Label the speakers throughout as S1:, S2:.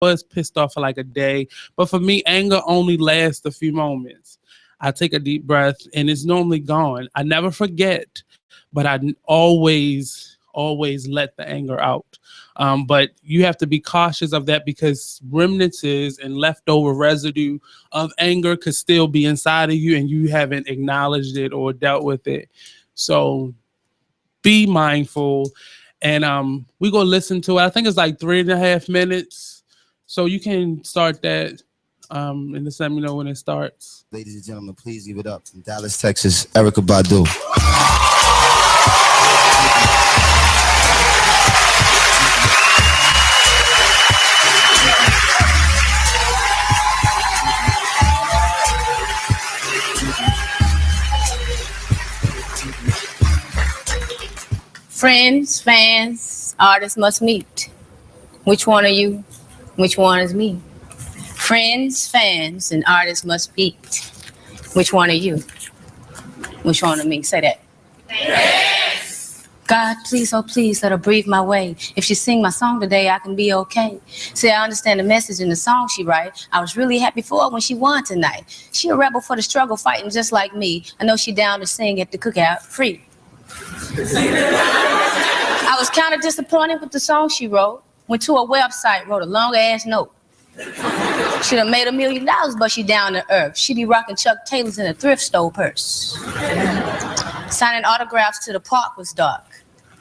S1: was pissed off for like a day, but for me, anger only lasts a few moments. I take a deep breath and it's normally gone. I never forget, but always let the anger out. But you have to be cautious of that because remnants and leftover residue of anger could still be inside of you and you haven't acknowledged it or dealt with it. So be mindful. And we're gonna listen to it. I think it's like 3.5 minutes. So you can start that and just let me know when it starts.
S2: Ladies and gentlemen, please give it up from Dallas, Texas, Erykah Badu.
S3: Friends, fans, artists must meet. Which one are you? Which one is me? Friends, fans, and artists must meet. Which one are you? Which one of me? Say that. Yes. God, please, oh please, let her breathe my way. If she sing my song today, I can be okay. See, I understand the message in the song she write. I was really happy for her when she won tonight. She a rebel for the struggle, fighting just like me. I know she down to sing at the cookout free. I was kind of disappointed with the song she wrote. Went to a website, wrote a long ass note. She done made $1 million, but she down to earth. She be rocking Chuck Taylors in a thrift store purse. Signing autographs to the park was dark.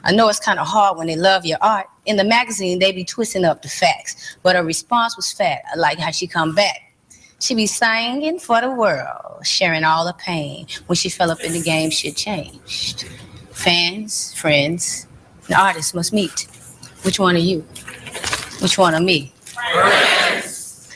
S3: I know it's kind of hard when they love your art. In the magazine, they be twisting up the facts. But her response was fat. I like how she come back. She be singing for the world, sharing all the pain. When she fell up in the game, shit changed. Fans, friends, and artists must meet. Which one are you? Which one are me? Friends.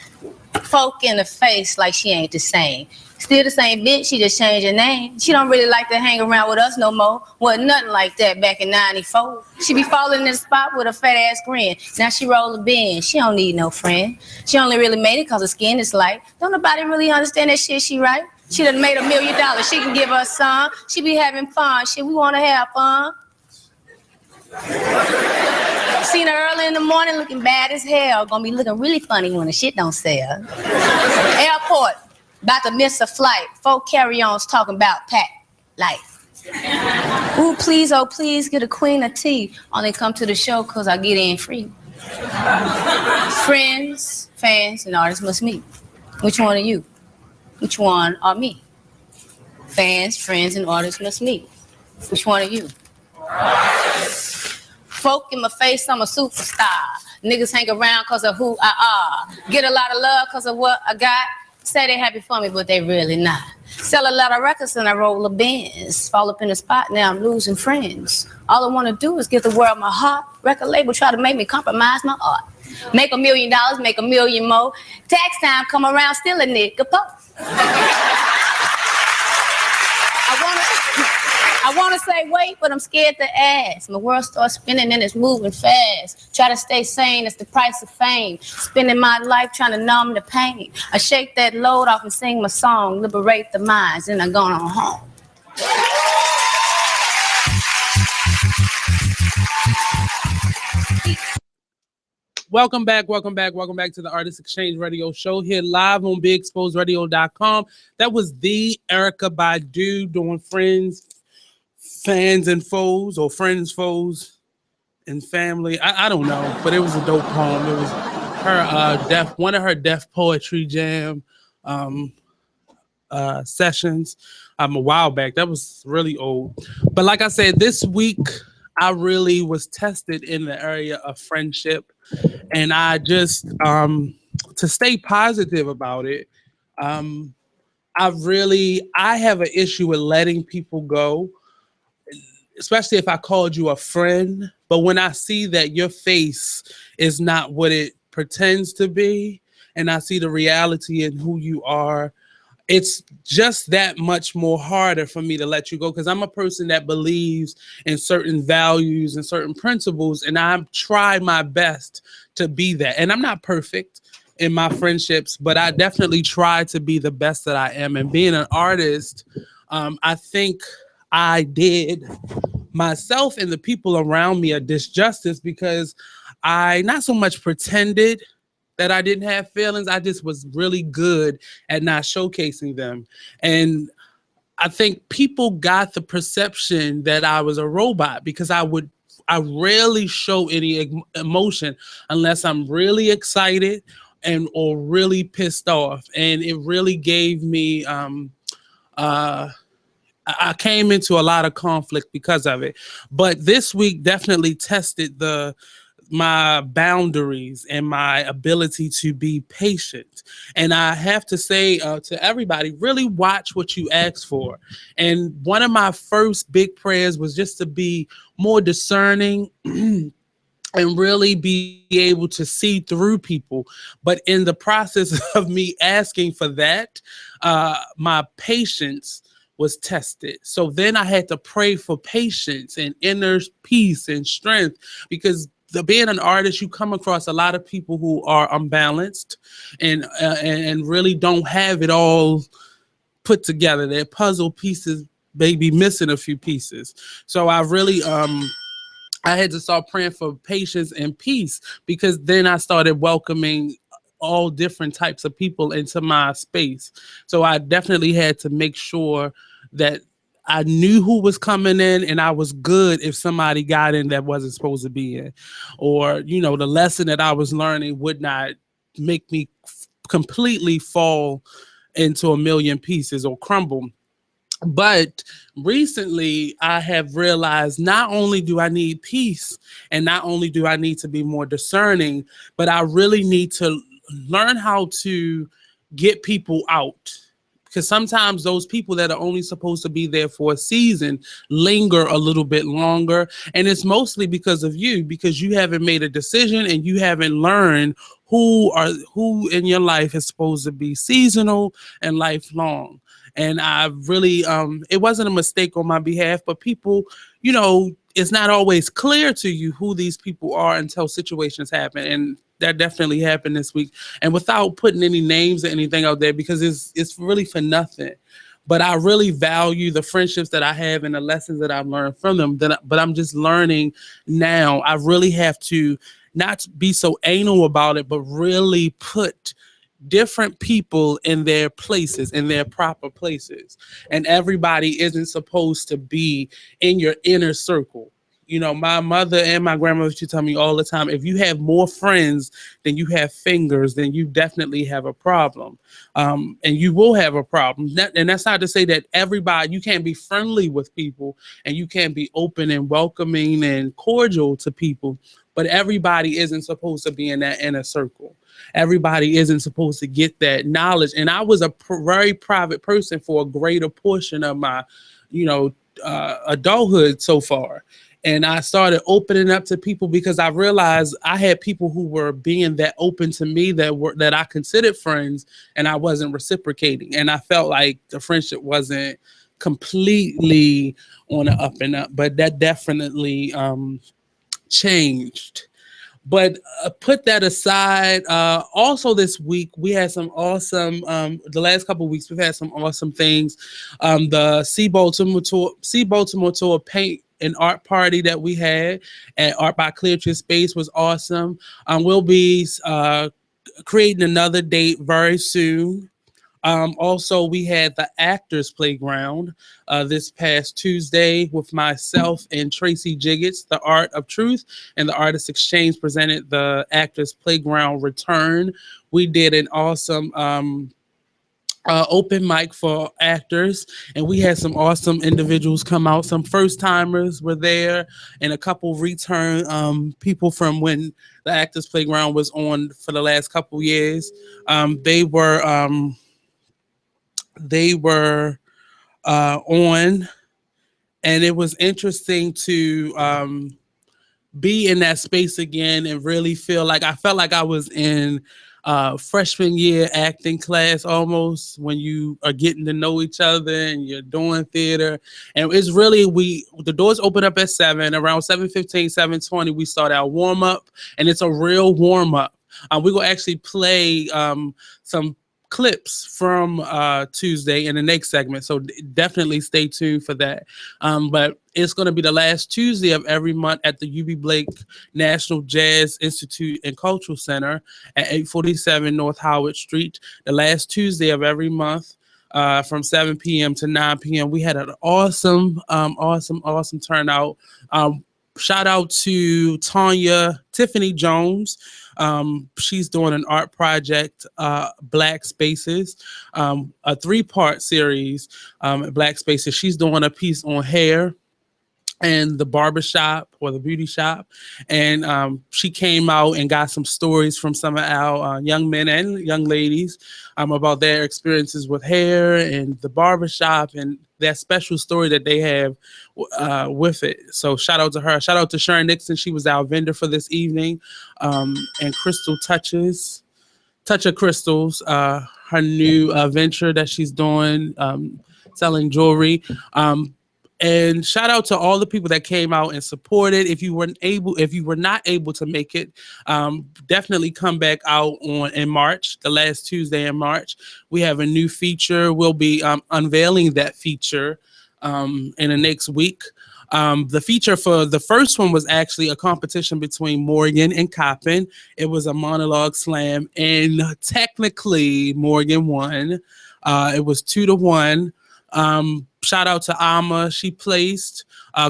S3: Folk in the face like she ain't the same. Still the same bitch, she just changed her name. She don't really like to hang around with us no more. Wasn't nothing like that back in 94. She be falling in the spot with a fat ass grin. Now she roll a bin. She don't need no friend. She only really made it cause her skin is light. Don't nobody really understand that shit she write. She done made $1 million. She can give us some. She be having fun. Shit, we want to have fun. Seen her early in the morning looking bad as hell. Gonna be looking really funny when the shit don't sell. Airport, about to miss a flight. 4 carry-ons talking about pack life. Ooh, please, oh please, get a queen of tea. Only come to the show cause I get in free. Friends, fans, and artists must meet. Which one are you? Which one are me? Fans, friends, and artists must meet. Which one are you? Folk in my face, I'm a superstar. Niggas hang around cause of who I are. Get a lot of love cause of what I got. Say they happy for me, but they really not. Sell a lot of records and I roll a Benz. Fall up in the spot, now I'm losing friends. All I wanna do is give the world my heart. Record label try to make me compromise my art. Make $1 million, make $1 million more. Tax time come around, still a nigga po. I wanna say wait, but I'm scared to ask. My world starts spinning and it's moving fast. Try to stay sane, it's the price of fame. Spending my life trying to numb the pain. I shake that load off and sing my song. Liberate the minds, and I'm going on home.
S1: Welcome back to the Artist Exchange Radio Show here live on BigExposedRadio.com. That was the Erykah Badu doing Friends, Fans, and Foes, or Friends, Foes, and Family. I don't know, but it was a dope poem. It was her one of her Deaf Poetry Jam sessions a while back. That was really old. But like I said, this week I really was tested in the area of friendship. And I just, to stay positive about it, I have an issue with letting people go, especially if I called you a friend. But when I see that your face is not what it pretends to be, and I see the reality in who you are, it's just that much more harder for me to let you go, because I'm a person that believes in certain values and certain principles, and I try my best to be that. And I'm not perfect in my friendships, but I definitely try to be the best that I am. And being an artist, I think I did myself and the people around me a disjustice, because I not so much pretended that I didn't have feelings. I just was really good at not showcasing them. And I think people got the perception that I was a robot because I rarely show any emotion unless I'm really excited and or really pissed off. And it really gave me I came into a lot of conflict because of it. But this week definitely tested my boundaries and my ability to be patient. And I have to say to everybody, really watch what you ask for. And one of my first big prayers was just to be more discerning and really be able to see through people. But in the process of me asking for that, my patience was tested. So then I had to pray for patience and inner peace and strength, because being an artist, you come across a lot of people who are unbalanced and really don't have it all put together. Their puzzle pieces may be missing a few pieces. So I really I had to start praying for patience and peace, because then I started welcoming all different types of people into my space. So I definitely had to make sure that I knew who was coming in, and I was good if somebody got in that wasn't supposed to be in, or, you know, the lesson that I was learning would not make me completely fall into a million pieces or crumble. But recently, I have realized not only do I need peace and not only do I need to be more discerning, but I really need to learn how to get people out. Because sometimes those people that are only supposed to be there for a season linger a little bit longer. And it's mostly because of you, because you haven't made a decision and you haven't learned who in your life is supposed to be seasonal and lifelong. And I really, it wasn't a mistake on my behalf, but people, you know, it's not always clear to you who these people are until situations happen. And that definitely happened this week. And without putting any names or anything out there, because it's really for nothing. But I really value the friendships that I have and the lessons that I've learned from them. But I'm just learning now. I really have to not be so anal about it, but really put different people in their places, in their proper places. And everybody isn't supposed to be in your inner circle. You know, my mother and my grandmother used to tell me all the time, if you have more friends than you have fingers, then you definitely have a problem. And you will have a problem. And that's not to say that you can't be friendly with people and you can't be open and welcoming and cordial to people, but everybody isn't supposed to be in that inner circle. Everybody isn't supposed to get that knowledge. And I was a very private person for a greater portion of my, adulthood so far. And I started opening up to people because I realized I had people who were being that open to me that I considered friends, and I wasn't reciprocating. And I felt like the friendship wasn't completely on the up and up, but that definitely changed. But put that aside. Also this week, we had some awesome, the last couple of weeks, we've had some awesome things. The See Baltimore Tour paint and art party that we had at Art by Cleartree Space was awesome. We'll be creating another date very soon. Also, we had the Actors Playground this past Tuesday with myself and Tracy Jiggets. The Art of Truth and the Artist Exchange presented the Actors Playground Return. We did an awesome open mic for actors, and we had some awesome individuals come out. Some first timers were there, and a couple return people from when the Actors Playground was on for the last couple years. They were on, and it was interesting to be in that space again and really feel like I felt like I was in freshman year acting class almost, when you are getting to know each other and you're doing theater. And it's really, the doors open up at 7, around 7:15, 7:20, we start our warm up, and it's a real warm up. We're gonna actually play some clips from Tuesday in the next segment, so definitely stay tuned for that. But it's going to be the last Tuesday of every month at the UB Blake National Jazz Institute and Cultural Center at 847 North Howard Street. The last Tuesday of every month. From 7 p.m. to 9 p.m. We had an awesome turnout. Shout out to Tiffany Jones. She's doing an art project, Black Spaces, a 3-part series, Black Spaces. She's doing a piece on hair and the barbershop or the beauty shop. And she came out and got some stories from some of our young men and young ladies about their experiences with hair and the barbershop and that special story that they have with it. So shout out to her. Shout out to Sharon Nixon. She was our vendor for this evening. And Crystal Touch of Crystals, her new venture that she's doing, selling jewelry. And shout out to all the people that came out and supported. If you were not able to make it, definitely come back out in March, the last Tuesday in March. We have a new feature. We'll be unveiling that feature in the next week. The feature for the first one was actually a competition between Morgan and Coppin. It was a monologue slam, and technically Morgan won. It was 2-1. Shout out to Alma. She placed.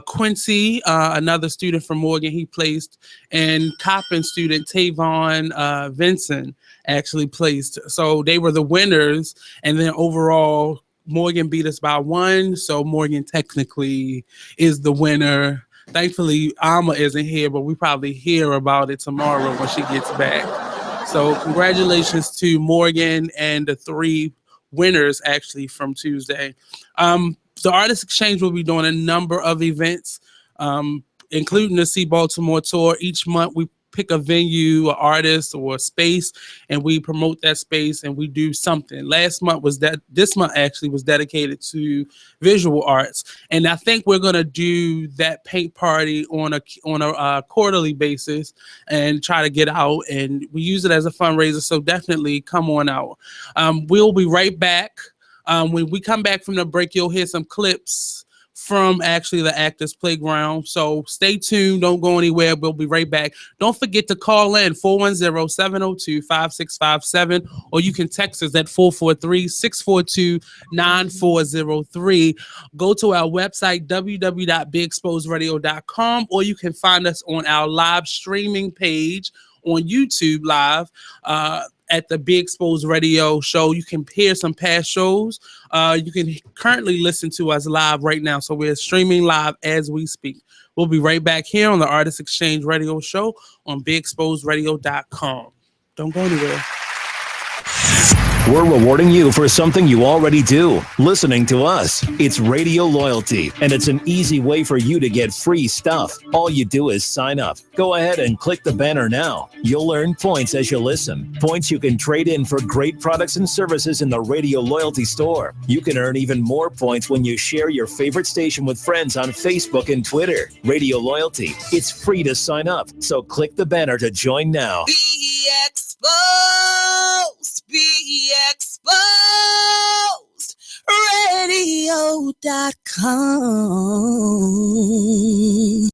S1: Quincy, another student from Morgan, he placed. And Coppin student Tavon Vincent actually placed. So they were the winners. And then overall, Morgan beat us by 1. So Morgan technically is the winner. Thankfully, Alma isn't here, but we probably hear about it tomorrow when she gets back. So congratulations to Morgan and the 3 winners actually from Tuesday. The Artist Exchange will be doing a number of events, including the See Baltimore tour. Each month we pick a venue, an artist, or a space, and we promote that space and we do something. This month actually was dedicated to visual arts, and I think we're gonna do that paint party on a quarterly basis and try to get out, and we use it as a fundraiser. So definitely come on out. We'll be right back. When we come back from the break, you'll hear some clips from actually the Actors Playground. So stay tuned. Don't go anywhere. We'll be right back. Don't forget to call in 410-702-5657, or you can text us at 443-642-9403. Go to our website, www.bigexposeradio.com, or you can find us on our live streaming page on YouTube Live. At the Big Exposed Radio Show. You can hear some past shows. You can currently listen to us live right now. So we're streaming live as we speak. We'll be right back here on the Artist Exchange Radio Show on BigExposedRadio.com. Don't go anywhere.
S4: We're rewarding you for something you already do, listening to us. It's Radio Loyalty, and it's an easy way for you to get free stuff. All you do is sign up. Go ahead and click the banner now. You'll earn points as you listen. Points you can trade in for great products and services in the Radio Loyalty store. You can earn even more points when you share your favorite station with friends on Facebook and Twitter. Radio Loyalty. It's free to sign up, so click the banner to join now.
S5: Be exposed. Be exposed. Radio.com.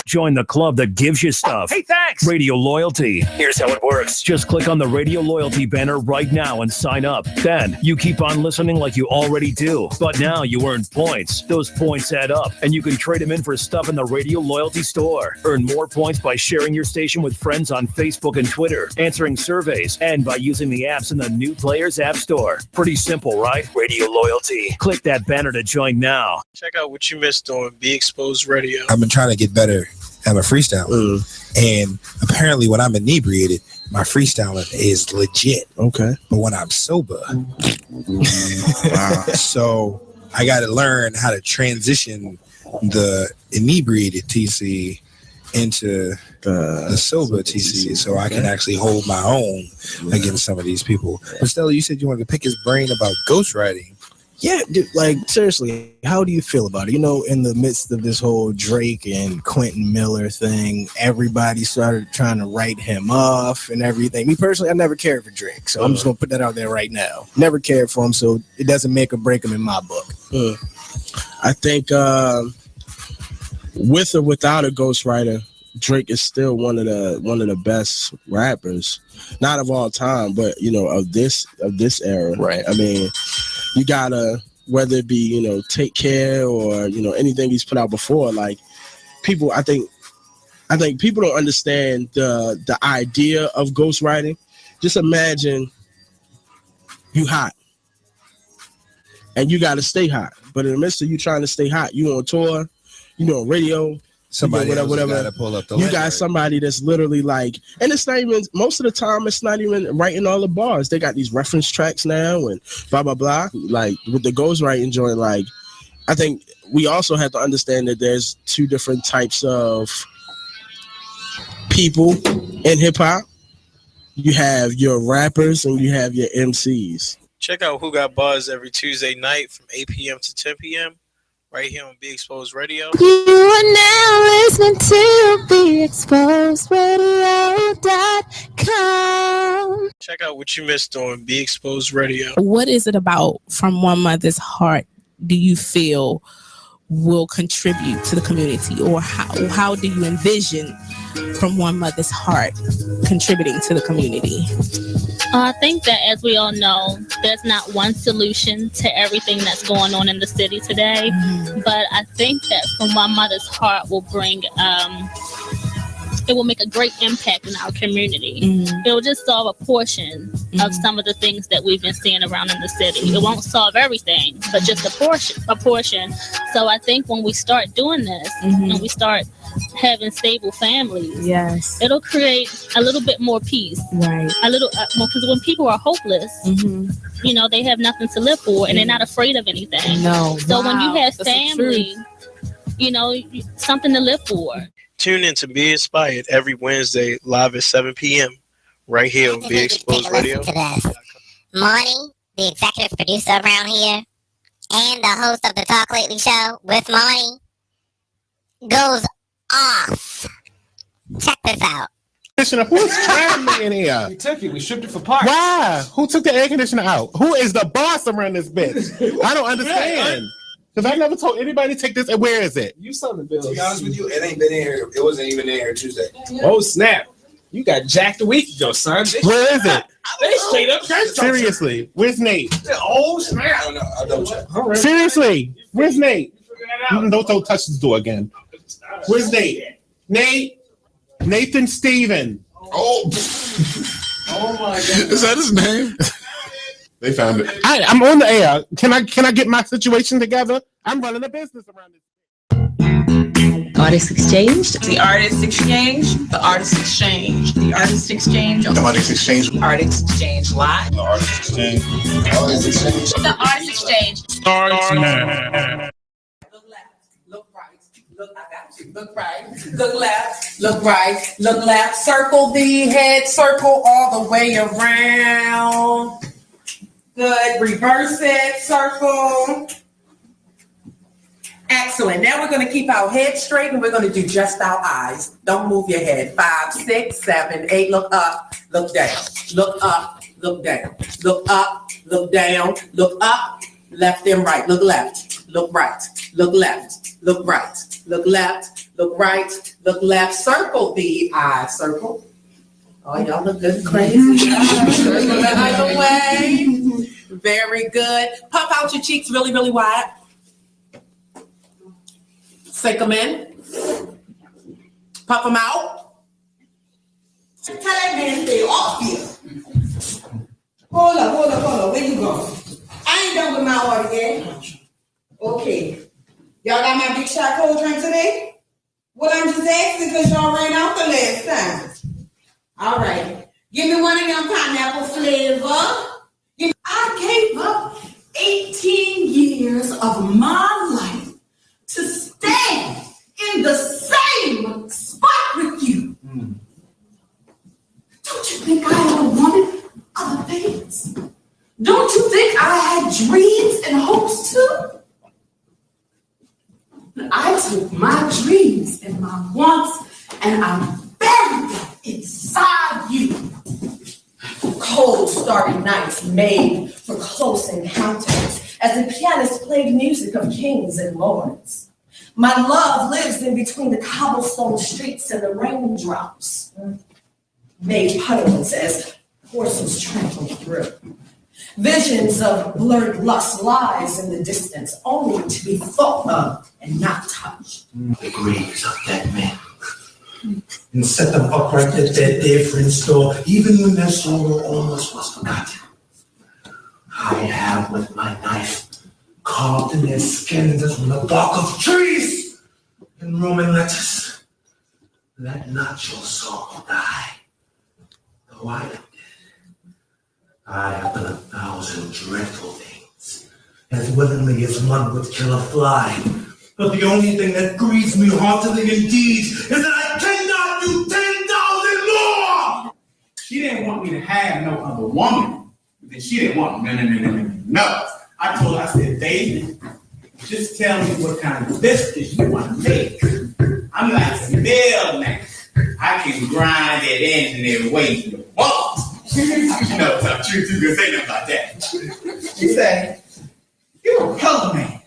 S4: Join the club that gives you stuff. Hey, thanks! Radio Loyalty. Here's how it works. Just click on the Radio Loyalty banner right now and sign up. Then you keep on listening like you already do. But now you earn points. Those points add up, and you can trade them in for stuff in the Radio Loyalty store. Earn more points by sharing your station with friends on Facebook and Twitter, answering surveys, and by using the apps in the New Players App Store. Pretty simple, right? Radio Loyalty. Click that banner to join now.
S6: Check out what you missed on Be Exposed Radio.
S7: I've been trying to get better at my freestyling. And apparently when I'm inebriated, my freestyling is legit.
S8: Okay.
S7: But when I'm sober, so I got to learn how to transition the inebriated TC into the sober TC, so I can actually hold my own against some of these people. But Stella, you said you wanted to pick his brain about ghostwriting. Yeah, dude, like seriously, how do you feel about it? You know, in the midst of this whole Drake and Quentin Miller thing, everybody started trying to write him off and everything. Me personally, I never cared for Drake, so I'm just gonna put that out there right now. Never cared for him, so it doesn't make or break him in my book.
S8: I think with or without a ghostwriter, Drake is still one of the best rappers, not of all time, but you know, of this era.
S7: Right.
S8: I mean, you gotta, whether it be, you know, Take Care or, you know, anything he's put out before, like people, I think people don't understand the idea of ghostwriting. Just imagine you hot and you gotta stay hot, but in the midst of you trying to stay hot, you on tour, you on radio.
S2: Somebody
S8: whatever.
S2: got to pull up the
S8: You
S2: leg,
S8: got
S2: right?
S8: somebody that's literally like, and it's not even, most of the time, it's not even writing all the bars. They got these reference tracks now and blah, blah, blah. Like with the ghostwriting joint, like, I think we also have to understand that there's two different types of people in hip hop. You have your rappers and you have your MCs.
S6: Check out Who Got Buzz every Tuesday night from 8 p.m. to 10 p.m. right here on Be Exposed Radio.
S5: You are now listening to BeExposedRadio.com.
S6: Check out what you missed on Be Exposed Radio.
S9: What is it about From One Mother's Heart do you feel will contribute to the community, or how do you envision From One Mother's Heart contributing to the community?
S10: I think that, as we all know, there's not one solution to everything that's going on in the city today. But I think that From One Mother's Heart will bring, it will make a great impact in our community. It will just solve a portion of some of the things that we've been seeing around in the city. It won't solve everything, but just a portion. So I think when we start doing this, and we start having stable families,
S9: Yes.
S10: it'll create a little bit more peace.
S9: Right.
S10: A little more, because when people are hopeless, you know, they have nothing to live for and they're not afraid of anything.
S9: No.
S10: So when you have
S9: That's the
S10: family, you know, something to live for.
S6: Tune in to Be Inspired every Wednesday live at 7 p.m. right here on Be Exposed Radio.
S11: Marty, the executive producer around here, and the host of the Talk Lately show with Marty, goes off. Check this out.
S12: Who's traveling in here?
S13: We took it. We shipped it for parts.
S12: Why? Who took the air conditioner out? Who is the boss around this bitch? I don't understand. Because I never told anybody to take this. Where is it?
S13: You saw the bills.
S7: To be honest with you, it ain't been in here. It wasn't even in here Tuesday.
S13: Oh snap! You got jacked a week ago, son.
S12: Where is it?
S13: They straight up.
S12: Seriously, where's Nate?
S13: Oh snap!
S7: I don't know. I'll double check.
S13: Right.
S12: Seriously, where's Nate? Don't touch this door again. Where's Nate? Nate? Nathan Steven.
S7: Oh
S13: Oh my god!
S7: Is that his name?
S12: They found it. I'm on the air. Can I get my situation together? I'm running a business around this.
S14: Artist Exchange. The Artist Exchange. The Artist Exchange. The Artist Exchange.
S7: The Artist Exchange.
S14: Artist Exchange Live.
S7: The Artist Exchange. The Artist Exchange.
S14: The Artist Exchange.
S15: Look right, look, I got you. Look right, look left, look right, look left. Circle the head, circle all the way around. Good, reverse it, circle. Excellent. Now we're going to keep our head straight and we're going to do just our eyes. Don't move your head. 5, 6, 7, 8. Look up, look down. Look up, look down. Look up, look down. Look up, left and right. Look left, look right. Look left, look right. Look left, look right. Look left. Circle the eye. Circle. Oh, y'all look good and crazy. Circle the other way. Very good. Puff out your cheeks really, really wide. Sink them in. Puff them out. Tell that man stay off here. Hold up. Where you going? I ain't done with my order yet. Okay. Y'all got my big shot cold drink today? Well, I'm just asking because y'all ran out the last time. All right. Give me one of them pineapple flavor. I gave up 18 years of my life to stand in the same spot with you. Don't you think I ever wanted other things? Don't you think I I had dreams and hopes too. But I took my dreams and my wants and I buried them inside you. Cold, starry nights made for close encounters as the pianist played music of kings and lords. My love lives in between the cobblestone streets and the raindrops, made puddles as horses trample through. Visions of blurred lust lies in the distance, only to be thought of and not touched.
S16: The graves of dead men. And set them upright at their dear friend's door, even when their sorrow almost was forgotten. I have with my knife carved in their skins as from the bark of trees in Roman letters. Let not your soul die, though I am dead. I have done 1,000 dreadful things, as willingly as one would kill a fly. But the only thing that grieves me heartily indeed is that I cannot do 10,000 more!
S13: She didn't want me to have no other woman. Because she didn't want no. I told her, I said, baby, just tell me what kind of biscuits you want to make. I'm like a middleman. I can grind it in any way you want. You know, some truth you can say nothing about that. She said, you're a color man.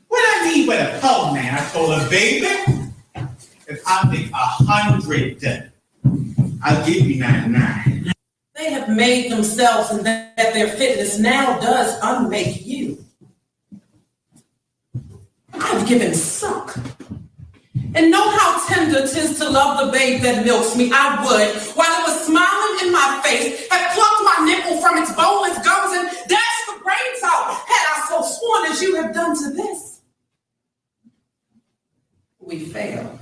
S13: What I need with a color man? I told her, baby, if I make 100, I'll give you 99.
S15: They have made themselves and that their fitness now does unmake you. I've given suck. And know how tender 'tis to love the babe that milks me. I would, while it was smiling in my face, have plucked my nipple from its boneless gums and dashed the brains out, had I so sworn as you have done to this. We fail.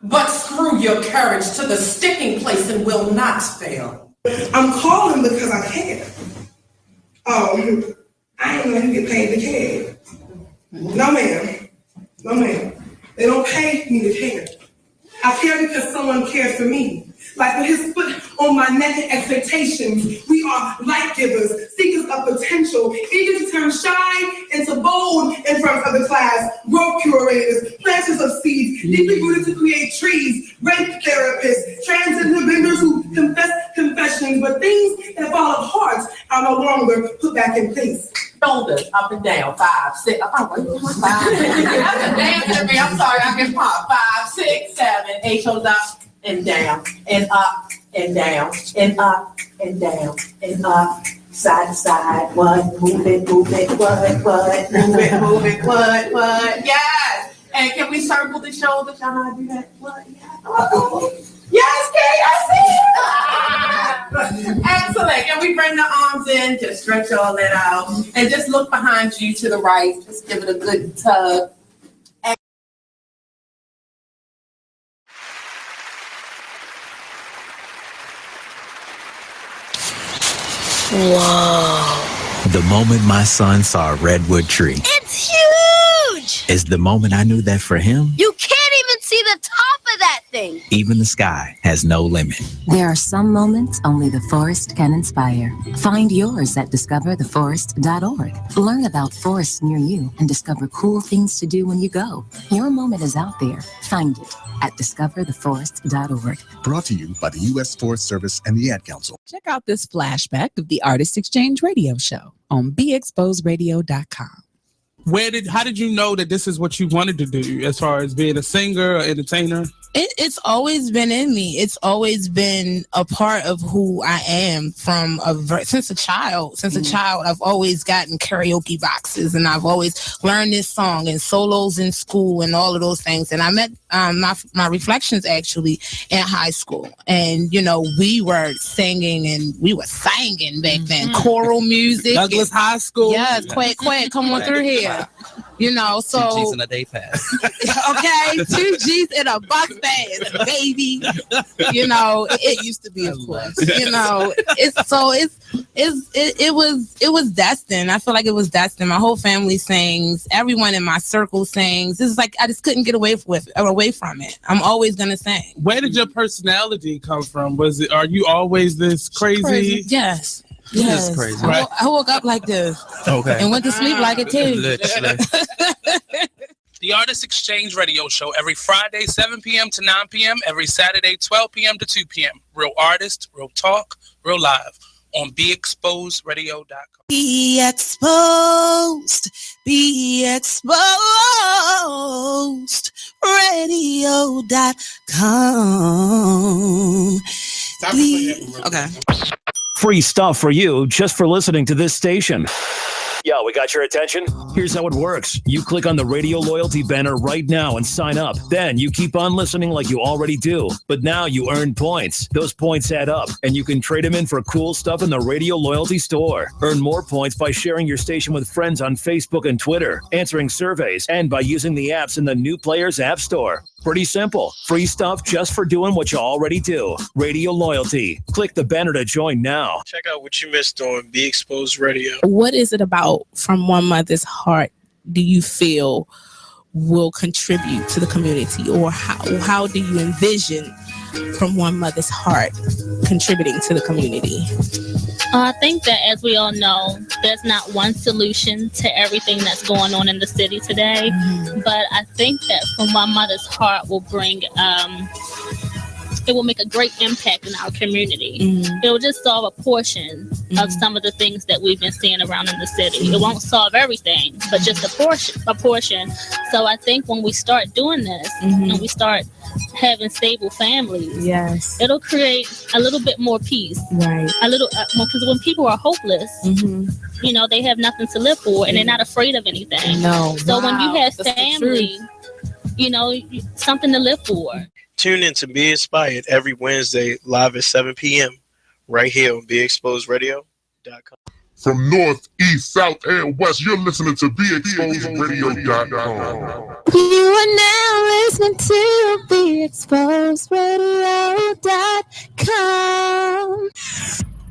S15: But screw your courage to the sticking place and will not fail. I'm calling because I care. Oh, I ain't know you get paid to care. No, ma'am. No, ma'am. They don't pay me to care. I care because someone cares for me. Like with his foot on my neck and expectations, we are light givers, seekers of potential, eager to turn shy into bold in front of the class, growth curators, planters of seeds, deeply rooted to create trees, rape therapists, transgender vendors who confess confessions, but things that fall apart are no longer put back in place. Shoulders up and down, 5, 6. I'm sorry, I can pop 5, 6, 7, 8 shoulders up and down and up and down and up and down and up, side to side. What? Move it, what? Move it, what? Yes. And can we circle the shoulders? Y'all know how to do that? What? Yes, Kay, I see it. Excellent. Can we bring the arms in? Just stretch all that out. And just look behind you to the right. Just give it a good tug.
S17: Whoa. The moment my son saw a redwood tree.
S5: It's huge!
S17: Is the moment I knew that for him,
S5: You can't even see the top of that thing.
S17: even the sky has no limit.
S18: There are some moments only the forest can inspire. Find yours at discovertheforest.org. Learn about forests near you and discover cool things to do when you go. Your moment is out there. Find it at discovertheforest.org.
S19: Brought to you by the U.S. Forest Service and the Ad Council.
S20: Check out this flashback of the Artist Exchange radio show on BExposedRadio.com.
S1: How did you know that this is what you wanted to do as far as being a singer or entertainer?
S9: It's always been in me. It's always been a part of who I am since a child. Since a child, I've always gotten karaoke boxes, and I've always learned this song and solos in school and all of those things. And I met my Reflections actually in high school, and we were singing and we were singing back then, choral music.
S1: Douglas High School.
S9: Yes, quick, come on through here. So
S21: 2 G's in a day pass.
S9: Okay, 2 G's in a bus pass, baby. It used to be, of course. It was destined. I feel like it was destined. My whole family sings. Everyone in my circle sings. It's like I just couldn't get away from it. I'm always gonna sing.
S1: Where did your personality come from? Are you always this crazy?
S9: Yes. Yes.
S1: crazy.
S9: I woke up like this.
S1: Okay.
S9: And went to sleep like it too.
S1: Literally. The Artist Exchange Radio Show every Friday, 7 p.m. to 9 p.m. Every Saturday, 12 p.m. to 2 p.m. Real artist, real talk, real live on BeExposedRadio.com.
S15: Be exposed, be exposed, radio.com. Okay.
S4: Free stuff for you just for listening to this station. Yo, we got your attention? Here's how it works. You click on the Radio Loyalty banner right now and sign up. Then you keep on listening like you already do. But now you earn points. Those points add up, and you can trade them in for cool stuff in the Radio Loyalty store. Earn more points by sharing your station with friends on Facebook and Twitter, answering surveys, and by using the apps in the New Players App Store. Pretty simple. Free stuff just for doing what you already do. Radio Loyalty. Click the banner to join now.
S6: Check out what you missed on Be Exposed Radio.
S9: What is it about From One Mother's Heart do you feel will contribute to the community, or how do you envision From One Mother's Heart contributing to the community?
S10: I think that, as we all know, there's not one solution to everything that's going on in the city today. But I think that From One Mother's Heart will bring, it will make a great impact in our community. It will just solve a portion of some of the things that we've been seeing around in the city. It won't solve everything, but just a portion. So I think when we start doing this and we start having stable families,
S9: yes,
S10: it'll create a little bit more peace.
S9: Right.
S10: A little, because when people are hopeless, you know, they have nothing to live for and they're not afraid of anything.
S9: No.
S10: So when you have
S9: That's the
S10: family, you know, something to live for.
S6: Tune in to Be Inspired every Wednesday live at 7 p.m. right here on BeExposedRadio.com.
S21: From north, east, south, and west, you're listening to BeExposedRadio.com.
S15: You are now listening to BeExposedRadio.com.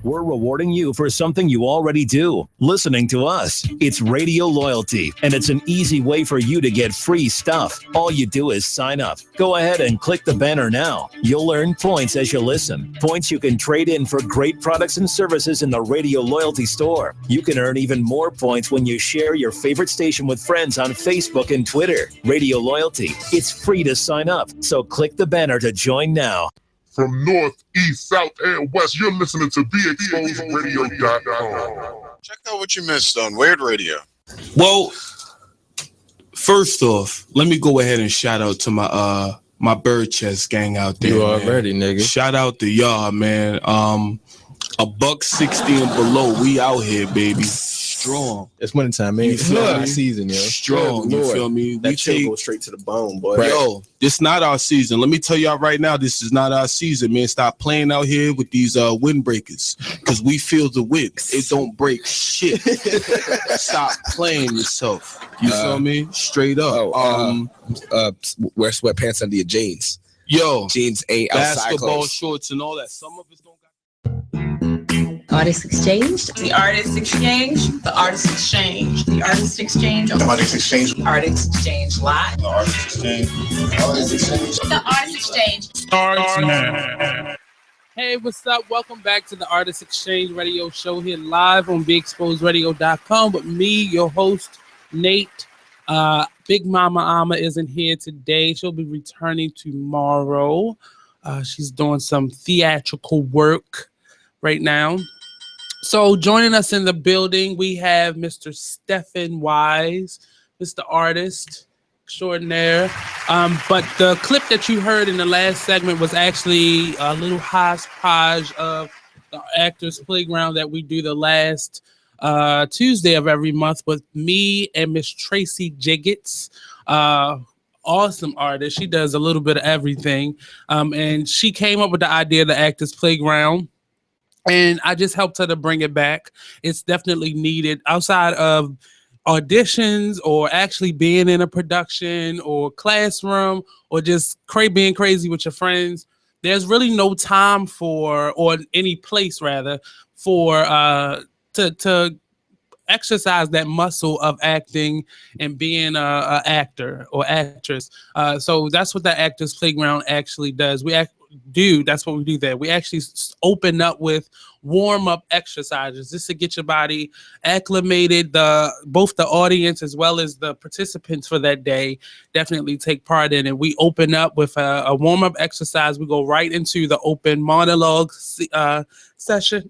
S4: We're rewarding you for something you already do, listening to us. It's Radio Loyalty, and it's an easy way for you to get free stuff. All you do is sign up. Go ahead and click the banner now. You'll earn points as you listen. Points you can trade in for great products and services in the Radio Loyalty store. You can earn even more points when you share your favorite station with friends on Facebook and Twitter. Radio Loyalty. It's free to sign up, so click the banner to join now.
S21: From north, east, south, and west, you're listening to BeExposedRadio.com.
S22: Check out what you missed on Weird Radio.
S23: Well, first off, let me go ahead and shout out to my bird chest gang out there.
S24: You
S23: man.
S24: already, nigga.
S23: Shout out to y'all, man. $1.60 and below, we out here, baby. Strong.
S7: It's winter time, man. It's not our season, yo.
S23: Strong, you feel me?
S7: That chill goes straight to the bone, boy.
S23: Yo, this not our season. Let me tell y'all right now, this is not our season, man. Stop playing out here with these windbreakers, because we feel the wind. It don't break shit. Stop playing yourself. You feel me? Straight up.
S24: Wear sweatpants under your jeans.
S23: Yo,
S24: jeans ain't outside
S23: basketball
S24: clothes.
S23: shorts and all that. Some of us don't got.
S14: Artist Exchange. The Artist Exchange. The Artist Exchange. The Artist Exchange.
S22: The Artist Exchange.
S14: Artist Exchange Live.
S22: The Artist Exchange. The Artist Exchange.
S14: The Artist Exchange.
S23: Starts now.
S1: Hey, what's up? Welcome back to the Artist Exchange Radio Show here live on BeExposedRadio.com with me, your host, Nate. Big Mama Ama isn't here today. She'll be returning tomorrow. She's doing some theatrical work right now. So joining us in the building, we have Mr. Stephen Wise, Mr. Artist Extraordinaire. But the clip that you heard in the last segment was actually a little hodgepodge of the Actors Playground that we do the last Tuesday of every month with me and Miss Tracy Jiggets. Awesome artist. She does a little bit of everything. And she came up with the idea of the Actors Playground. And I just helped her to bring it back. It's definitely needed outside of auditions or actually being in a production or classroom or just being crazy with your friends. There's really no time for, or any place rather, for to exercise that muscle of acting and being a actor or actress. So that's what the Actors Playground actually does. do, that's what we do there. We actually open up with warm-up exercises just to get your body acclimated. Both the audience as well as the participants for that day definitely take part in it. We open up with a warm-up exercise. We go right into the open monologue session,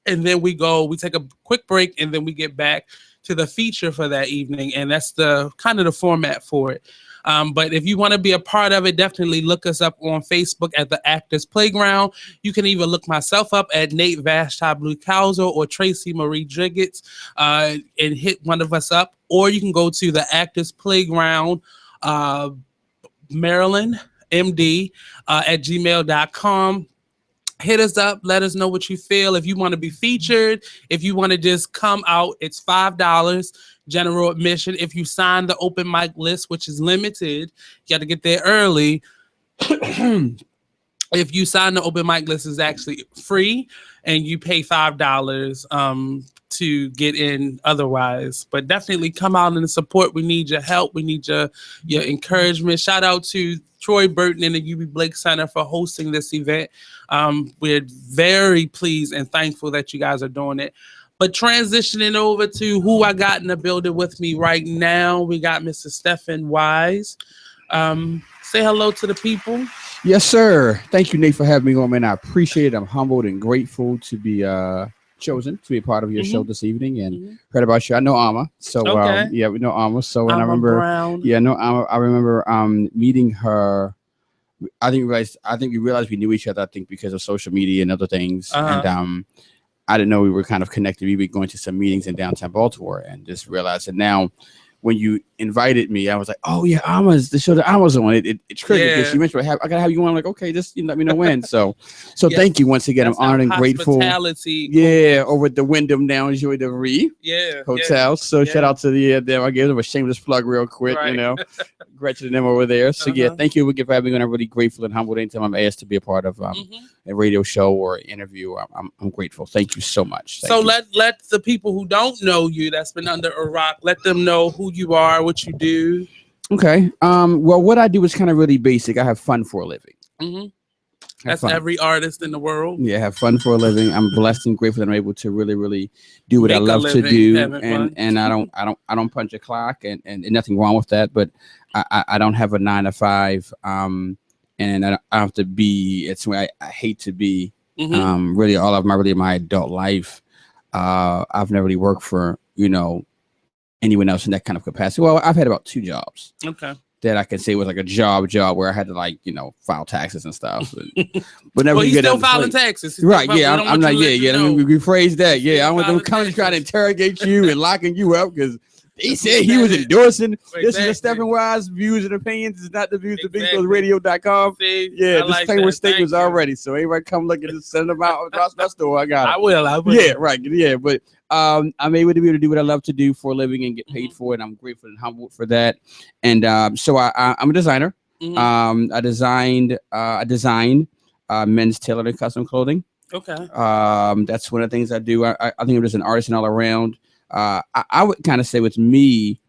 S1: and then we take a quick break, and then we get back to the feature for that evening, and that's the kind of the format for it. But if you want to be a part of it, definitely look us up on Facebook at the Actors Playground. You can even look myself up at Nate Vashti Blue-Causer or Tracy Marie Driggets and hit one of us up. Or you can go to the Actors Playground Maryland MD at gmail.com. Hit us up. Let us know what you feel. If you want to be featured, if you want to just come out, it's $5 general admission. If you sign the open mic list, which is limited, you got to get there early. If you sign the open mic list, it's actually free, and you pay $5 to get in otherwise. But definitely come out and support. We need your help. We need your encouragement. Shout out to Troy Burton and the UB Blake Center for hosting this event. We're very pleased and thankful that you guys are doing it. But transitioning over to who I got in the building with me right now, we got Mr. Stephen Wise. Say hello to the people.
S2: Yes, sir. Thank you, Nate, for having me on, man. I appreciate it. I'm humbled and grateful to be chosen to be a part of your show this evening, and heard about you. I know Alma, so yeah, we know Alma. So and I remember, I remember meeting her. I think we realized we knew each other. I think because of social media and other things, and I didn't know we were kind of connected. We were going to some meetings in downtown Baltimore, and just realized that now. When you invited me, I was like, "Oh yeah, Alma's the show that Alma's on." It triggered because she mentioned, "I gotta have you on." I'm like, okay, just let me know when. So thank you once again. I'm honored and grateful. Yeah, over at the Wyndham now, Joy de Vie Hotel. So shout out to them. I gave them a shameless plug real quick, Gretchen and them over there. So thank you again for having me on. I'm really grateful and humbled anytime I'm asked to be a part of a radio show or interview. I'm grateful. Thank you so much.
S1: Let the people who don't know you, that's been under a rock, let them know who you are, what you do.
S2: Okay. Well, what I do is kind of really basic. I have fun for a living.
S1: That's every artist in the world.
S2: Yeah, have fun for a living. I'm blessed and grateful that I'm able to really do what I love to do. And I don't punch a clock, and nothing wrong with that. But I don't have a 9 to 5. And I have to be. It's where I hate to be. Really, all of my adult life. I've never really worked for anyone else in that kind of capacity. Well, I've had about 2 jobs. Okay. That I can say was like a job where I had to file taxes and stuff. But never.
S1: Well, he's still filing taxes.
S2: Right? Yeah. I'm not. Yeah. Let me rephrase that. Yeah. I want them coming to try to interrogate you and locking you up because he said he was endorsing. This is Stephen Wise views and opinions. It's not the views of BigSpellsRadio.com. Yeah, disclaimer statements already. So anybody come look at this, send them out across my store. I got it.
S1: I will.
S2: Yeah, right. Yeah, but I'm able to be able to do what I love to do for a living and get paid for it. I'm grateful and humbled for that. And so I'm a designer. I designed men's tailored and custom clothing.
S1: Okay.
S2: That's one of the things I do. I think I'm just an artist all around. I would kind of say with me,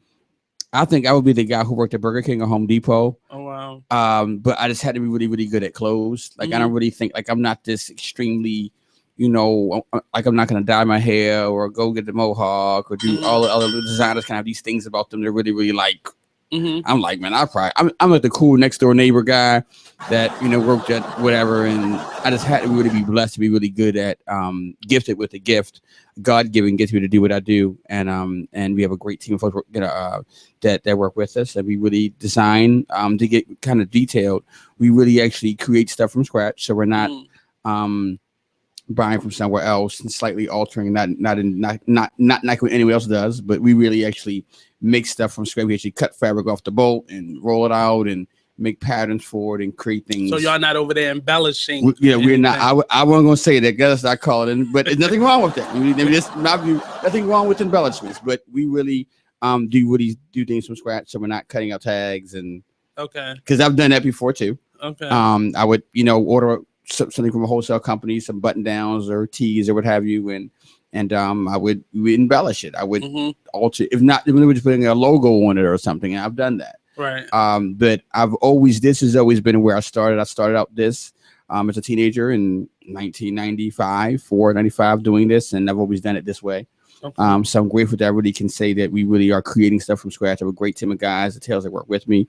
S2: I think I would be the guy who worked at Burger King or Home Depot.
S1: Oh wow!
S2: But I just had to be really, really good at clothes. Like I don't really think I'm not this extremely, like I'm not gonna dye my hair or go get the mohawk or do all the other designers kind of have these things about them. They're really, really like. I'm like, man, I'm like the cool next door neighbor guy that worked at whatever, and I just had to really be blessed to be really good at gifted with a gift, God-given gets me to do what I do, and we have a great team of folks that work with us, and we really design to get kind of detailed. We really actually create stuff from scratch, so we're not buying from somewhere else and slightly altering, not like what anyone else does, but we really actually make stuff from scratch. We actually cut fabric off the bolt and roll it out and make patterns for it and create things.
S1: So y'all not over there embellishing.
S2: We're not. I wasn't gonna say that. Guess I call it, but there's nothing wrong with that. Nothing wrong with embellishments, but we really do things from scratch. So we're not cutting out tags and because I've done that before too.
S1: Okay.
S2: I would order something from a wholesale company, some button downs or tees or what have you, and I would embellish it. I would alter, if not, we were just putting a logo on it or something. And I've done that.
S1: Right.
S2: But this has always been where I started. I started out this. as a teenager in 1995 doing this, and I've always done it this way.
S1: Okay.
S2: So I'm grateful that I really can say that we really are creating stuff from scratch. I have a great team of guys, the tails that work with me,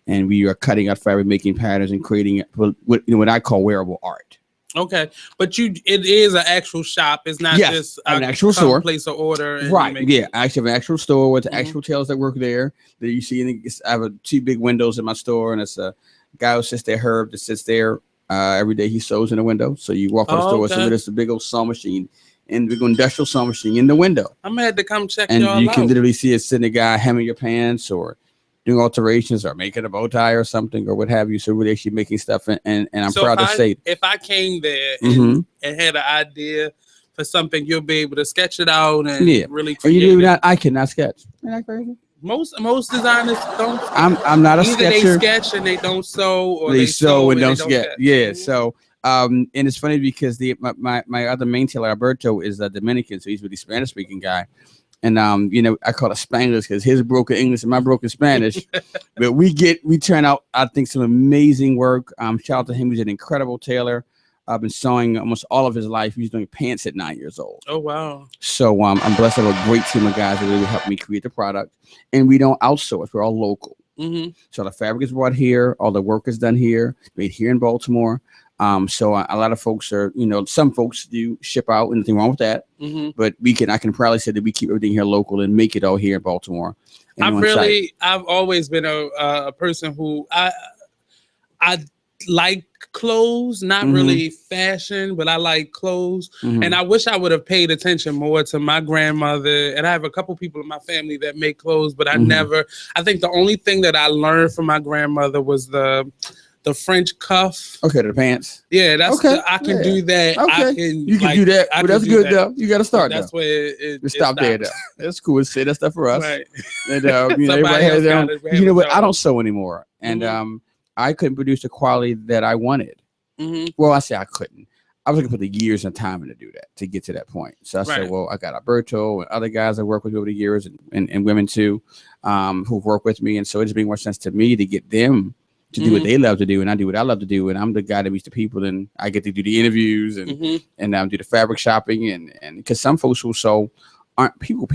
S2: and we are cutting out fabric, making patterns, and creating what I call wearable art.
S1: Okay, but it is an actual shop. It's not just
S2: an actual store.
S1: Place an order. And
S2: Right.
S1: you make
S2: Yeah. I actually have an actual store with the actual tails that work there. That you see, I have 2 big windows in my store, and it's a guy who sits there, Herb, that sits there every day. He sews in the window. So you walk in the store, so there's a big old sewing machine, and big industrial sewing machine in the window.
S1: I'm gonna have to come check
S2: And
S1: y'all
S2: you
S1: out.
S2: can literally see a sitting guy hemming your pants or doing alterations or making a bow tie or something or what have you. So we're actually making stuff, and I'm
S1: So
S2: proud to say.
S1: if I came there
S2: Mhm.
S1: and had an idea for something, you'll be able to sketch it out and really
S2: And
S1: create
S2: you do
S1: it.
S2: not. I cannot sketch. Isn't that crazy?
S1: Most designers don't.
S2: I'm not a
S1: Either
S2: sketcher.
S1: they sketch and they don't sew, or
S2: They sew and don't
S1: sketch.
S2: sketch. Yeah. So and it's funny because my other main tailor Alberto is a Dominican, so he's a really Spanish speaking guy. And I call it Spanglish because his broken English and my broken Spanish. But we turn out, I think, some amazing work. Shout out to him. He's an incredible tailor. I've been sewing almost all of his life. He's doing pants at 9 years old.
S1: Oh wow!
S2: So I'm blessed to have a great team of guys that really help me create the product. And we don't outsource. We're all local.
S1: Mm-hmm.
S2: So the fabric is brought here. All the work is done here, made here in Baltimore. So a lot of folks are, some folks do ship out, and nothing wrong with that.
S1: Mm-hmm.
S2: But I can proudly say that we keep everything here local and make it all here in Baltimore.
S1: I've always been a person who I like clothes, not really fashion, but I like clothes. And I wish I would have paid attention more to my grandmother. And I have a couple people in my family that make clothes, but I think the only thing that I learned from my grandmother was the French cuff.
S2: Okay, the pants.
S1: Yeah, that's
S2: okay.
S1: I can do that.
S2: Okay, you can do that. But that's good though. You got to start.
S1: That's where it
S2: stop there though. That's cool. Say that stuff for us.
S1: Right.
S2: And everybody has their own. You know what? I don't sew anymore, and I couldn't produce the quality that I wanted. Well, I say I couldn't. I was looking for the years and time to do that, to get to that point. So I said, well, I got Alberto and other guys I work with over the years, and women too, who've worked with me, and so it just made more sense to me to get them to do what they love to do, and I do what I love to do, and I'm the guy that meets the people, and I get to do the interviews and do the fabric shopping, and because some folks who sew aren't people.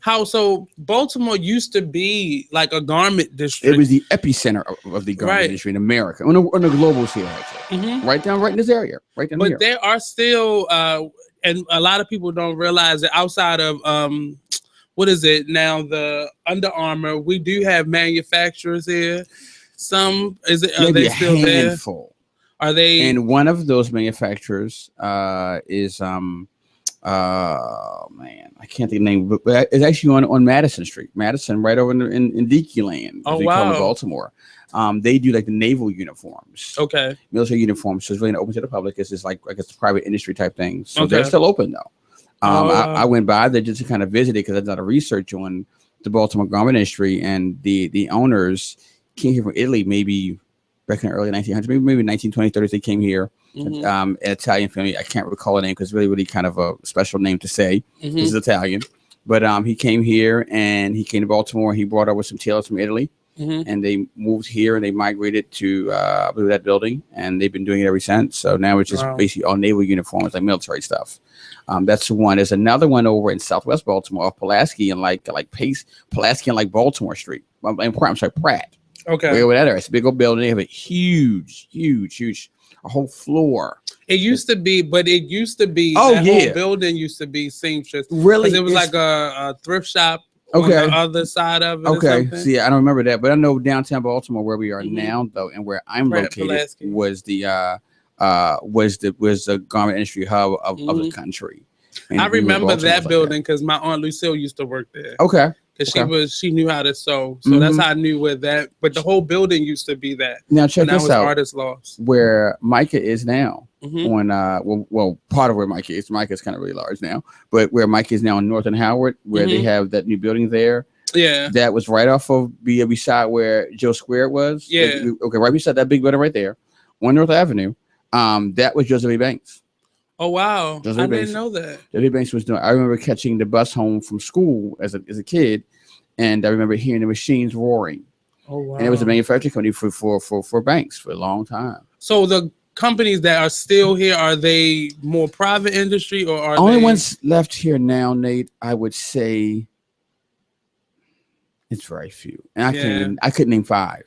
S1: How so? Baltimore used to be like a garment district.
S2: It was the epicenter of the garment industry in America, on the global scale, actually. Right in this area, right down here.
S1: But there are still, and a lot of people don't realize that outside of what is it now? The Under Armour. We do have manufacturers here. Some are they still
S2: handful.
S1: There? Are they?
S2: And one of those manufacturers is oh man, I can't think of the name, but it's actually on Madison Street, right over in Dickey Land.
S1: Oh
S2: we call it Baltimore. They do like the naval uniforms.
S1: Okay.
S2: Military uniforms. So it's really not open to the public. It's just like I guess private industry type thing. So they're still open though. I went by there just to kind of visit it because I did a lot of research on the Baltimore garment industry, and the owners came here from Italy maybe back in the early 1900s, maybe 1920s, 30s. They came here. An Italian family. I can't recall the name because it's really kind of a special name to say. He's Italian, but he came here and he came to Baltimore. He brought over some tailors from Italy, and they moved here and they migrated to that building, and they've been doing it ever since. So now it's just basically all naval uniforms, like military stuff. That's one. There's another one over in Southwest Baltimore, off Pulaski and like Pulaski and like Baltimore Street. I'm sorry, Pratt.
S1: Okay.
S2: Where that is. It's a big old building. They have a huge, a whole floor.
S1: It used to be,
S2: Oh,
S1: that
S2: yeah.
S1: whole building used to be seamstress.
S2: Really?
S1: 'Cause it was like a thrift shop on the other side of it.
S2: Okay. See, I don't remember that, but I know downtown Baltimore where we are now though, and where I'm located
S1: Pulaski.
S2: was the garment industry hub of the country. And
S1: I remember
S2: Baltimore
S1: that
S2: was like
S1: building because my aunt Lucille used to work there.
S2: Okay.
S1: Because she knew how to sew, so that's how I knew where that. But the whole building used to be that.
S2: Now check this out.
S1: Artist Loft,
S2: where Micah is now. On well, part of where Micah is. Micah's kind of really large now, but where Micah is now in North and Howard, where they have that new building there.
S1: Yeah,
S2: that was right off of beside where Joe Square was.
S1: Yeah,
S2: okay, right beside that big building right there, on North Avenue. That was Joseph A. Banks.
S1: Oh wow,
S2: Joseph
S1: I
S2: Banks.
S1: didn't know that.
S2: Joseph A. Banks was doing. I remember catching the bus home from school as a kid, and I remember hearing the machines roaring.
S1: Oh wow!
S2: And it was a manufacturing company for Banks for a long time.
S1: So the companies that are still here, are they more private industry or are
S2: only
S1: they...
S2: ones left here now, Nate? I would say it's very few, and I couldn't name 5.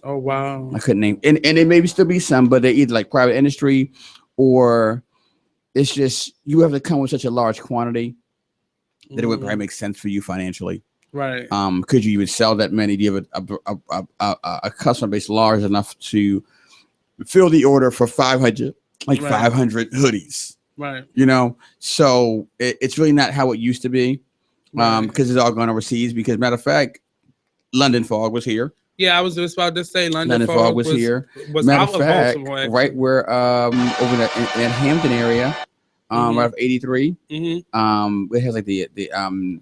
S1: Oh wow!
S2: I couldn't name, and there maybe still be some, but they're either like private industry, or it's just you have to come with such a large quantity that it would probably make sense for you financially.
S1: Right.
S2: Could you even sell that many? Do you have a customer base large enough to fill the order for 500, like 500 hoodies?
S1: Right.
S2: You know, so it's really not how it used to be, because it's all gone overseas. Because matter of fact, London Fog was here.
S1: Yeah, I was just about to say
S2: London Fog was here. Matter of fact, right where over in that Hampton area, right off 83. It has like the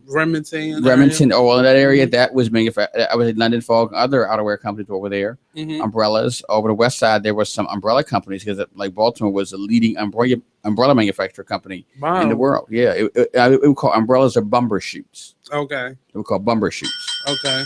S2: Remington, all in that area. That was manufactured. I was at London Fog. Other outerwear companies over there. Umbrellas over the west side. There was some umbrella companies because like Baltimore was the leading umbrella manufacturer company in the world. Yeah, it would call umbrellas or bumper shoots.
S1: Okay.
S2: It would call bumper shoots.
S1: Okay.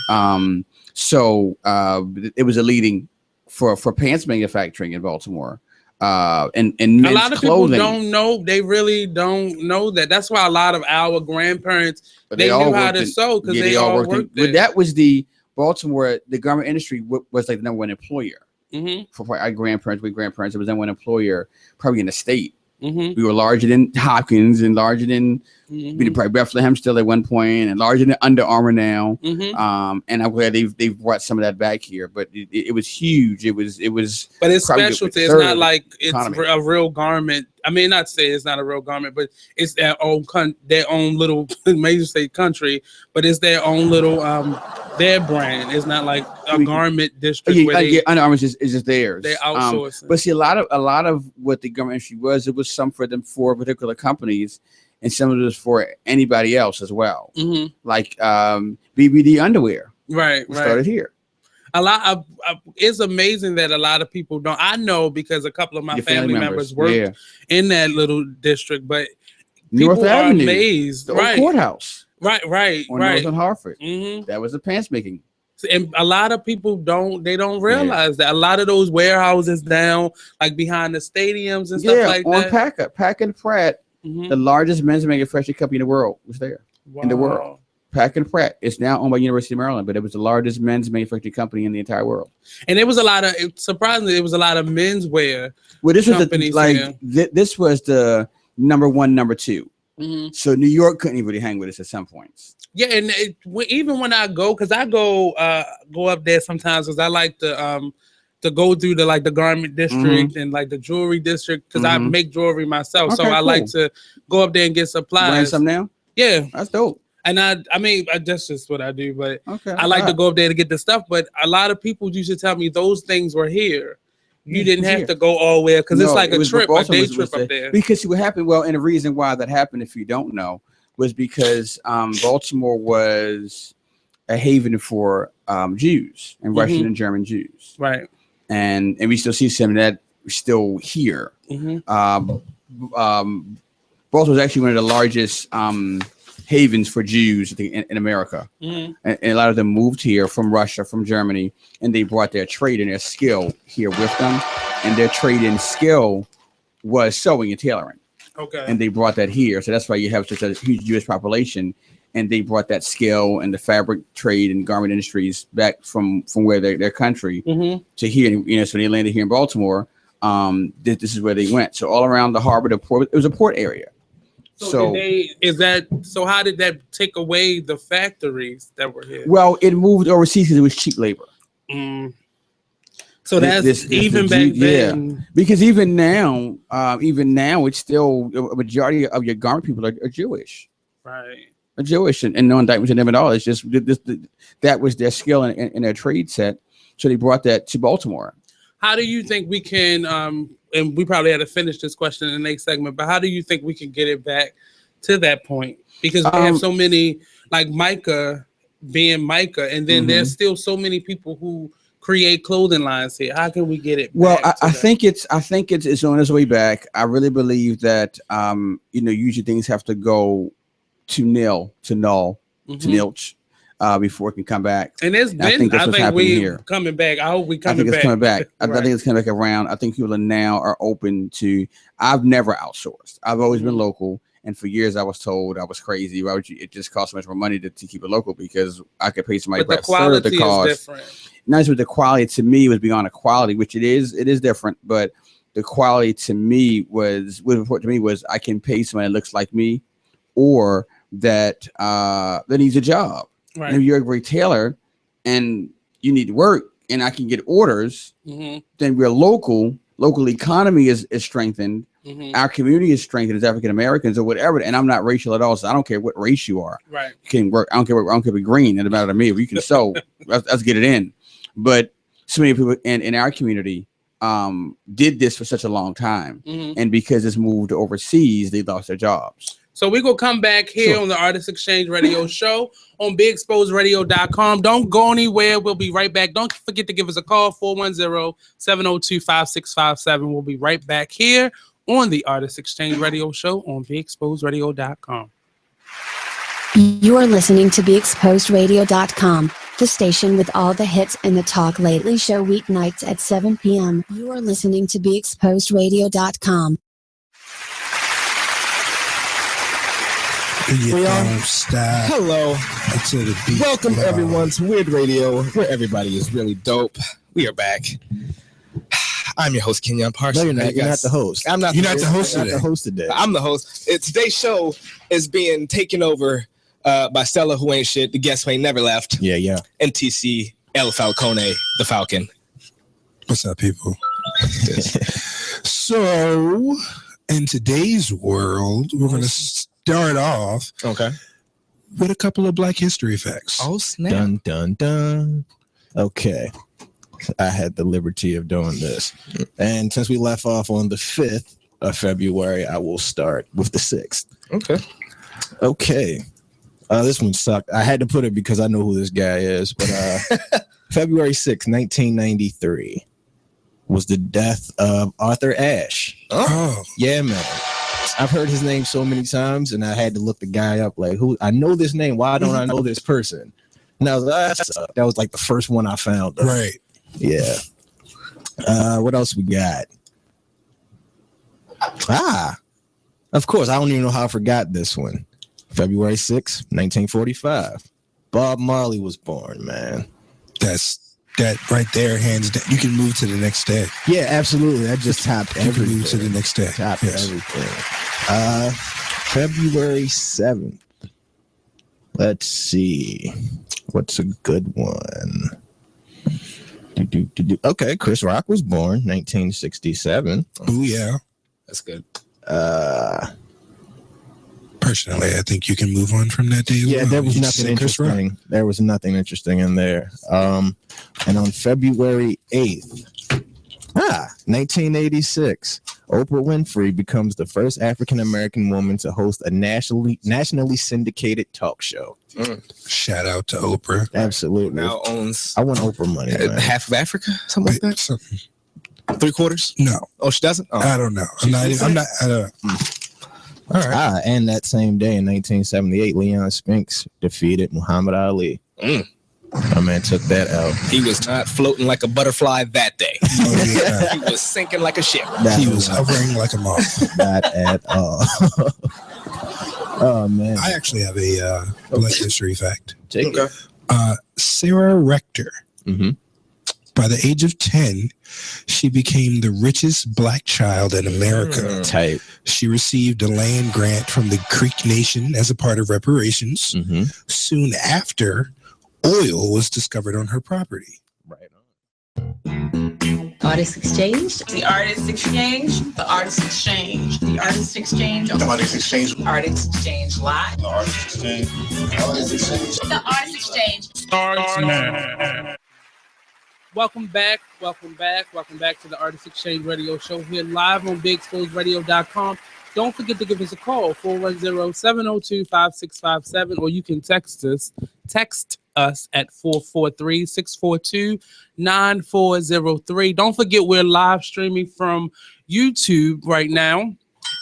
S2: So it was a leading for pants manufacturing in Baltimore. And men's
S1: a lot of
S2: clothing.
S1: people don't know. They really don't know that. That's why a lot of our grandparents they knew how to sew because they all worked there.
S2: But that was the Baltimore. The garment industry was like the number one employer for our grandparents. We grandparents. It was the number one employer probably in the state. We were larger than Hopkins and larger than probably Bethlehem still at one point, and larger than Under Armour now. And I'm glad they've brought some of that back here. But it was huge. It was.
S1: But it's specialty. It's not like it's a real garment. I mean, not to say it's not a real garment, but it's their own little major state country. But it's their own little their brand. It's not like a garment district.
S2: Under Armour is just theirs.
S1: They outsource.
S2: But see, a lot of what the garment industry was, it was some for particular companies, and some of it was for anybody else as well. Like BBD underwear. Right. Started here.
S1: A lot of it's amazing that a lot of people don't. I know because a couple of my family members worked in that little district, but
S2: North
S1: people
S2: Avenue,
S1: are amazed.
S2: The old courthouse.
S1: Right.
S2: On North and Hartford. That was the pants making.
S1: And a lot of people don't realize that a lot of those warehouses down like behind the stadiums and stuff like that.
S2: Pack and Pratt, the largest men's manufacturing company in the world, was there in the world. Pack and Pratt. It's now owned by University of Maryland, but it was the largest men's manufacturing company in the entire world.
S1: And there was a lot of surprisingly, there was a lot of menswear.
S2: Well, this was this was the number 1, number 2. So New York couldn't even really hang with us at some points.
S1: Yeah, and even when I go, because I go up there sometimes, because I like to go through the garment district and like the jewelry district, because I make jewelry myself. So I like to go up there and get supplies.
S2: Wearing some now?
S1: Yeah,
S2: that's dope.
S1: And I mean, that's just what I do. But I like to go up there to get the stuff. But a lot of people used to tell me those things were here. You didn't have to go all the way because it's like a trip, a day trip up there.
S2: Because see what happened. Well, and the reason why that happened, if you don't know, was because Baltimore was a haven for Jews and Russian and German Jews.
S1: Right.
S2: And we still see some of that still here. Baltimore was actually one of the largest havens for Jews in America. And a lot of them moved here from Russia, from Germany, and they brought their trade and their skill here with them. And their trade and skill was sewing and tailoring.
S1: Okay.
S2: And they brought that here. So that's why you have such a huge Jewish population. And they brought that skill and the fabric trade and garment industries back from where their country to here. So they landed here in Baltimore. This is where they went. So all around the harbor, the port, it was a port area. So
S1: how did that take away the factories that were here?
S2: Well, it moved overseas because it was cheap labor.
S1: So that's even back then.
S2: Yeah, because even now, it's still a majority of your garment people are Jewish.
S1: Right.
S2: Are Jewish, and no indictment to them at all. It's just that was their skill and their trade set. So they brought that to Baltimore.
S1: How do you think we can, and we probably had to finish this question in the next segment, but how do you think we can get it back to that point? Because we have so many, like Micah being Micah, and then there's still so many people who create clothing lines here. How can we get it back?
S2: Well, I think it's on its way back. I really believe that, usually things have to go to nilch. before it can come back.
S1: And it's been, I think we're coming back. I hope we coming back.
S2: I think it's coming back.
S1: Right.
S2: I think it's coming back around. I think people now are open to. I've never outsourced. I've always been local. And for years, I was told I was crazy. Why would you? It just costs so much more money to keep it local because I could pay somebody
S1: but the quality
S2: the cost.
S1: Is different.
S2: Not just with the quality, to me, was beyond the quality, which it is. It is different, but the quality to me was what important to me was I can pay somebody that looks like me, or that needs a job.
S1: Right.
S2: And if you're a retailer and you need to work, and I can get orders, then we're local. Local economy is strengthened. Our community is strengthened as African Americans or whatever. And I'm not racial at all, so I don't care what race you are.
S1: Right.
S2: You can work. I don't care if you're green. It doesn't matter to me. If you can sew, let's get it in. But so many people in our community did this for such a long time, and because it's moved overseas, they lost their jobs.
S1: So we're going to come back here on the Artist Exchange Radio Show on BigExposedRadio.com. Don't go anywhere. We'll be right back. Don't forget to give us a call, 410-702-5657. We'll be right back here on the Artist Exchange Radio Show on BigExposedRadio.com.
S3: You are listening to BeExposedRadio.com, the station with all the hits and the Talk Lately show weeknights at 7 p.m. You are listening to BeExposedRadio.com.
S7: Hello. Welcome everyone to Weird Radio, where everybody is really dope. We are back. I'm your host, Kenyon Parsons. No, you're not. You're not the host. I'm not. You're the not the host today. I'm the host today. I'm the host. Today's show is being taken over by Stella, who ain't shit, the guest who ain't never left. Yeah. NTC El Falcone, the Falcon.
S8: What's up, people? So, in today's world, we're going to start off with a couple of Black History facts.
S7: Oh, snap. Dun, dun, dun. Okay. I had the liberty of doing this. And since we left off on the 5th of February, I will start with the 6th. Okay. This one sucked. I had to put it because I know who this guy is. But February 6th, 1993 was the death of Arthur Ashe.
S8: Oh.
S7: Yeah, man. I've heard his name so many times, and I had to look the guy up. Like, who? I know this name. Why don't I know this person? And I was like, that was like the first one I found.
S8: Right.
S7: Yeah. What else we got? Of course. I don't even know how I forgot this one. February 6th, 1945. Bob Marley was born, man.
S8: That right there, hands down. You can move to the next day.
S7: Yeah, absolutely. That just topped everything.
S8: You can move to the next day.
S7: Topped everything. February 7th. Let's see. What's a good one? Okay, Chris Rock was born 1967.
S8: Oh, yeah.
S7: That's good.
S8: Personally, I think you can move on from that day.
S7: Yeah, there was nothing interesting. There was nothing interesting in there. And on February 8th, 1986, Oprah Winfrey becomes the first African-American woman to host a nationally syndicated talk show.
S8: Shout out to Oprah.
S7: Absolutely.
S11: Now owns.
S7: I want Oprah money. Man.
S11: Half of Africa, something like that. 3/4.
S8: No.
S11: Oh, she doesn't. Oh.
S8: I don't know. I'm not.
S7: All right. And that same day in 1978, Leon Spinks defeated Muhammad Ali. My man took that out.
S11: He was not floating like a butterfly that day. He was sinking like a ship.
S8: He was hovering like a moth.
S7: Not at all. Oh, man.
S8: I actually have a Black History fact.
S7: Take it.
S8: Sarah Rector. By the age of 10, she became the richest Black child in America.
S7: Type.
S8: She received a land grant from the Creek Nation as a part of reparations. Soon after, oil was discovered on her property.
S7: Right
S14: on. Artist Exchange. The Artist Exchange. The Artist Exchange. The Artist Exchange.
S22: The Artist Exchange.
S14: Artist Exchange Live.
S22: The Artist Exchange. The Artist Exchange.
S14: The Artist Exchange.
S1: Starts now. Welcome back to the Artist Exchange Radio Show here live on BigExposedRadio.com. Don't forget to give us a call, 410-702-5657, or you can text us at 443-642-9403. Don't forget we're live streaming from YouTube right now.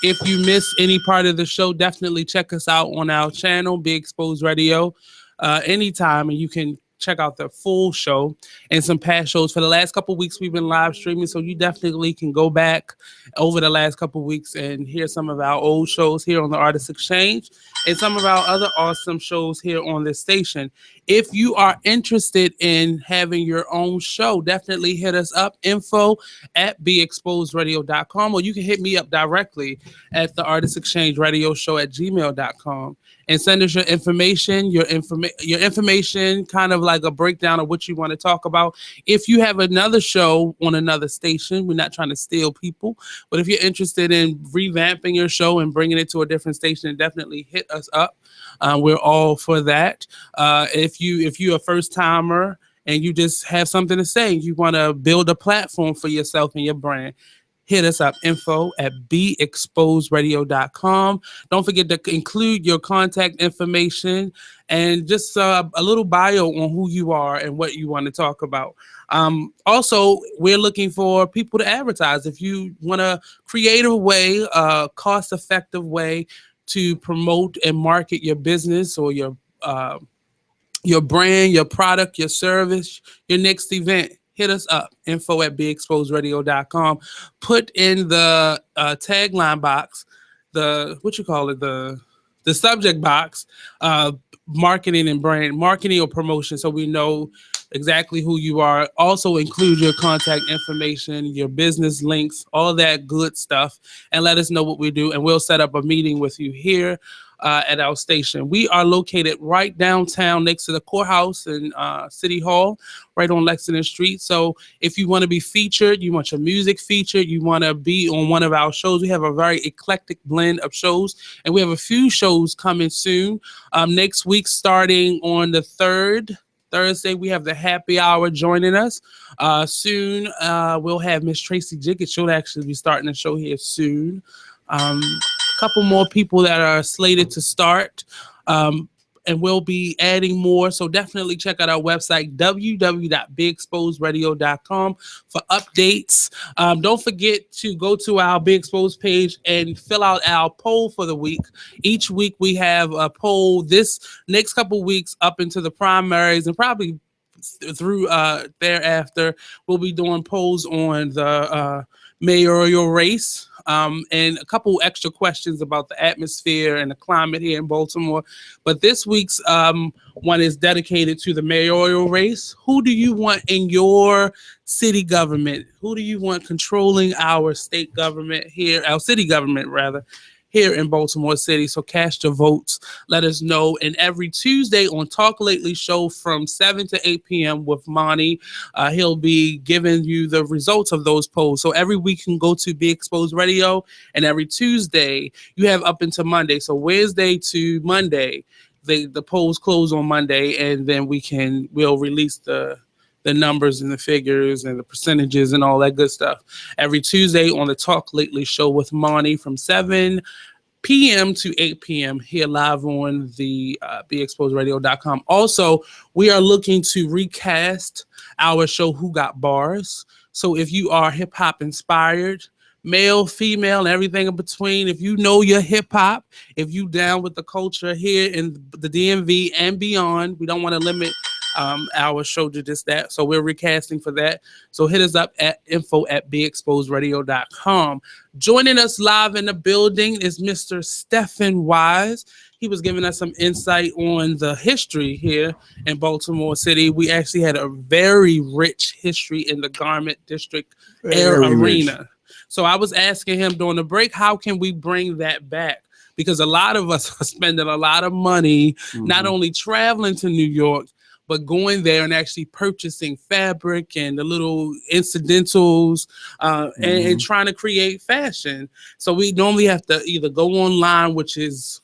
S1: If you miss any part of the show, definitely check us out on our channel, Big Exposed Radio. anytime, and you can check out the full show and some past shows. For the last couple of weeks, we've been live streaming, so you definitely can go back over the last couple of weeks and hear some of our old shows here on the Artist Exchange and some of our other awesome shows here on this station. If you are interested in having your own show, definitely hit us up, info@beexposedradio.com, or you can hit me up directly at the Artist Exchange Radio Show at gmail.com. And send us your information, your information, kind of like a breakdown of what you want to talk about. If you have another show on another station, we're not trying to steal people, but if you're interested in revamping your show and bringing it to a different station, definitely hit us up. We're all for that. If you're a first timer and you just have something to say, you want to build a platform for yourself and your brand, hit us up, info@beexposedradio.com. Don't forget to include your contact information and just a little bio on who you are and what you want to talk about. Also, we're looking for people to advertise. If you want to create a way, a cost-effective way to promote and market your business or your brand, your product, your service, your next event, hit us up, info@beexposedradio.com. Put in the tagline box, the subject box, marketing and brand, marketing or promotion, so we know exactly who you are. Also include your contact information, your business links, all of that good stuff, and let us know what we do, and we'll set up a meeting with you here at our station. We are located right downtown next to the courthouse and City Hall, right on Lexington Street. So if you want to be featured, you want your music featured, you want to be on one of our shows, we have a very eclectic blend of shows, and we have a few shows coming soon. Next week, starting on the 3rd, Thursday, we have the happy hour joining us. Soon, we'll have Miss Tracy Jiggett. She'll actually be starting the show here soon. A couple more people that are slated to start, and we'll be adding more. So definitely check out our website, www.beexposedradio.com, for updates. Don't forget to go to our Be Exposed page and fill out our poll for the week. Each week we have a poll. This next couple weeks up into the primaries and probably through thereafter, we'll be doing polls on the mayoral race. And a couple extra questions about the atmosphere and the climate here in Baltimore. But this week's one is dedicated to the mayoral race. Who do you want in your city government? Who do you want controlling our state government here, our city government rather, here in Baltimore City? So cast your votes, let us know. And every Tuesday on Talk Lately show from 7 to 8 p.m. with Monty, he'll be giving you the results of those polls. So every week you can go to Be Exposed Radio, and every Tuesday you have up until Monday. So Wednesday to Monday, the polls close on Monday, and then we'll release the numbers and the figures and the percentages and all that good stuff every Tuesday on the Talk Lately show with Monty from 7 p.m. to 8 p.m. here live on the beexposedradio.com. Also, we are looking to recast our show Who Got Bars. So if you are hip hop inspired, male, female, and everything in between, if you know your hip hop, if you down with the culture here in the DMV and beyond, we don't want to limit our show to just that. So we're recasting for that. So hit us up at info@beexposedradio.com. Joining us live in the building is Mr. Stephen Wise. He was giving us some insight on the history here in Baltimore City. We actually had a very rich history in the Garment District arena. Rich. So I was asking him during the break, how can we bring that back? Because a lot of us are spending a lot of money, not only traveling to New York, but going there and actually purchasing fabric and the little incidentals and trying to create fashion. So we normally have to either go online, which is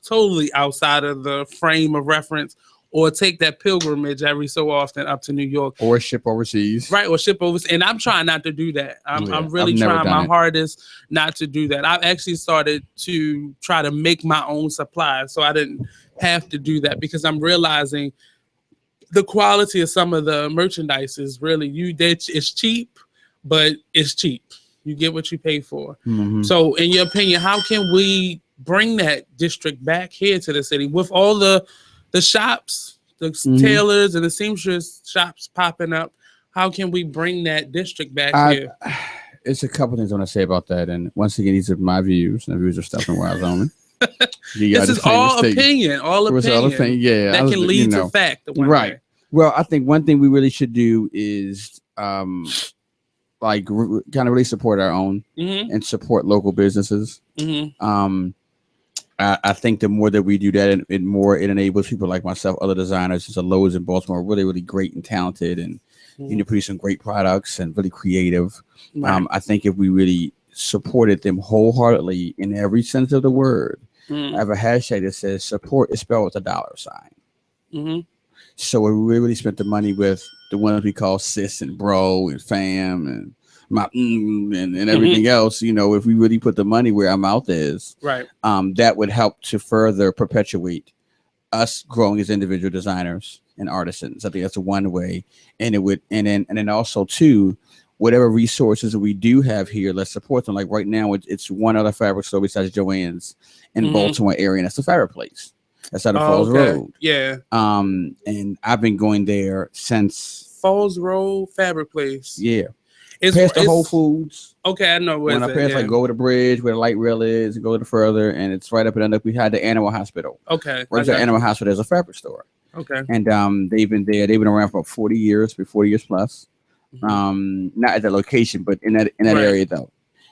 S1: totally outside of the frame of reference, or take that pilgrimage every so often up to New York.
S2: Or ship overseas.
S1: Right, or ship overseas. And I'm trying not to do that. I'm really trying my hardest not to do that. I've actually started to try to make my own supplies so I didn't have to do that, because I'm realizing the quality of some of the merchandise is really, it's cheap, but it's cheap. You get what you pay for. So in your opinion, how can we bring that district back here to the city with all the the shops, the tailors and the seamstress shops popping up. How can we bring that district back here?
S2: It's a couple things I want to say about that. And once again, these are my views, and the views of Stephen Wiles only.
S1: This is all opinion, that can lead to fact.
S2: Right. Well, I think one thing we really should do is kind of really support our own and support local businesses. I think the more that we do that, it enables people like myself, other designers, such as Lowe's in Baltimore, really, really great and talented, and produce some great products and really creative. Right. I think if we really supported them wholeheartedly in every sense of the word, I have a hashtag that says support is spelled with a $sign. So we really spent the money with the ones we call sis and bro and fam and my and everything else. If we really put the money where our mouth is, right, that would help to further perpetuate us growing as individual designers and artisans. I think that's one way, and it would, and then also too, whatever resources that we do have here, let's support them. Like right now, it's one other fabric store besides Joann's in Baltimore area, and that's the Fabric Place. That's out of Falls Road.
S1: Yeah.
S2: And I've been going there since
S1: Falls Road Fabric Place.
S2: Yeah. It's past the Whole Foods.
S1: Okay, I know where
S2: when I pass, like, go over the bridge where the light rail is, and go a little further, and it's right up and up. We had the Animal Hospital.
S1: Okay.
S2: Right at the Animal Hospital, there's a fabric store.
S1: Okay.
S2: And they've been there. They've been around for about 40 years plus. Not at that location, but in that area though,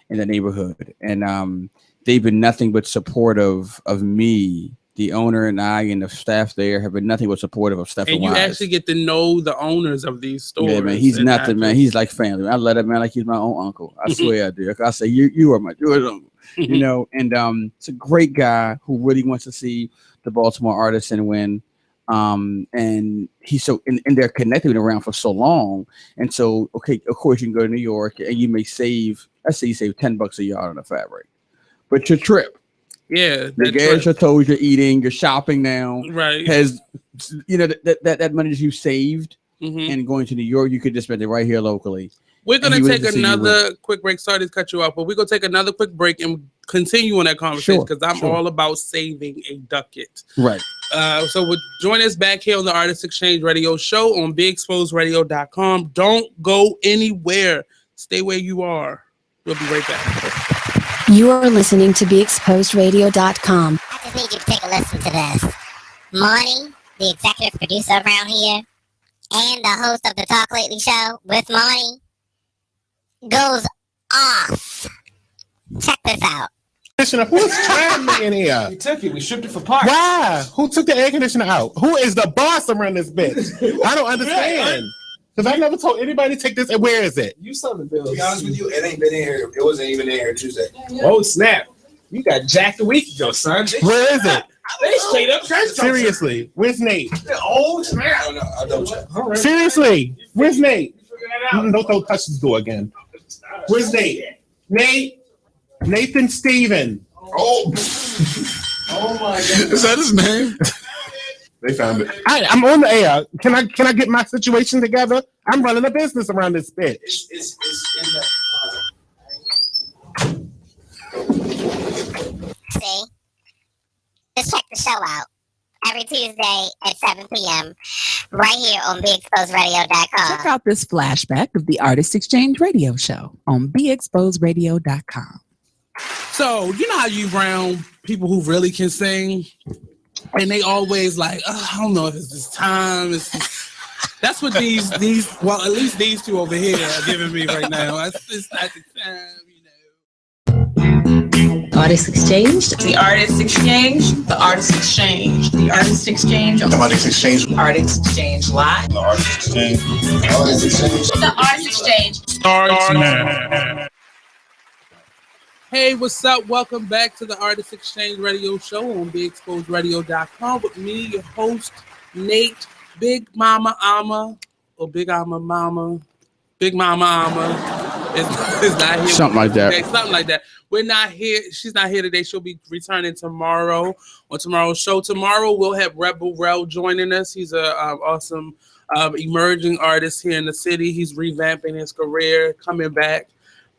S2: in the neighborhood. And they've been nothing but supportive of me. The owner and I and the staff there have been nothing but supportive of Stephen Wiles.
S1: And you actually get to know the owners of these stores.
S2: Yeah, man, he's nothing, man. He's like family. I let him, man, like he's my own uncle. I swear I do. I say, you are my Jewish uncle. And it's a great guy who really wants to see the Baltimore artisan win. And he's so, and they're connected around for so long. And so, okay, of course you can go to New York and you may save, let's say you save $10 a yard on a fabric, but your trip, the gas, your toes, you're eating, you're shopping now,
S1: right,
S2: has, that money that you saved and going to New York, you could just spend it right here locally.
S1: We're going to take another quick break. Sorry to cut you off, but we're going to take another quick break and continue on that conversation because I'm all about saving a ducat.
S2: Right.
S1: So join us back here on the Artist Exchange Radio Show on BeExposedRadio.com. Don't go anywhere. Stay where you are. We'll be right back.
S3: You are listening to BeExposedRadio.com.
S5: I just need you to take a listen to this. Marnie, the executive producer around here, and the host of the Talk Lately show with Marnie, goes off. Check this out.
S23: Who's trying me in here?
S12: We took it. We stripped it for parts.
S23: Why? Who took the air conditioner out? Who is the boss around this bitch? I don't understand. Because I never told anybody to take this. And where is it?
S12: You saw the bills.
S13: To be honest with you, it ain't been in here. It wasn't even in here Tuesday.
S12: Oh, snap. You got jacked a week ago, son.
S23: Where is it?
S12: They straight up.
S23: Seriously, where's Nate?
S12: Oh, snap.
S13: Oh, no, I don't check.
S12: Right.
S23: Seriously, where's Nate? Don't touch this door again. Where's Nate? Nathan Steven.
S13: Oh.
S12: Oh my God.
S13: Is that his name? They found it.
S23: I'm on the air. Can I get my situation together? I'm running a business around this bitch.
S13: It's in that.
S5: See? Just check the show out every Tuesday at 7 p.m. right here on BeExposedRadio.com.
S20: Check out this flashback of the Artist Exchange Radio Show on BeExposedRadio.com.
S1: So, you know how you round people who really can sing? And they always like, I don't know if it's this time. That's what these, well, at least these two over here are giving me right now. It's not the time,
S14: Artist Exchange. The Artist Exchange. The Artist Exchange. The Artist Exchange.
S13: The Artist Exchange.
S14: Artist Exchange Live.
S13: The Artist Exchange. The Artist Exchange.
S14: The Artist Exchange.
S1: Starts now. Hey, what's up? Welcome back to the Artist Exchange Radio Show on BeExposedRadio.com with me, your host, Nate, Big Mama Ama, or Big Ama Mama. Big Mama Ama is not here.
S2: Something like that.
S1: Today. Something like that. We're not here. She's not here today. She'll be returning tomorrow on tomorrow's show. Tomorrow we'll have Rebel Rel joining us. He's a awesome emerging artist here in the city. He's revamping his career, coming back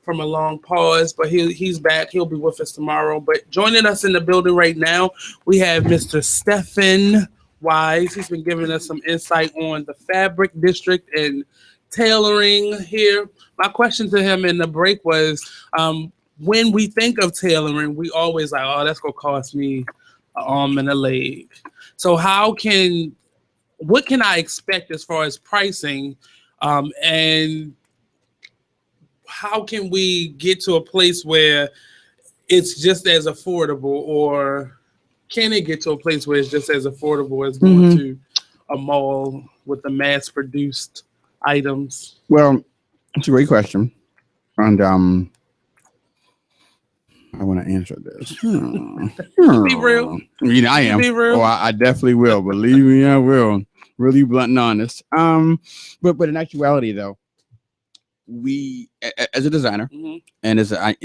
S1: from a long pause, but he's back. He'll be with us tomorrow. But joining us in the building right now, we have Mr. Stephen Wise. He's been giving us some insight on the fabric district and tailoring here. My question to him in the break was, when we think of tailoring, we always like, oh, that's gonna cost me an arm and a leg. So what can I expect as far as pricing, and how can we get to a place where it's just as affordable, or can it get to a place where it's just as affordable as going to a mall with the mass-produced items?
S2: Well, it's a great question, and I want to answer this.
S1: Be real.
S2: You know, I am.
S1: Be real.
S2: Oh, I definitely will. Believe me, I will. Really blunt and honest. But in actuality, though, we as a designer and as I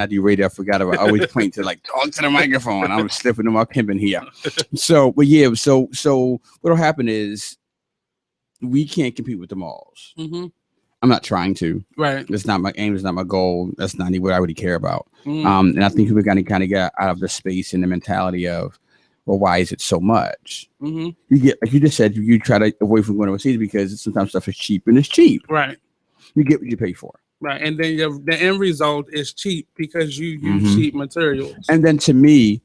S2: do radio, I forgot about. I always point to like talk to the microphone. I'm slipping to my pimping here. So what'll happen is we can't compete with the malls. I'm not trying to.
S1: Right.
S2: That's not my aim. It's not my goal. That's not what I really care about. And I think we're going to kind of get out of the space and the mentality of, well, why is it so much? You get, like you just said, you try to avoid from going overseas because sometimes stuff is cheap and it's cheap.
S1: Right.
S2: You get what you pay for.
S1: Right. And then the end result is cheap because you use cheap materials.
S2: And then to me,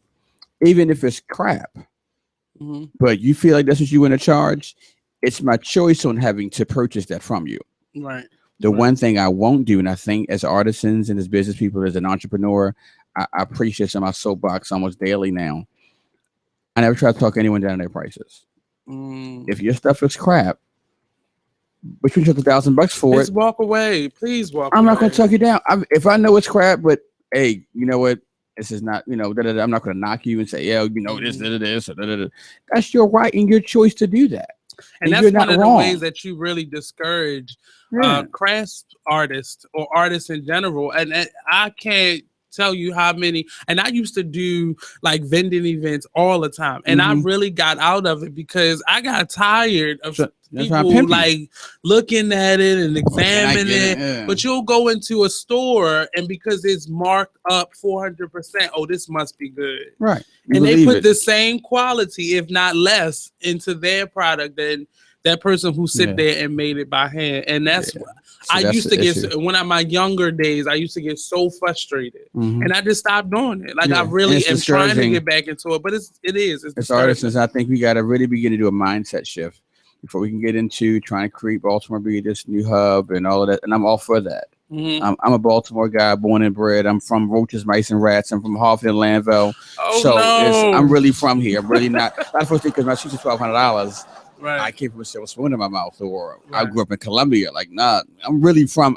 S2: even if it's crap, but you feel like that's what you want to charge, it's my choice on having to purchase that from you.
S1: Right.
S2: The one thing I won't do, and I think as artisans and as business people, as an entrepreneur, I preach this in my soapbox almost daily now. I never try to talk anyone down on their prices. If your stuff is crap, but you took $1,000 for
S1: Just
S2: it,
S1: walk away. Please walk away.
S2: I'm not going to talk you down. If I know it's crap, but hey, you know what? This is not, I'm not going to knock you and say, yeah, this. That's your right and your choice to do that.
S1: And that's one of the ways that you really discourage crafts artists or artists in general. And I can't tell you how many, and I used to do like vending events all the time. And I really got out of it because I got tired of people like looking at it and examining it.
S2: Yeah.
S1: But you'll go into a store and because it's marked up 400%, oh, this must be good.
S2: Right.
S1: And they put the same quality, if not less, into their product than that person who sit there and made it by hand. And that's I used to get when in my younger days, I used to get so frustrated, and I just stopped doing it. Like I really am trying to get back into it, but it is. It's
S2: artists. I think we got to really begin to do a mindset shift before we can get into trying to create Baltimore be this new hub and all of that. And I'm all for that. I'm a Baltimore guy, born and bred. I'm from Roaches, Mice, and Rats. I'm from Hartford and Lanville. I'm really from here. I'm really not. Not first thing because my shoes are $1,200. Right. I came from a silver spoon in my mouth, or I grew up in Columbia. Like, nah, I'm really from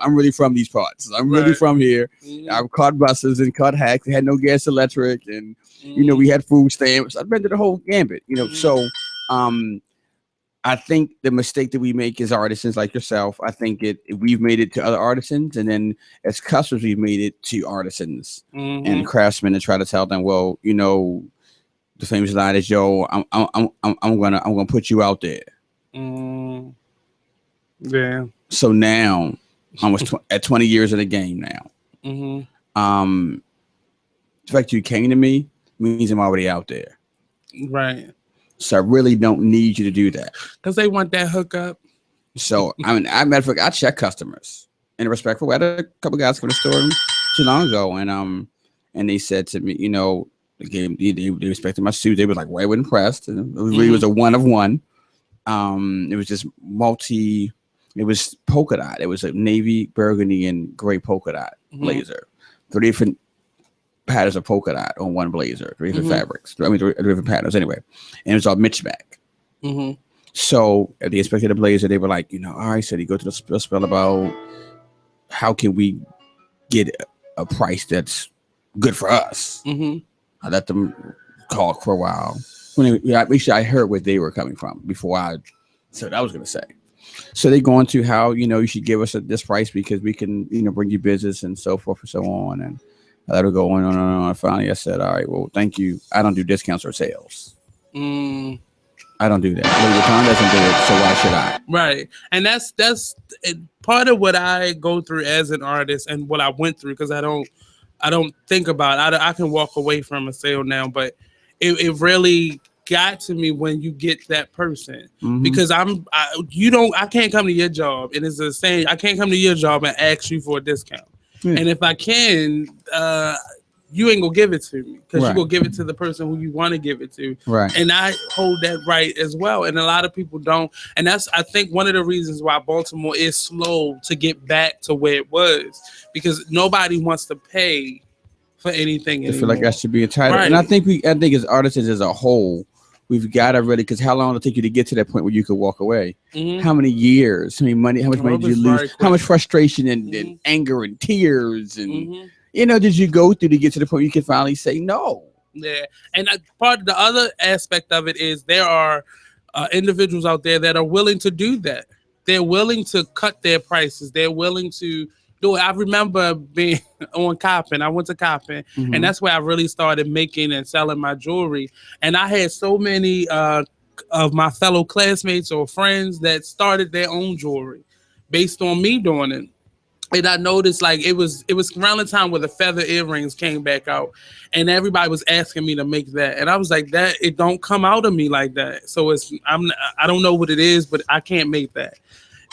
S2: these parts. I'm really from here. I've caught buses and caught hacks. They had no gas, electric, and we had food stamps. I've been to the whole gambit. So I think the mistake that we make as artisans like yourself, I think we've made it to other artisans, and then as customers, we've made it to artisans and craftsmen and try to tell them, well, the famous line is, "Yo, I'm gonna put you out there."
S1: Yeah.
S2: So now, almost at 20 years in the game now, the fact you came to me means I'm already out there.
S1: Right.
S2: So I really don't need you to do that
S1: because they want that hookup.
S2: So I check customers in a respectful way. I had a couple guys come to the store too long ago, and they said to me, they respected my suit. They were like way impressed. And it really was a one of one. It was just it was polka dot. It was a navy, burgundy, and gray polka dot blazer. 3 different patterns of polka dot on one blazer. 3 different fabrics. 3 different patterns anyway. And it was all mismatch. So at the inspected the blazer, they were like, all right, so they go to the spell about how can we get a price that's good for us. I let them talk for a while. Make sure I heard where they were coming from before I said what I was going to say. So they go into how, you should give us this price because we can, bring you business and so forth and so on. And I let her go on and on. And finally, I said, all right, well, thank you. I don't do discounts or sales. I don't do that. Louis Vuitton doesn't do it, so why should I?
S1: Right. And that's part of what I go through as an artist and what I went through because I don't think about it. I can walk away from a sale now, but it really got to me when you get that person
S2: Mhm.
S1: because I can't come to your job, and it's the same. I can't come to your job and ask you for a discount.
S2: Yeah.
S1: And if I can, you ain't gonna give it to me because
S2: Right.
S1: you gonna give it to the person who you want to give it to.
S2: Right.
S1: And I hold that right as well. And a lot of people don't. And that's, I think, one of the reasons why Baltimore is slow to get back to where it was, because nobody wants to pay for anything
S2: I
S1: anymore.
S2: feel like that should be entitled.
S1: Right.
S2: And I think as artists as a whole, we've got to really, because how long did it take you to get to that point where you could walk away?
S1: Mhm.
S2: How many years? How much money
S1: Oh,
S2: did you
S1: it was
S2: lose?
S1: very
S2: How much
S1: quick.
S2: frustration and anger and tears and
S1: Mhm.
S2: did you go through to get to the point you can finally say no?
S1: Yeah, and part of the other aspect of it is there are individuals out there that are willing to do that. They're willing to cut their prices. They're willing to do it. I remember being on Coppin. I went to Coppin,
S2: Mhm.
S1: and that's where I really started making and selling my jewelry. And I had so many of my fellow classmates or friends that started their own jewelry based on me doing it. And I noticed like it was around the time where the feather earrings came back out, and everybody was asking me to make that, and I was like, that it don't come out of me like that. So I don't know what it is, but I can't make that.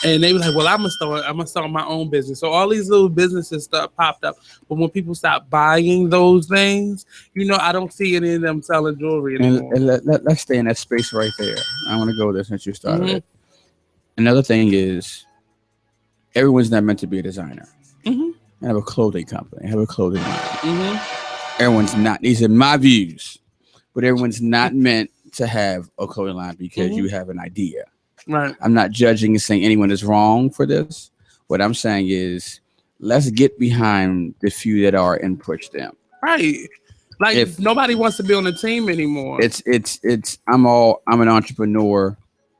S1: And they were like, well, I'm gonna start my own business. So all these little businesses stuff popped up, but when people stop buying those things, I don't see any of them selling jewelry anymore.
S2: And let's stay in that space right there. I want to go there since you started
S1: Mhm.
S2: it. Another thing is, everyone's not meant to be a designer.
S1: Mhm.
S2: I have a clothing company. I have a clothing line.
S1: Mhm.
S2: Everyone's not. These are my views, but everyone's not meant to have a clothing line because
S1: Mhm.
S2: you have an idea.
S1: Right.
S2: I'm not judging and saying anyone is wrong for this. What I'm saying is, let's get behind the few that are and push them.
S1: Right. Like
S2: If-
S1: nobody wants to be on the team anymore.
S2: I'm an entrepreneur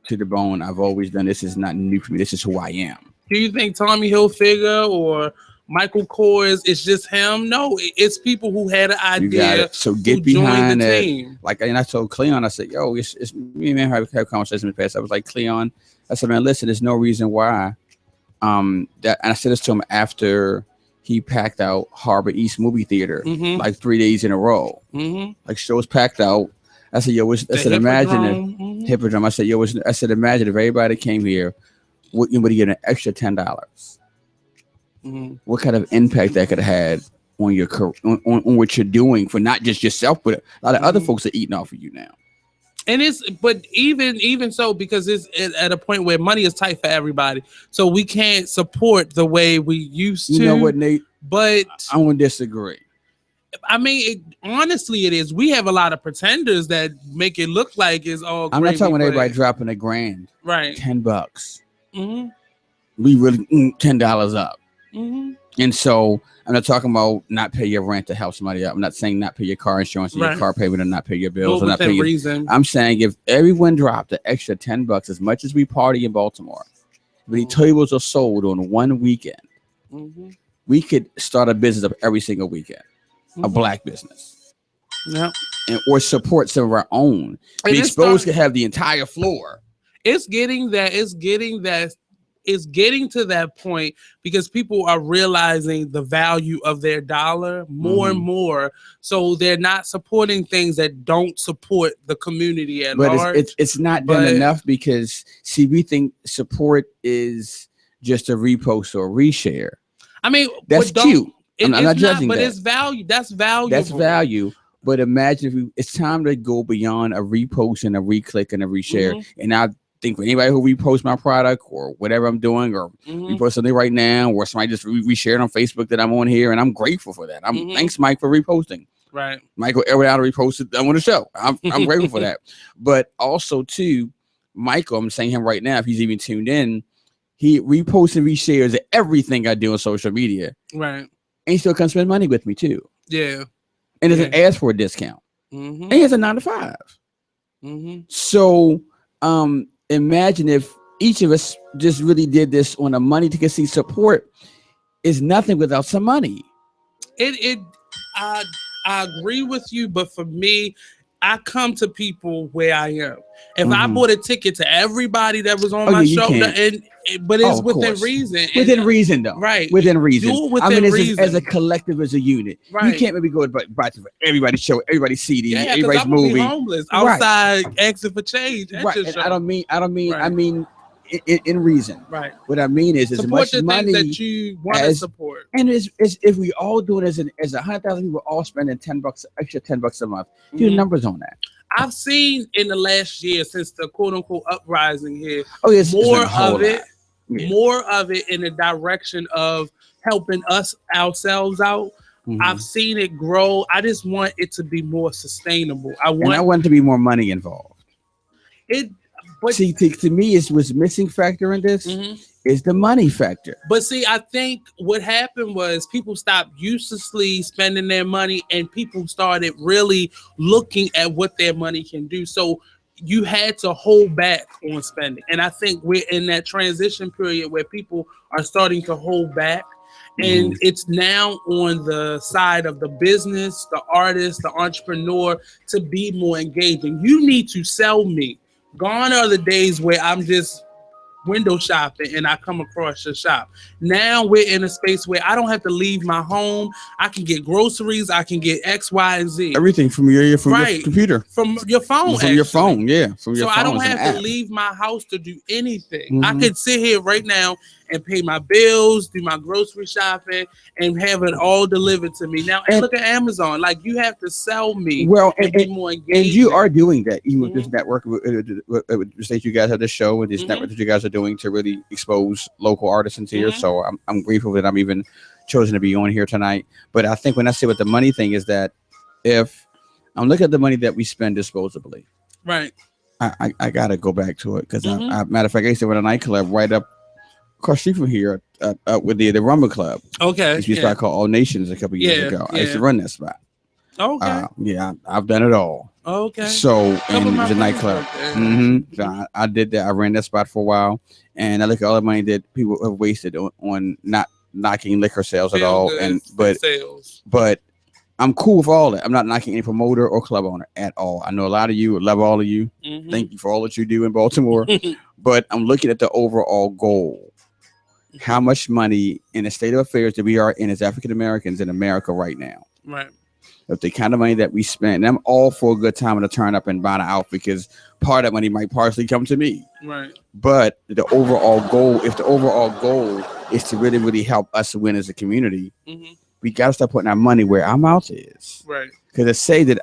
S2: to the bone. I've always done this. Is not new for me. This is who I am.
S1: Do you think Tommy Hilfiger or Michael Kors is just him? No, it's people who had an
S2: You got
S1: idea.
S2: it. So
S1: who
S2: get
S1: joined
S2: behind
S1: the
S2: that.
S1: team.
S2: And I told Cleon, I said, yo, it's me and man have conversations in the past. I was like, Cleon, I said, man, listen, there's no reason why. And I said this to him after he packed out Harbor East Movie Theater
S1: Mhm.
S2: like 3 days in a row.
S1: Mhm.
S2: Like shows packed out. I said, yo, I said, imagine if Hippodrome. I said, yo, I said, imagine if everybody came here, would you get an extra $10?
S1: Mhm.
S2: What kind of impact that could have had on your on what you're doing for not just yourself, but a lot of other folks are eating off of you now.
S1: And but even so, because it's at a point where money is tight for everybody, so we can't support the way we used to.
S2: You know what, Nate?
S1: But
S2: I won't disagree.
S1: I mean, honestly, it is. We have a lot of pretenders that make it look like it's all.
S2: I'm not
S1: gravy,
S2: talking about
S1: but-
S2: everybody dropping $1,000,
S1: Right.
S2: $10.
S1: Mm-hmm.
S2: We really $10 up.
S1: Mm-hmm.
S2: And so I'm not talking about not pay your rent to help somebody out. I'm not saying not pay your car insurance, or your
S1: Right.
S2: car payment, or not pay your bills,
S1: Well,
S2: or not
S1: within
S2: pay your,
S1: reason.
S2: I'm saying if everyone dropped an extra $10, as much as we party in Baltimore, when the tables are sold on one weekend,
S1: Mm-hmm.
S2: we could start a business up every single weekend, a
S1: Mhm.
S2: black business,
S1: Yeah.
S2: or support some of our own.
S1: And
S2: Be
S1: it's
S2: Exposed
S1: not-
S2: could have the entire floor.
S1: It's getting to that point because people are realizing the value of their dollar more and more. So they're not supporting things that don't support the community at
S2: But
S1: large.
S2: it's not done
S1: But-
S2: enough because see, we think support is just a repost or reshare.
S1: I mean,
S2: That's
S1: but don't-
S2: cute. I'm
S1: it's
S2: not judging
S1: but
S2: that.
S1: it's value. That's valuable.
S2: That's value. But imagine if it's time to go beyond a repost and a reclick and a reshare.
S1: Mhm.
S2: And I think for anybody who reposts my product or whatever I'm doing, or
S1: Mhm.
S2: repost something right now, or somebody just reshared on Facebook that I'm on here, and I'm grateful for that.
S1: Mhm.
S2: Thanks, Mike, for reposting.
S1: Right.
S2: Michael Ariana reposted on the show. I'm grateful for that. But also too, Michael, I'm saying him right now, if he's even tuned in, he reposts and reshares everything I do on social media.
S1: Right.
S2: And he still comes spend money with me too.
S1: Yeah.
S2: And doesn't ask for a discount.
S1: Mm-hmm.
S2: And he has a 9 to 5.
S1: Mm-hmm.
S2: So imagine if each of us just really did this on a money to see support is nothing without some money.
S1: I agree with you, but for me, I come to people where I am. If I bought a ticket to everybody that was on my
S2: yeah,
S1: show, but it's within reason.
S2: Within reason, though.
S1: Right.
S2: Within reason.
S1: Do it within reason.
S2: As a collective, as a unit.
S1: Right.
S2: You can't maybe go buy to everybody's show, everybody's CD,
S1: Yeah,
S2: everybody's
S1: I'm gonna
S2: movie.
S1: be homeless outside asking for change.
S2: Right. And I mean in reason.
S1: Right.
S2: What I mean is as
S1: support
S2: much
S1: the
S2: money
S1: things that you want to support.
S2: And it's if we all do it as 100,000 people all spending $10 extra $10 a month. Do the numbers on that.
S1: I've seen in the last year since the quote unquote uprising here,
S2: more
S1: of it in the direction of helping us ourselves out. I've seen it grow. I just want it to be more sustainable. I want
S2: to be more money involved.
S1: But
S2: see, to me, what's missing factor in this is the money factor.
S1: But see, I think what happened was people stopped uselessly spending their money, and people started really looking at what their money can do. So you had to hold back on spending, and I think we're in that transition period where people are starting to hold back. And it's now on the side of the business, the artist, the entrepreneur to be more engaging. You need to sell me. Gone are the days where I'm just window shopping and I come across your shop. Now we're in a space where I don't have to leave my home. I can get groceries. I can get X, Y, and Z.
S2: Everything from your computer.
S1: From your phone.
S2: From your phone, yeah. From your phone.
S1: So I don't have to leave my house to do anything. I could sit here right now and pay my bills, do my grocery shopping, and have it all delivered to me. Now, and look at Amazon. Like, you have to sell me and be more engaged.
S2: And you are doing that, even with this network, with the state you guys have this show, and this network that you guys are doing to really expose local artisans here. So I'm grateful that I'm even chosen to be on here tonight. But I think when I say with the money thing is that if I'm looking at the money that we spend disposably,
S1: right?
S2: I got to go back to it because, matter of fact, I used to run a nightclub right up across the street from here with the Rumble Club.
S1: Okay.
S2: It's a spot called All Nations a couple years ago. I used to run that spot.
S1: Okay.
S2: Yeah, I've done it all.
S1: Okay.
S2: So, and it was a nightclub. So I did that. I ran that spot for a while. And I look at all the money that people have wasted on not knocking liquor sales at all. But I'm cool with all that. I'm not knocking any promoter or club owner at all. I know a lot of you, love all of you. Thank you for all that you do in Baltimore. But I'm looking at the overall goal. How much money in the state of affairs that we are in as African Americans in America right now?
S1: Right.
S2: Of the kind of money that we spend, and I'm all for a good time to turn up and buy an outfit because part of that money might partially come to me.
S1: Right.
S2: But the overall goal, if the overall goal is to really, really help us win as a community, we got to start putting our money where our mouth is.
S1: Right.
S2: Because to say that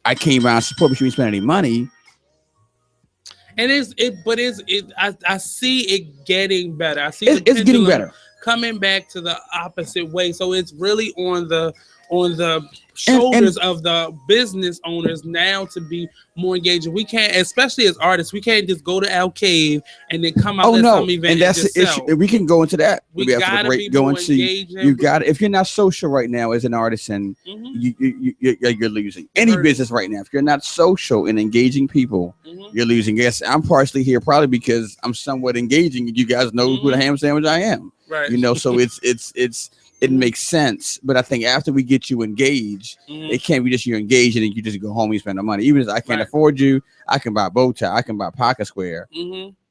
S2: I came around support, but you didn't spend any money.
S1: And I see it getting better. I see
S2: it's getting better,
S1: coming back to the opposite way. So it's really on the shoulders of the business owners now to be more engaging. We can't, especially as artists, we can't just go to Al Cave and then come out some event
S2: and that's the issue. We can go into that.
S1: We gotta be more engaging.
S2: You got if you're not social right now as an artist, and you're losing any business right now. If you're not social and engaging people, you're losing. Yes, I'm partially here probably because I'm somewhat engaging. You guys know who the ham sandwich I am.
S1: Right.
S2: You know, so it makes sense, but I think after we get you engaged, it can't be just you're engaged and then you just go home and spend the money. Even if I can't afford you, I can buy a bow tie, I can buy a pocket square,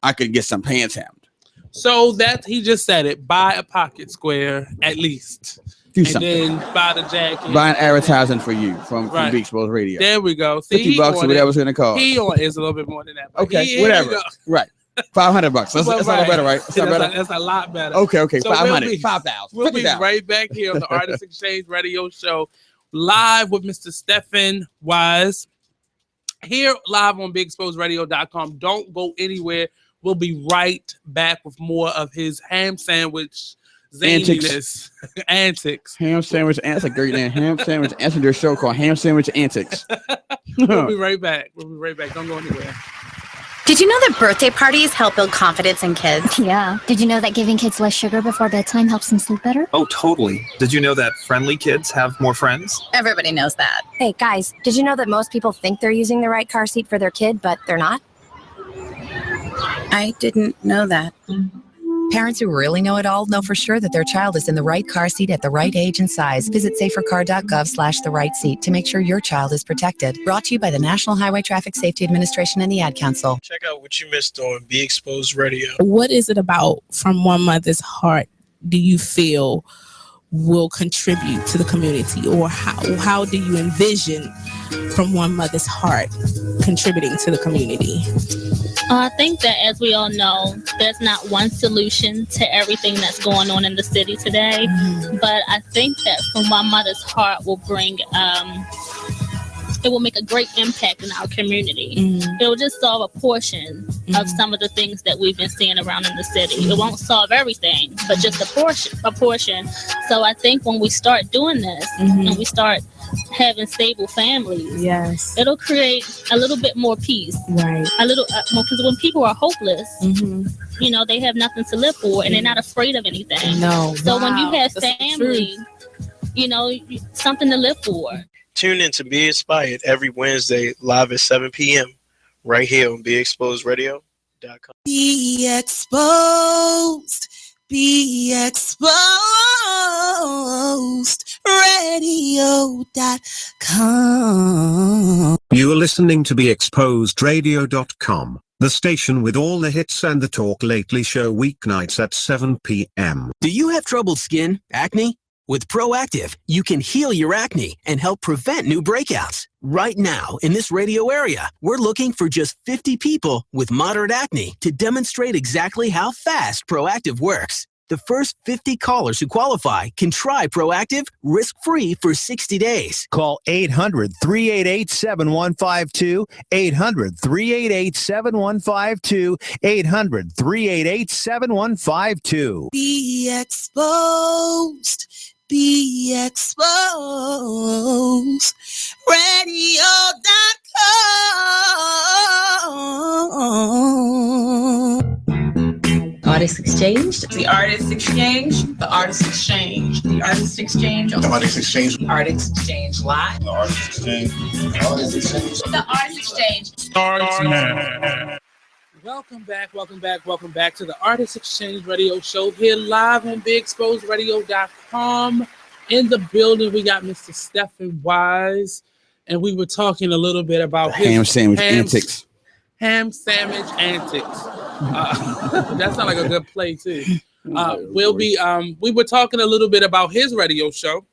S2: I could get some pants hemmed.
S1: So that he just said it: buy a pocket square at least,
S2: do
S1: and
S2: something.
S1: then buy the jacket.
S2: Buy an advertising for you from Be Exposed Radio.
S1: There we go. See,
S2: $50 or whatever it's gonna cost.
S1: He on is a little bit more than that.
S2: Okay, whatever. Right. $500. That's not better, right?
S1: That's a lot better.
S2: Okay.
S1: So
S2: 500, 5,000.
S1: We'll be right back here on the Artist Exchange Radio Show, live with Mr. Stephen Wise, here live on BigExposedRadio.com. Don't go anywhere. We'll be right back with more of his ham sandwich zaniness antics.
S2: Ham sandwich antics. That's a great name. Ham sandwich antics. Their show called Ham Sandwich Antics.
S1: We'll be right back. Don't go anywhere.
S16: Did you know that birthday parties help build confidence in kids?
S17: Yeah. Did you know that giving kids less sugar before bedtime helps them sleep better?
S18: Oh, totally. Did you know that friendly kids have more friends?
S16: Everybody knows that.
S19: Hey, guys, did you know that most people think they're using the right car seat for their kid, but they're not?
S25: I didn't know that.
S6: Parents who really know it all know for sure that their child is in the right car seat at the right age and size. Visit safercar.gov/the-right-seat to make sure your child is protected. Brought to you by the National Highway Traffic Safety Administration and the Ad Council.
S9: Check out what you missed on Be Exposed Radio.
S10: What is it about From One Mother's Heart do you feel will contribute to the community, or how do you envision From One Mother's Heart contributing to the community?
S15: I think that, as we all know, there's not one solution to everything that's going on in the city today. But I think that From One Mother's Heart will bring, it will make a great impact in our community. It will just solve a portion of some of the things that we've been seeing around in the city. It won't solve everything, but just a portion. So I think when we start doing this and we start having stable families, it'll create a little bit more peace, a little more, because when people are hopeless, you know, they have nothing to live for and they're not afraid of anything. So when you have family, you know, something to live for.
S9: Tune in to Be Inspired every Wednesday live at 7 p.m. right here on BeExposedRadio.com.
S25: Be exposed. Be exposed. Radio.com.
S26: You are listening to BeExposedRadio.com, the station with all the hits and the Talk Lately Show weeknights at 7 p.m.
S27: Do you have troubled skin, acne? With Proactive, you can heal your acne and help prevent new breakouts. Right now, in this radio area, we're looking for just 50 people with moderate acne to demonstrate exactly how fast Proactive works. The first 50 callers who qualify can try Proactive risk-free for 60 days.
S28: Call 800-388-7152, 800-388-7152, 800-388-7152.
S25: Be exposed. Be exposed. Radio.com.
S14: Artists Exchange. The Artists Exchange. The Artists Exchange. The Artists Exchange.
S13: The Artists Exchange.
S14: Artists Exchange Live.
S13: The Artists Exchange. The Artists Exchange.
S14: The Artists Exchange.
S1: Starts now. Welcome back to the Artists Exchange Radio Show here live on BeExposedRadio.com. In the building, we got Mr. Stephen Wise, and we were talking a little bit about his
S2: ham sandwich antics.
S1: Ham sandwich antics. That sounds like a good play too. We were talking a little bit about his radio show.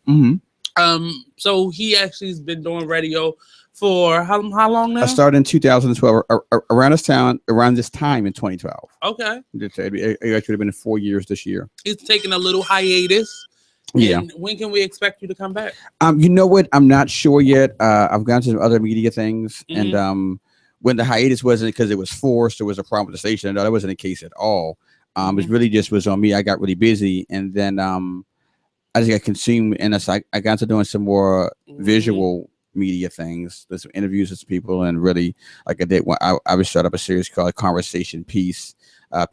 S1: So he actually has been doing radio for how long now?
S2: I started in 2012, around this time in 2012.
S1: Okay.
S2: It actually would have been 4 years this year.
S1: He's taking a little hiatus.
S2: Yeah.
S1: And when can we expect you to come back?
S2: You know what? I'm not sure yet. I've gone to some other media things, and when the hiatus wasn't because it was forced, there was a problem with the station. No, that wasn't the case at all. It really just was on me. I got really busy, and then I just got consumed, and I got to doing some more visual media things. There's some interviews with people, and really, like I did when I was started up a series called Conversation Piece,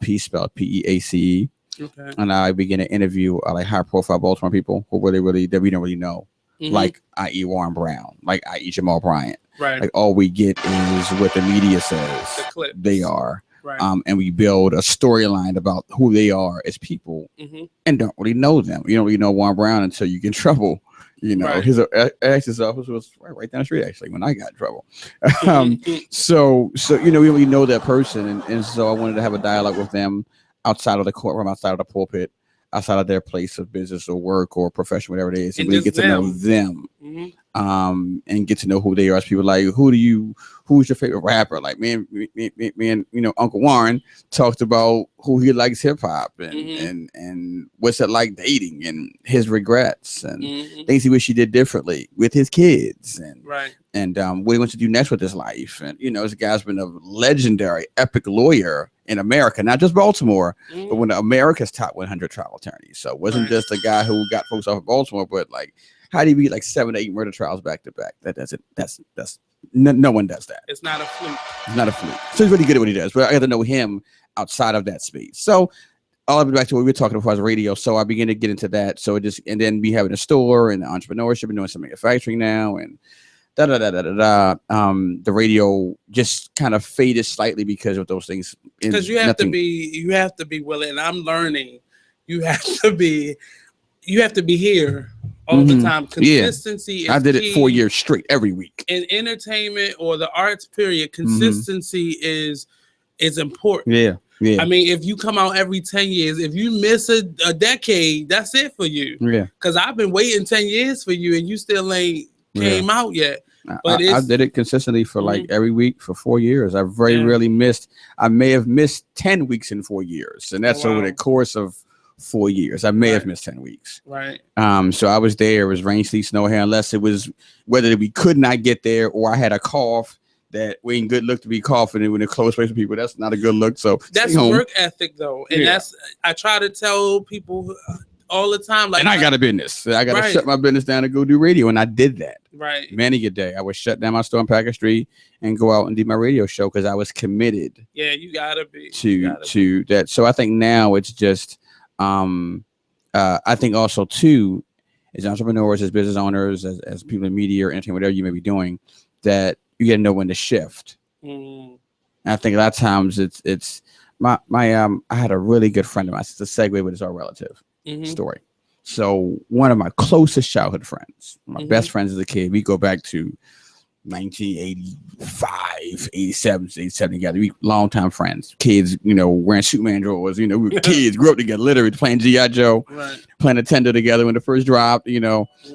S2: Peace spelled P-E-A-C-E.
S1: Okay.
S2: And I began to interview like high profile Baltimore people who that we don't really know, like i.e. Warren Brown, like i.e. Jamal Bryant.
S1: Right.
S2: Like all we get is what the media says they are.
S1: Right.
S2: And we build a storyline about who they are as people and don't really know them. You don't really know Warren Brown until you get in trouble. You know, his access office was right down the street actually when I got in trouble. So you know, we don't really know that person, and so I wanted to have a dialogue with them outside of the courtroom, outside of the pulpit, outside of their place of business or work or profession, whatever it is, and really get to know them, and get to know who they are as people. Like, who's your favorite rapper? Like, man, you know, Uncle Warren talked about who he likes hip hop and what's it like dating and his regrets and things he wish he did differently with his kids and what he wants to do next with his life. And you know, this guy's been a legendary, epic lawyer in America, not just Baltimore, but one of America's top 100 trial attorneys. So it wasn't just a guy who got folks off of Baltimore, but like, how do you beat like 7 to 8 murder trials back to back? That's no one does that.
S1: It's not a fluke.
S2: It's not a fluke. So he's really good at what he does, but I got to know him outside of that space. So I'll be back to what we were talking about as radio. So I began to get into that. So and then be having a store and entrepreneurship and doing some manufacturing now. And the radio just kind of faded slightly because of those things.
S1: Because you have to be willing, and I'm learning. You have to be here all the time. Consistency is
S2: I did
S1: key.
S2: it 4 years straight every week.
S1: In entertainment or the arts period, consistency is important.
S2: Yeah.
S1: I mean, if you come out every 10 years, if you miss a decade, that's it for you.
S2: Yeah.
S1: Because I've been waiting 10 years for you and you still ain't came out yet. But
S2: I did it consistently for like every week for 4 years. I very rarely missed. I may have missed 10 weeks in 4 years. And that's over the course of 4 years. I may have missed 10 weeks.
S1: Right.
S2: So I was there. It was rain, sleet, snow, hail, unless it was whether we could not get there or I had a cough. That we ain't good look to be coughing when in close place with people. That's not a good look. So
S1: that's work ethic, though, and I try to tell people all the time. Like,
S2: and I got a business. I got to shut my business down and go do radio, and I did that.
S1: Right.
S2: Many a day, I would shut down my store on Packer Street and go out and do my radio show because I was committed.
S1: Yeah, you gotta be
S2: to that. So I think now it's just, I think also too, as entrepreneurs, as business owners, as people in media or entertainment, whatever you may be doing, that you got to know when to shift. And I think a lot of times it's my I had a really good friend of mine. It's a segue, but it's our relative story. So one of my closest childhood friends, my best friends as a kid, we go back to 1985, 87 together. We longtime friends, kids, wearing Superman drawers, we were kids, grew up together, literally playing G.I. Joe, playing Nintendo together when the first dropped,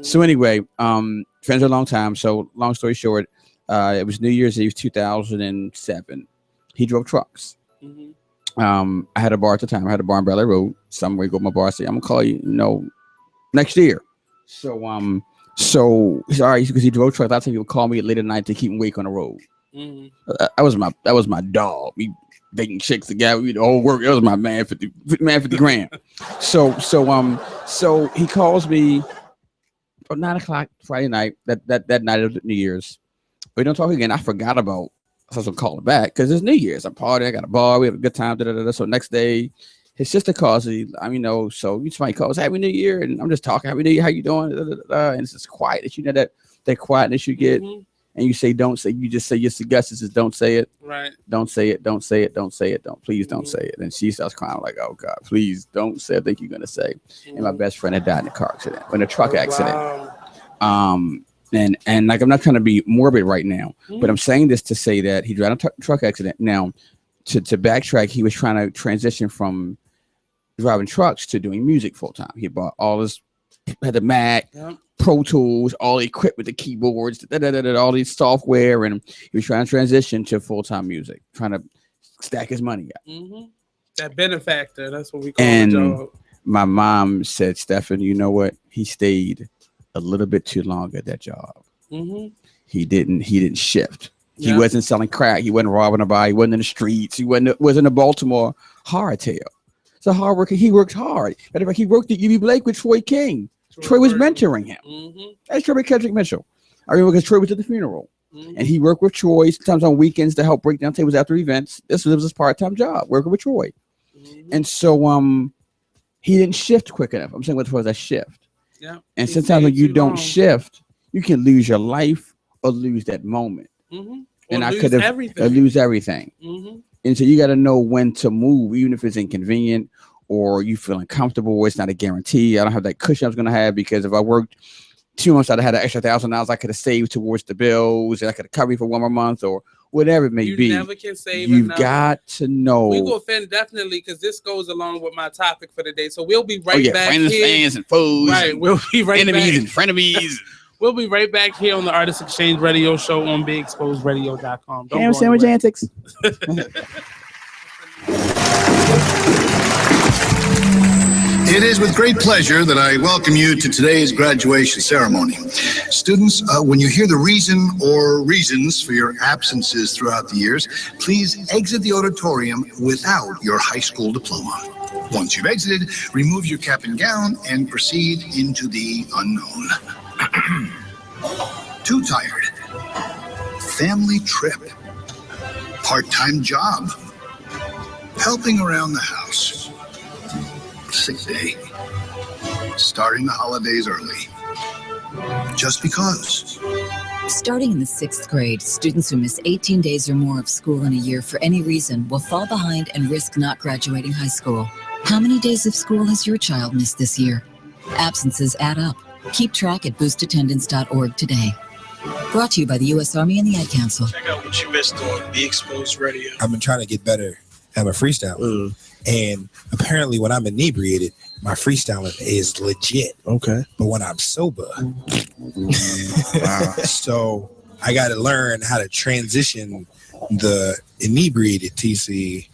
S2: So anyway, friends for a long time. So long story short, it was New Year's Eve 2007. He drove trucks. I had a bar at the time. I had a bar on Bel Air Road. Somewhere go to my bar, I say, I'm gonna call you, next year. So he's all right because he drove trucks. That's when he would call me late at night to keep him awake on the road. That was my dog. We dating chicks together. We the whole work. It was my man 50 grand. So he calls me at 9 o'clock Friday night. That night of New Year's. We don't talk again. I forgot about. So I'm calling back because it's New Year's. I'm partying. I got a bar. We have a good time. So next day, his sister calls. So somebody calls, Happy New Year, and I'm just talking. Happy New Year. How you doing? And it's just quiet. That quietness you get, and you say, don't say. You just say your suggestions is don't say it.
S1: Right.
S2: Don't say it. Don't say it. Don't say it. Please don't say it. And she starts crying like, oh God, please don't say. I think you're gonna say. And my best friend had died in a car accident, in a truck accident.
S1: Wow.
S2: And like, I'm not trying to be morbid right now, but I'm saying this to say that he died in a truck accident. Now, to backtrack, he was trying to transition from driving trucks to doing music full time. He bought had the Mac, Pro Tools, all the equipment, the keyboards, all these software, and he was trying to transition to full time music, trying to stack his money up.
S1: That benefactor, that's what we call
S2: the
S1: job.
S2: My mom said, Stephan, you know what? He stayed a little bit too long at that job. He didn't shift. He wasn't selling crack. He wasn't robbing nobody. He wasn't in the streets. He wasn't a Baltimore hardtail. It's a hard worker. He worked hard. Matter of fact, he worked at UB Blake with Troy King. Troy was mentoring him. That's Troy Kendrick Mitchell. I remember because Troy was at the funeral. And he worked with Troy sometimes on weekends to help break down tables after events. This was his part-time job, working with Troy. And so he didn't shift quick enough. I'm saying what was that shift. And sometimes when you don't shift, you can lose your life or lose that moment. And I could have lose everything. And so you got to know when to move, even if it's inconvenient or you feel uncomfortable, or it's not a guarantee. I don't have that cushion I was going to have because if I worked 2 months, I'd have had an extra $1,000 I could have saved towards the bills, and I could have covered me for 1 more month or whatever it may be.
S1: You never can save
S2: You've
S1: enough.
S2: got to know.
S1: We will offend definitely because this goes along with my topic for the day. So we'll be back
S2: friends,
S1: here.
S2: fans, and foes.
S1: Right, we'll be right
S2: enemies
S1: back.
S2: and frenemies.
S1: We'll be right back here on the Artist Exchange Radio Show on BigExposedRadio.com.
S2: Ham sandwich antics.
S13: It is with great pleasure that I welcome you to today's graduation ceremony. Students, when you hear the reason or reasons for your absences throughout the years, please exit the auditorium without your high school diploma. Once you've exited, remove your cap and gown and proceed into the unknown. Too tired. Family trip. Part-time job. Helping around the house. Sick day. Starting the holidays early. Just because.
S3: Starting in the 6th grade, students who miss 18 days or more of school in a year for any reason will fall behind and risk not graduating high school. How many days of school has your child missed this year? Absences add up. Keep track at boostattendance.org today. Brought to you by the U.S. Army and the Ad Council.
S9: Check out what you missed on Be Exposed Radio.
S4: I've been trying to get better at my freestyling. And apparently when I'm inebriated, my freestyling is legit.
S7: Okay.
S4: But when I'm sober, so I got to learn how to transition the inebriated TC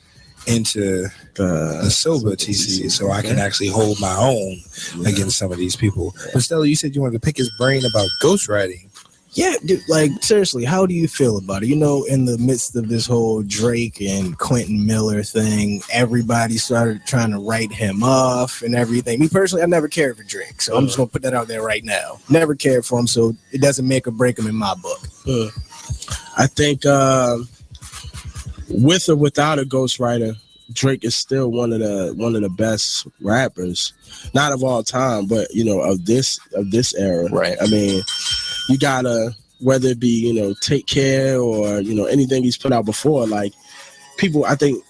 S4: into the sober TC so I can actually hold my own against some of these people. But Stella, you said you wanted to pick his brain about ghostwriting.
S7: Yeah, dude, like seriously, how do you feel about it? You know, in the midst of this whole Drake and Quentin Miller thing, everybody started trying to write him off and everything. Me personally, I never cared for Drake, so I'm just gonna put that out there right now. Never cared for him, so it doesn't make or break him in my book.
S8: I think with or without a ghostwriter, Drake is still one of the best rappers, not of all time, but you know, of this era.
S7: Right.
S8: I mean, you gotta, whether it be, you know, Take Care or, you know, anything he's put out before, like people, I think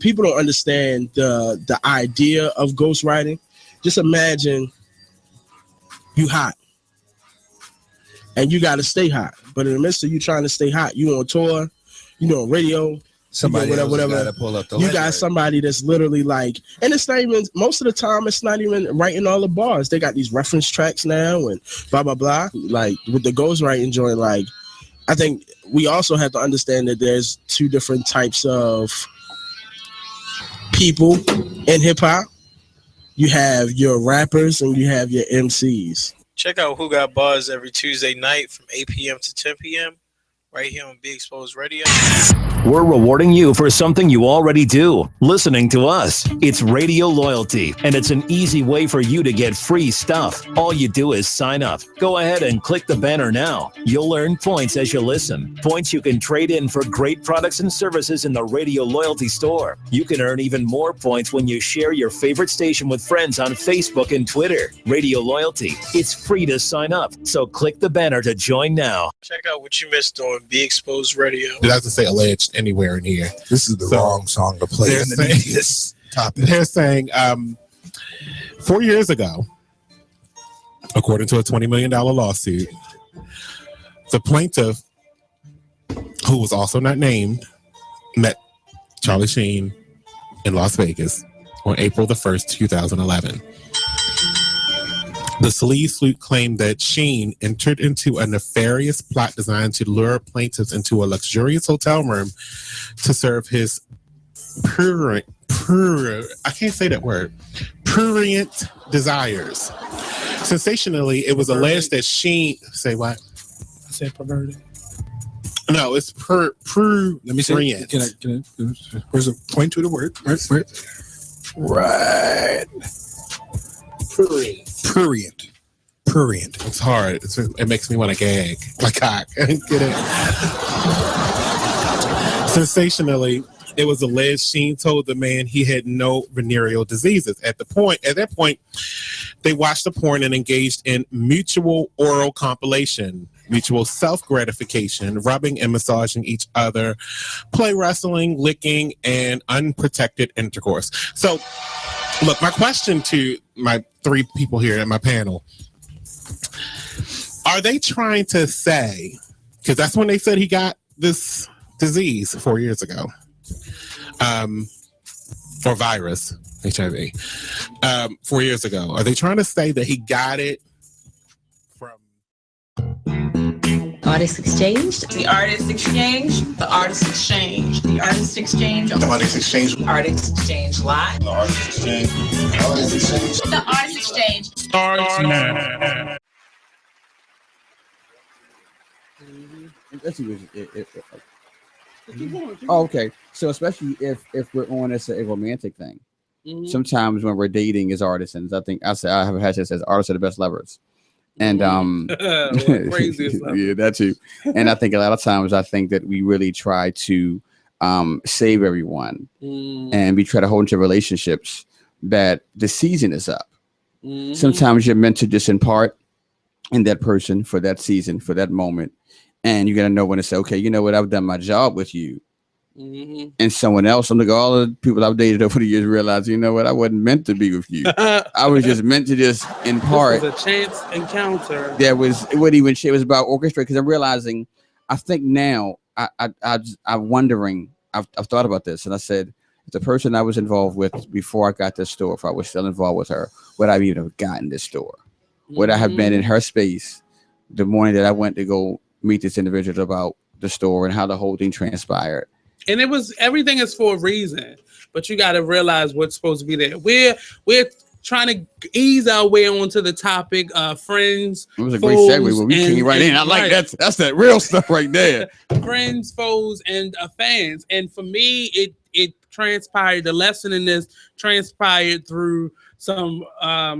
S8: people don't understand the idea of ghostwriting. Just imagine you hot and you gotta stay hot, but in the midst of you trying to stay hot, you on tour, you on radio,
S4: somebody
S8: whatever.
S4: Pull up the
S8: you
S4: letter.
S8: got somebody that's literally like, and it's not even, most of the time it's not even writing all the bars. They got these reference tracks now and blah blah blah. Like with the ghostwriting joint, like I think we also have to understand that there's two different types of people in hip hop. You have your rappers and you have your MCs.
S9: Check out Who Got Bars every Tuesday night from 8 p.m. to 10 p.m. right here on Be Exposed Radio.
S11: We're rewarding you for something you already do, listening to us. It's Radio Loyalty, and it's an easy way for you to get free stuff. All you do is sign up. Go ahead and click the banner now. You'll earn points as you listen. Points you can trade in for great products and services in the Radio Loyalty store. You can earn even more points when you share your favorite station with friends on Facebook and Twitter. Radio Loyalty. It's free to sign up, so click the banner to join now.
S9: Check out what you missed on Be Exposed Radio.
S21: It doesn't say alleged anywhere in here.
S4: This is the wrong song to play underneath this topic.
S21: They're saying 4 years ago, according to a $20 million lawsuit, the plaintiff, who was also not named, met Charlie Sheen in Las Vegas on April the 1st, 2011. The sleaze suit claimed that Sheen entered into a nefarious plot designed to lure plaintiffs into a luxurious hotel room to serve his prurient desires. Sensationally, it was alleged that Sheen... Say what?
S8: I said perverted.
S21: No, it's prurient.
S4: Let me see. Can I where's the point to the word? Right. Prurient.
S21: It's hard. It makes me want to gag. Like cock. Get it? Sensationally, it was alleged Sheen told the man he had no venereal diseases. At that point, they watched the porn and engaged in mutual oral compilation, mutual self-gratification, rubbing and massaging each other, play wrestling, licking, and unprotected intercourse. So, look, my question to my three people here at my panel, are they trying to say, because that's when they said he got this disease 4 years ago, or virus, HIV, 4 years ago. Are they trying to say that he got it from
S14: Artist Exchange? The Artist Exchange? The Artist Exchange. The Artist Exchange.
S4: The Artist Exchange.
S14: The Artist Exchange Live.
S4: The Artist Exchange. The Artist Exchange.
S14: The Artist Exchange.
S21: Starts now.
S2: Let's see. Oh, okay. So especially if we're on this a romantic thing, sometimes when we're dating as artisans, I have a hashtag that says artists are the best lovers. And
S1: crazy
S2: yeah, that too. And I think a lot of times that we really try to save everyone, and we try to hold into relationships that the season is up. Sometimes you're meant to just impart in that person for that season, for that moment. And you got to know when to say, okay, you know what? I've done my job with you.
S1: Mm-hmm.
S2: And someone else, I'm like, all the people I've dated over the years realized, you know what? I wasn't meant to be with you. I was just meant to just, in part.
S1: This was a chance encounter.
S2: It wasn't even shit. It was about orchestrate. Because I'm realizing, I think now, I'm wondering, I've thought about this. And I said, if the person I was involved with before I got this store, if I was still involved with her, would I even have gotten this store? Would I have been in her space the morning that I went to go meet this individual about the store and how the whole thing transpired?
S1: And everything is for a reason, but you got to realize what's supposed to be there. We're trying to ease our way onto the topic. Friends.
S2: It was a great segue where we came right in. I like that. That's that real stuff right there.
S1: Friends, foes, and fans. And for me, it transpired. The lesson in this transpired through some a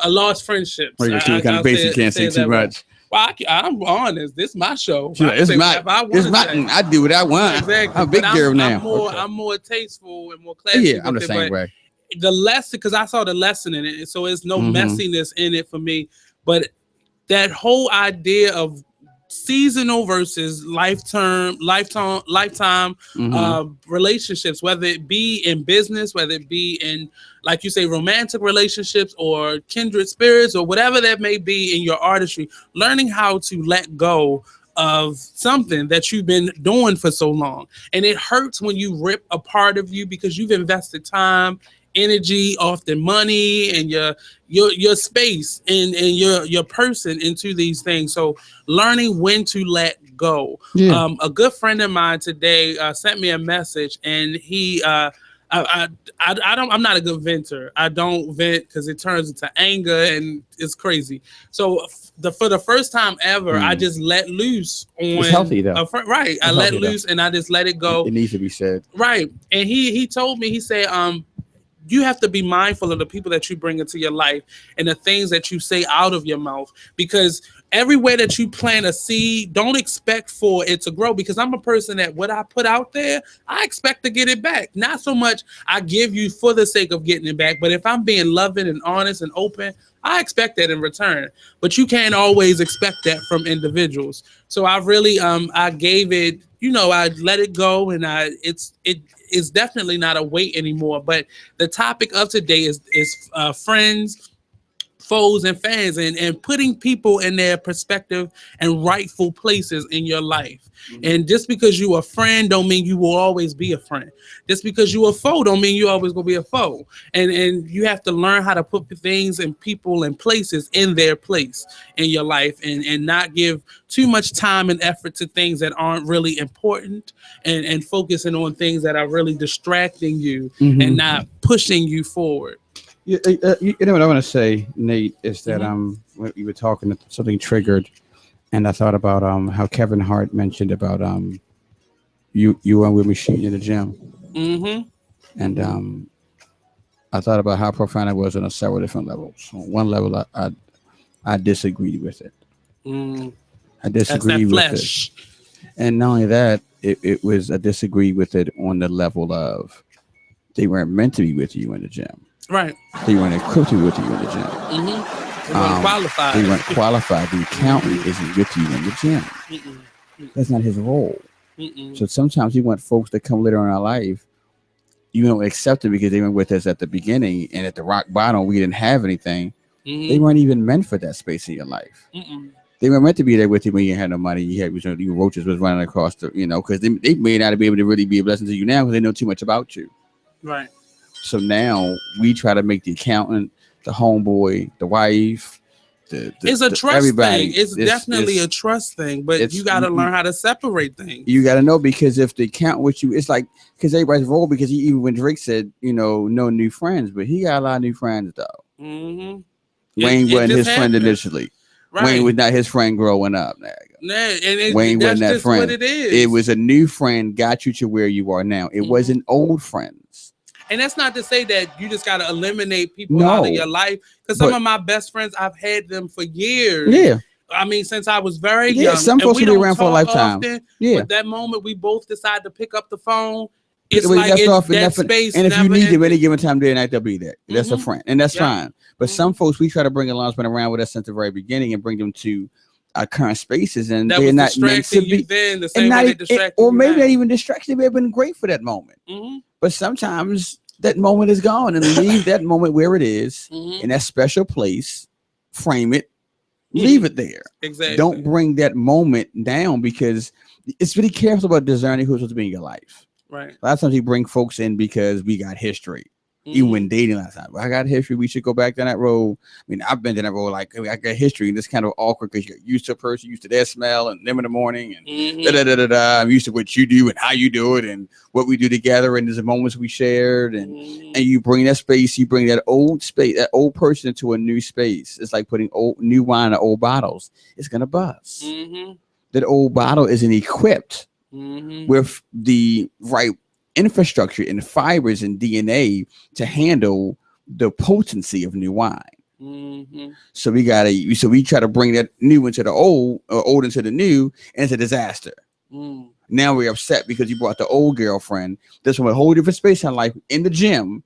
S1: lost friendships.
S2: Well, you're kind of basic. Can't say too much.
S1: Well, I'm honest. This is my show.
S2: It's I do what I want.
S1: Exactly.
S2: I'm a big girl now.
S1: I'm more tasteful and more classy.
S2: Yeah, I'm the same way.
S1: The lesson, because I saw the lesson in it, so it's no messiness in it for me. But that whole idea of seasonal versus lifetime relationships, whether it be in business, whether it be in, like you say, romantic relationships or kindred spirits or whatever that may be in your artistry, learning how to let go of something that you've been doing for so long. And it hurts when you rip a part of you because you've invested time, energy, often money, and your space and your person into these things. So learning when to let go. Yeah. A good friend of mine today sent me a message, and he I'm not a good venter. I don't vent because it turns into anger and it's crazy. So for the first time ever, I just let loose on.
S2: It's healthy though.
S1: Right. I let loose and I just let it go.
S2: It needs to be said.
S1: Right. And he told me, he said, you have to be mindful of the people that you bring into your life and the things that you say out of your mouth, because everywhere that you plant a seed, don't expect for it to grow, because I'm a person that what I put out there, I expect to get it back. Not so much I give you for the sake of getting it back, but if I'm being loving and honest and open, I expect that in return. But you can't always expect that from individuals. So I really, I gave it, I let it go, and it's definitely not a weight anymore. But the topic of today is friends, foes, and fans, and putting people in their perspective and rightful places in your life. Mm-hmm. And just because you a friend don't mean you will always be a friend. Just because you a foe don't mean you always gonna be a foe. And you have to learn how to put things and people and places in their place in your life, and not give too much time and effort to things that aren't really important, and focusing on things that are really distracting you and not pushing you forward.
S2: You know what I want to say, Nate, is that when you were talking, something triggered, and I thought about how Kevin Hart mentioned about you and Will Machine in the gym, and I thought about how profound it was on several different levels. On one level, I disagreed with it. I disagreed with it, and not only that, it was I disagreed with it on the level of they weren't meant to be with you in the gym.
S1: Right.
S2: They weren't equipped to be with you in the gym.
S1: They weren't qualified.
S2: They weren't qualified. The accountant isn't with you in the gym. That's not his role. So sometimes we want folks that come later in our life, you don't accept it because they were with us at the beginning, and at the rock bottom, we didn't have anything. They weren't even meant for that space in your life. They were meant to be there with you when you had no money. You had roaches was running across the, because they may not be able to really be a blessing to you now because they know too much about you.
S1: Right.
S2: So now we try to make the accountant, the homeboy, the wife,
S1: it's a trust thing. It's definitely a trust thing, but you got to learn how to separate things.
S2: You got to know, because if the accountant with you, it's like, because everybody's role, because even when Drake said, no new friends, but he got a lot of new friends though. Wayne wasn't his friend initially. Right. Wayne was not his friend growing up. Wayne wasn't that friend.
S1: What it is.
S2: It was a new friend got you to where you are now. It wasn't old friends.
S1: And that's not to say that you just got to eliminate people out of your life. Because some of my best friends, I've had them for years.
S2: Yeah.
S1: I mean, since I was very young.
S2: Some folks will be around for a lifetime.
S1: Often, but that moment we both decided to pick up the phone, It's like that space.
S2: And if you need them any given time of day and night, they'll be there. That's a friend, and that's fine. But some folks, we try to bring along, been around with us since the very beginning, and bring them to our current spaces, and they're not meant to be.
S1: Then the same way they distracted
S2: or maybe not even distracted. They may have been great for that moment, but sometimes that moment is gone, and leave that moment where it is in that special place. Frame it, leave it there.
S1: Exactly.
S2: Don't bring that moment down, because it's really careful about discerning who's supposed to be in your life.
S1: Right.
S2: A lot of times we bring folks in because we got history. Even when dating last time, I got history. We should go back down that road. I mean, I've been down that road. Like, I got history, and it's kind of awkward because you're used to a person, used to their smell and them in the morning, and I'm used to what you do and how you do it and what we do together, and there's the moments we shared, and you bring that space, you bring that old space, that old person into a new space. It's like putting new wine in old bottles. It's gonna buzz. That old bottle isn't equipped with the right infrastructure and fibers and DNA to handle the potency of new wine. So we try to bring that new into the old, or old into the new, and it's a disaster. Now we're upset because you brought the old girlfriend. This one with a whole different space in life in the gym.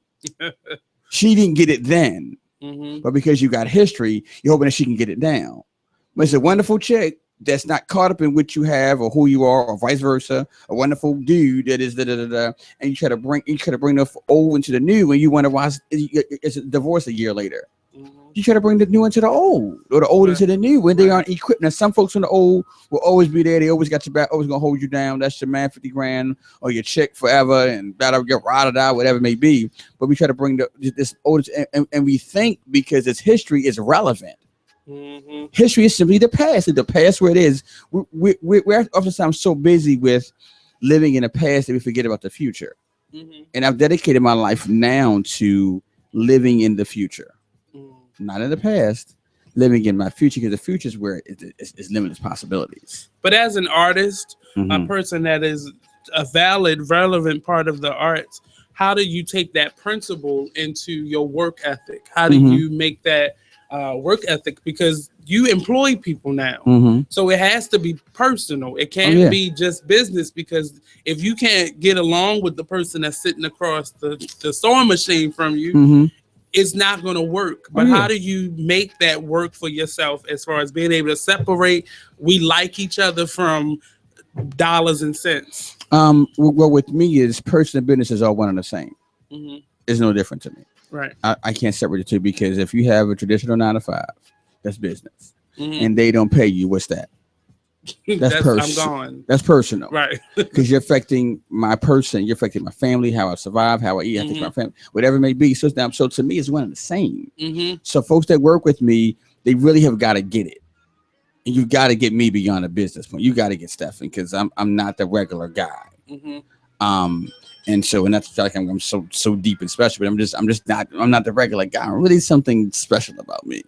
S2: She didn't get it then, but because you got history, you're hoping that she can get it now. But it's a wonderful chick that's not caught up in what you have or who you are, or vice versa. A wonderful dude that is and you try to bring the old into the new, and you wonder why it's a divorce a year later. You try to bring the new into the old, or the old into the new, when they aren't equipped. Now, some folks in the old will always be there. They always got your back, always gonna hold you down. That's your man, 50 grand, or your chick forever, and that'll get rotted out, whatever it may be. But we try to bring this old, and we think because its history is relevant. History is simply the past. The past where it is. We're oftentimes so busy with living in the past that we forget about the future. And I've dedicated my life now to living in the future, not in the past. Living in my future, because the future is where it's limitless possibilities.
S1: But as an artist, a person that is a valid, relevant part of the arts, how do you take that principle into your work ethic? How do you make that work ethic, because you employ people now, so it has to be personal. It can't be just business, because if you can't get along with the person that's sitting across the sewing machine from you, it's not going to work. But how do you make that work for yourself, as far as being able to separate we like each other from dollars and cents?
S2: Well, with me, is person and business is all one and the same. It's no different to me.
S1: Right.
S2: I can't separate the two, because if you have a traditional 9-to-5, that's business, and they don't pay you, what's that? That's personal.
S1: I'm gone.
S2: That's personal,
S1: right?
S2: Because you're affecting my person, you're affecting my family, how I survive, how I eat, I think my family, whatever it may be. So to me, it's one and the same. So folks that work with me, they really have got to get it, and you got to get me beyond a business point. You got to get Stephen, because I'm not the regular guy. And that's like I'm so deep and special, but I'm not the regular guy. I'm really something special about me.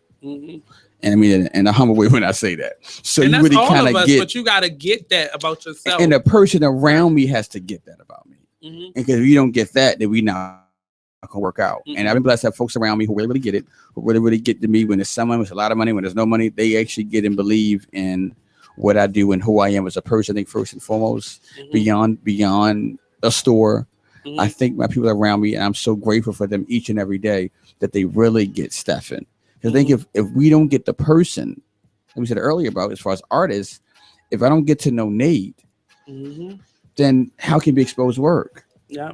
S2: And I mean, in a humble way when I say that. So
S1: and
S2: you
S1: that's
S2: really
S1: all
S2: kind
S1: of
S2: of
S1: us,
S2: get,
S1: but you got to get that about yourself.
S2: and the person around me has to get that about me. And because if you don't get that, then we not gonna work out. And I've been blessed to have folks around me who really get it, who really get to me when there's someone with a lot of money, when there's no money, they actually get and believe in what I do and who I am as a person. I think first and foremost, beyond a store. I think my people around me, and I'm so grateful for them each and every day, that they really get Stephen. Because I think if we don't get the person, like we said earlier about as far as artists, if I don't get to know Nate, then how can we expose work?
S1: Yeah.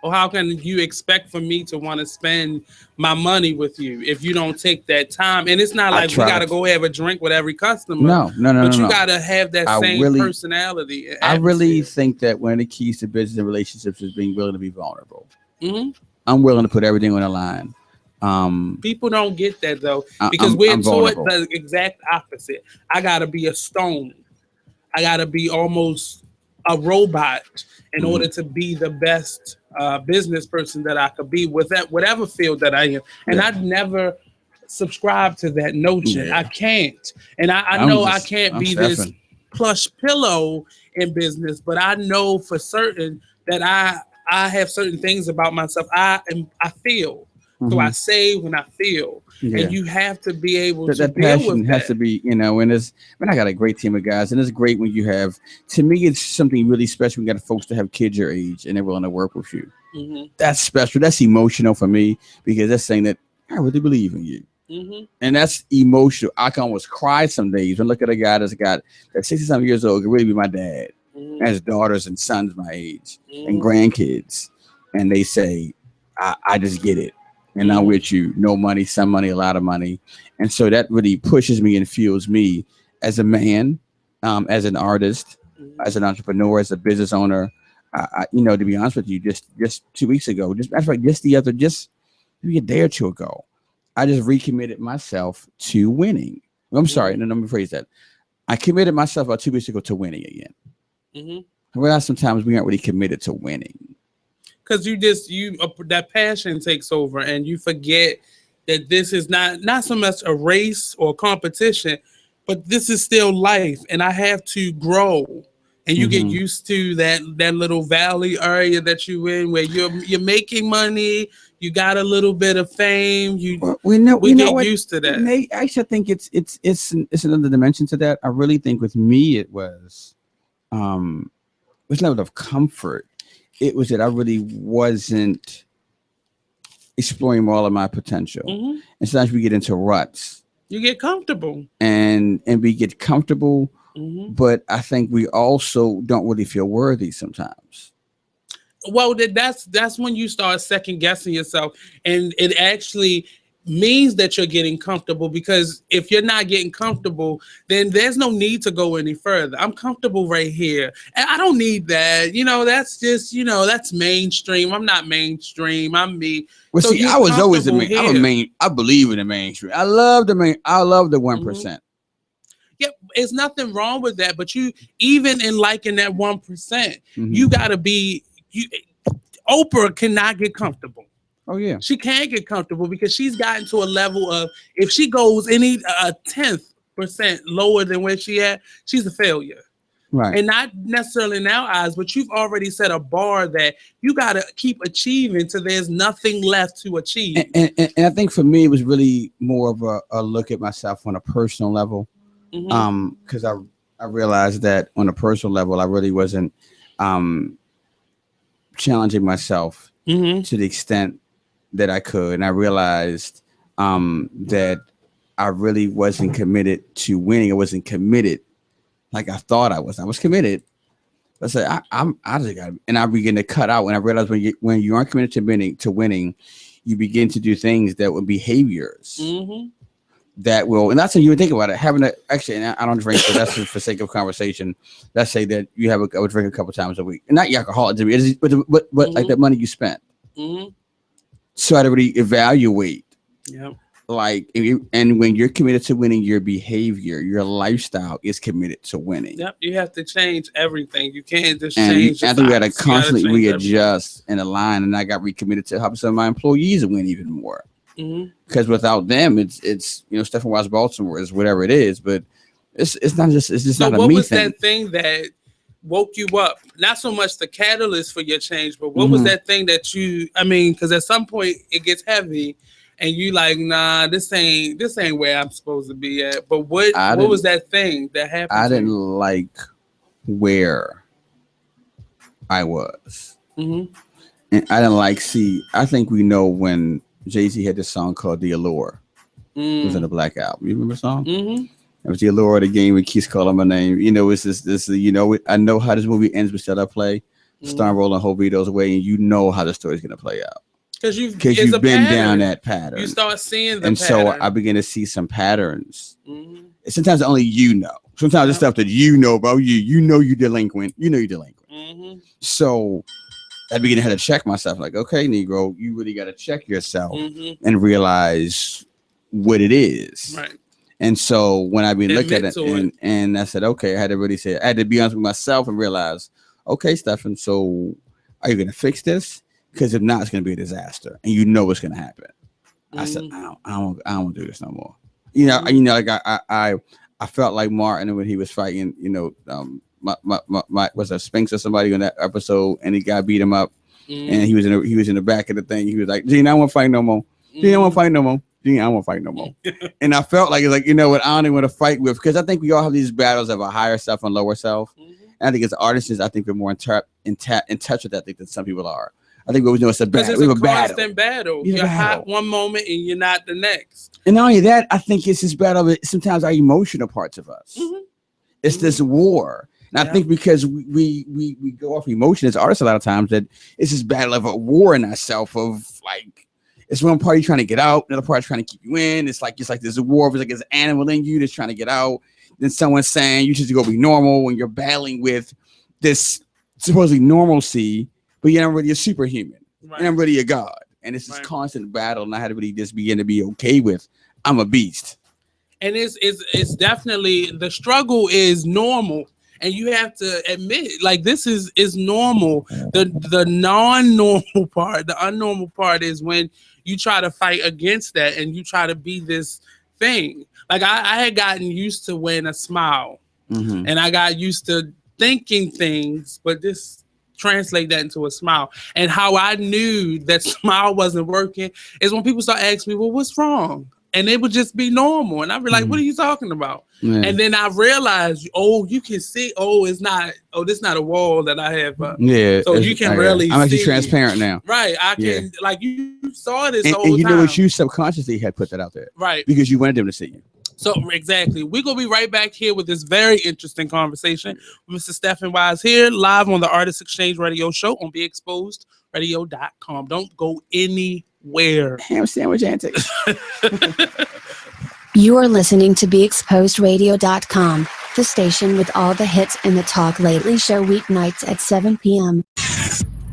S1: Or how can you expect for me to want to spend my money with you if you don't take that time? And it's not like we got to go have a drink with every customer.
S2: No.
S1: But you got to have that same personality.
S2: I really think that one of the keys to business and relationships is being willing to be vulnerable. I'm willing to put everything on the line.
S1: People don't get that though, because we're taught the exact opposite. I got to be a stone. I got to be almost a robot in order to be the best business person that I could be with that whatever field that I am. And I've never subscribed to that notion. I can't. And I know I can't be this plush pillow in business, but I know for certain that I have certain things about myself. I feel So I save when I feel.
S2: Yeah.
S1: And you have to be able to
S2: that
S1: deal
S2: passion
S1: with
S2: has
S1: that.
S2: to be, and I got a great team of guys, and it's great when you have, to me, it's something really special. We got folks that have kids your age and they're willing to work with you. That's special. That's emotional for me, because that's saying that I really believe in you. And that's emotional. I can almost cry some days when I look at a guy that's 60-something years old, could really be my dad, has daughters and sons my age and grandkids, and they say, I just get it. And I'm with you. No money, some money, a lot of money. And so that really pushes me and fuels me as a man, as an artist, as an entrepreneur, as a business owner. To be honest with you, just 2 weeks ago, just maybe a day or two ago, I just recommitted myself to winning. I'm sorry, no, let me phrase that. I committed myself about 2 weeks ago to winning again. I realize sometimes we aren't really committed to winning.
S1: Because that passion takes over, and you forget that this is not so much a race or competition, but this is still life, and I have to grow. And you get used to that little valley area that you in, where you're making money, you got a little bit of fame. We get used to that.
S2: Nate, actually, I think it's another dimension to that. I really think with me it was level of comfort. It was that I really wasn't exploring all of my potential. And sometimes we get into ruts.
S1: You get comfortable.
S2: And we get comfortable, but I think we also don't really feel worthy sometimes.
S1: Well, that's when you start second guessing yourself, and it actually means that you're getting comfortable, because if you're not getting comfortable, then there's no need to go any further. I'm comfortable right here, and I don't need that. That's just, that's mainstream. I'm not mainstream. I'm me.
S2: Well, so see, I was always the main. I believe in the mainstream. I love the 1%.
S1: Yeah, there's nothing wrong with that, but you, even in liking that 1%, you gotta be. Oprah cannot get comfortable.
S2: Oh yeah,
S1: she can't get comfortable, because she's gotten to a level of, if she goes any 10% lower than where she at, she's a failure.
S2: Right.
S1: And not necessarily in our eyes, but you've already set a bar that you got to keep achieving till there's nothing left to achieve.
S2: And I think for me, it was really more of a look at myself on a personal level. Because I realized that on a personal level, I really wasn't challenging myself to the extent that I could. And I realized that I really wasn't committed to winning. I wasn't committed like I thought I was. I was committed. I said, I just got, and I began to cut out. And I realized when you aren't committed to winning, you begin to do things that were behaviors that will, and that's when you would think about it. Having actually, and I don't drink, but that's for sake of conversation. Let's say that you have a drink a couple times a week, and not alcoholic, but like that money you spent. So I had to really evaluate.
S1: Yeah.
S2: Like, and when you're committed to winning, your behavior, your lifestyle is committed to winning.
S1: Yep, you have to change everything. You can't just change.
S2: I think we had to constantly readjust and align, and I got recommitted to help some of my employees win even more. Because without them, it's Stephen Wise Baltimore is whatever it is, but it's not just not a me thing.
S1: What was that thing that woke you up? Not so much the catalyst for your change, but what was that thing that because at some point it gets heavy. And you like, nah, this ain't where I'm supposed to be at. But what was that thing that happened?
S2: I didn't like where I was. And I didn't like, I think we know when Jay-Z had this song called The Allure. It was in the Black Album. You remember the song? It was The Allure of the Game with Keith calling my name. It's this, I know how this movie ends with Shut Up Play. Starring Rolling Hovito's away, and you know how the story's going to play out. Because you've been down that pattern.
S1: You start seeing the
S2: and
S1: pattern.
S2: So I began to see some patterns. Sometimes only you know. Sometimes it's stuff that you know about you know you're delinquent. So I began to have to check myself. Like, okay, Negro, you really got to check yourself and realize what it is.
S1: Right.
S2: And so when I looked at it and I said, okay, I had to be honest with myself and realize, okay, Stephen, so are you going to fix this? Because if not, it's going to be a disaster, and you know what's going to happen. I said, I don't want to do this no more. Like I felt like Martin when he was fighting, was a Spinks or somebody on that episode, and the guy beat him up, and he was in the back of the thing. He was like, "Gene, I won't fight no more." She didn't want to fight no more. I don't want to fight no more. And I felt like, it's like, you know what, I don't even want to fight with, because I think we all have these battles of a higher self and lower self. And I think as artists, I think we're more in touch with that, I think, than some people are. I think we know it's a battle.
S1: It's a constant battle. You're hot one moment and you're not the next.
S2: And not only that, I think it's this battle of sometimes our emotional parts of us. It's this war. And I think because we go off emotion as artists a lot of times, that it's this battle of a war in ourselves of like, it's one party trying to get out, another party trying to keep you in. It's like there's a war. It's like there's an animal in you that's trying to get out. Then someone's saying you just go be normal when you're battling with this supposedly normalcy, but you're not really a superhuman. You're not really a god. And it's this constant battle, and I had to really just begin to be okay with, I'm a beast.
S1: And it's definitely, the struggle is normal. And you have to admit, like, this is normal. The non-normal part, the unnormal part is when you try to fight against that and you try to be this thing. Like I had gotten used to wearing a smile, and I got used to thinking things, but this translate that into a smile. And how I knew that smile wasn't working is when people start asking me, well, what's wrong? And it would just be normal. And I'd be like, what are you talking about? Yeah. And then I realized, you can see, this is not a wall that I have. So you can really
S2: I'm actually transparent now.
S1: Right. I can, like, you saw this whole
S2: and you
S1: time.
S2: know what, you subconsciously had put that out there.
S1: Right.
S2: Because you wanted them to see you.
S1: So exactly. We're going to be right back here with this very interesting conversation with Mr. Stephen Wise here, live on the Artist Exchange Radio Show on BeExposedRadio.com. Don't go anywhere.
S2: Ham sandwich antics.
S19: You are listening to BeExposedRadio.com, the station with all the hits in the Talk Lately show weeknights at 7 p.m.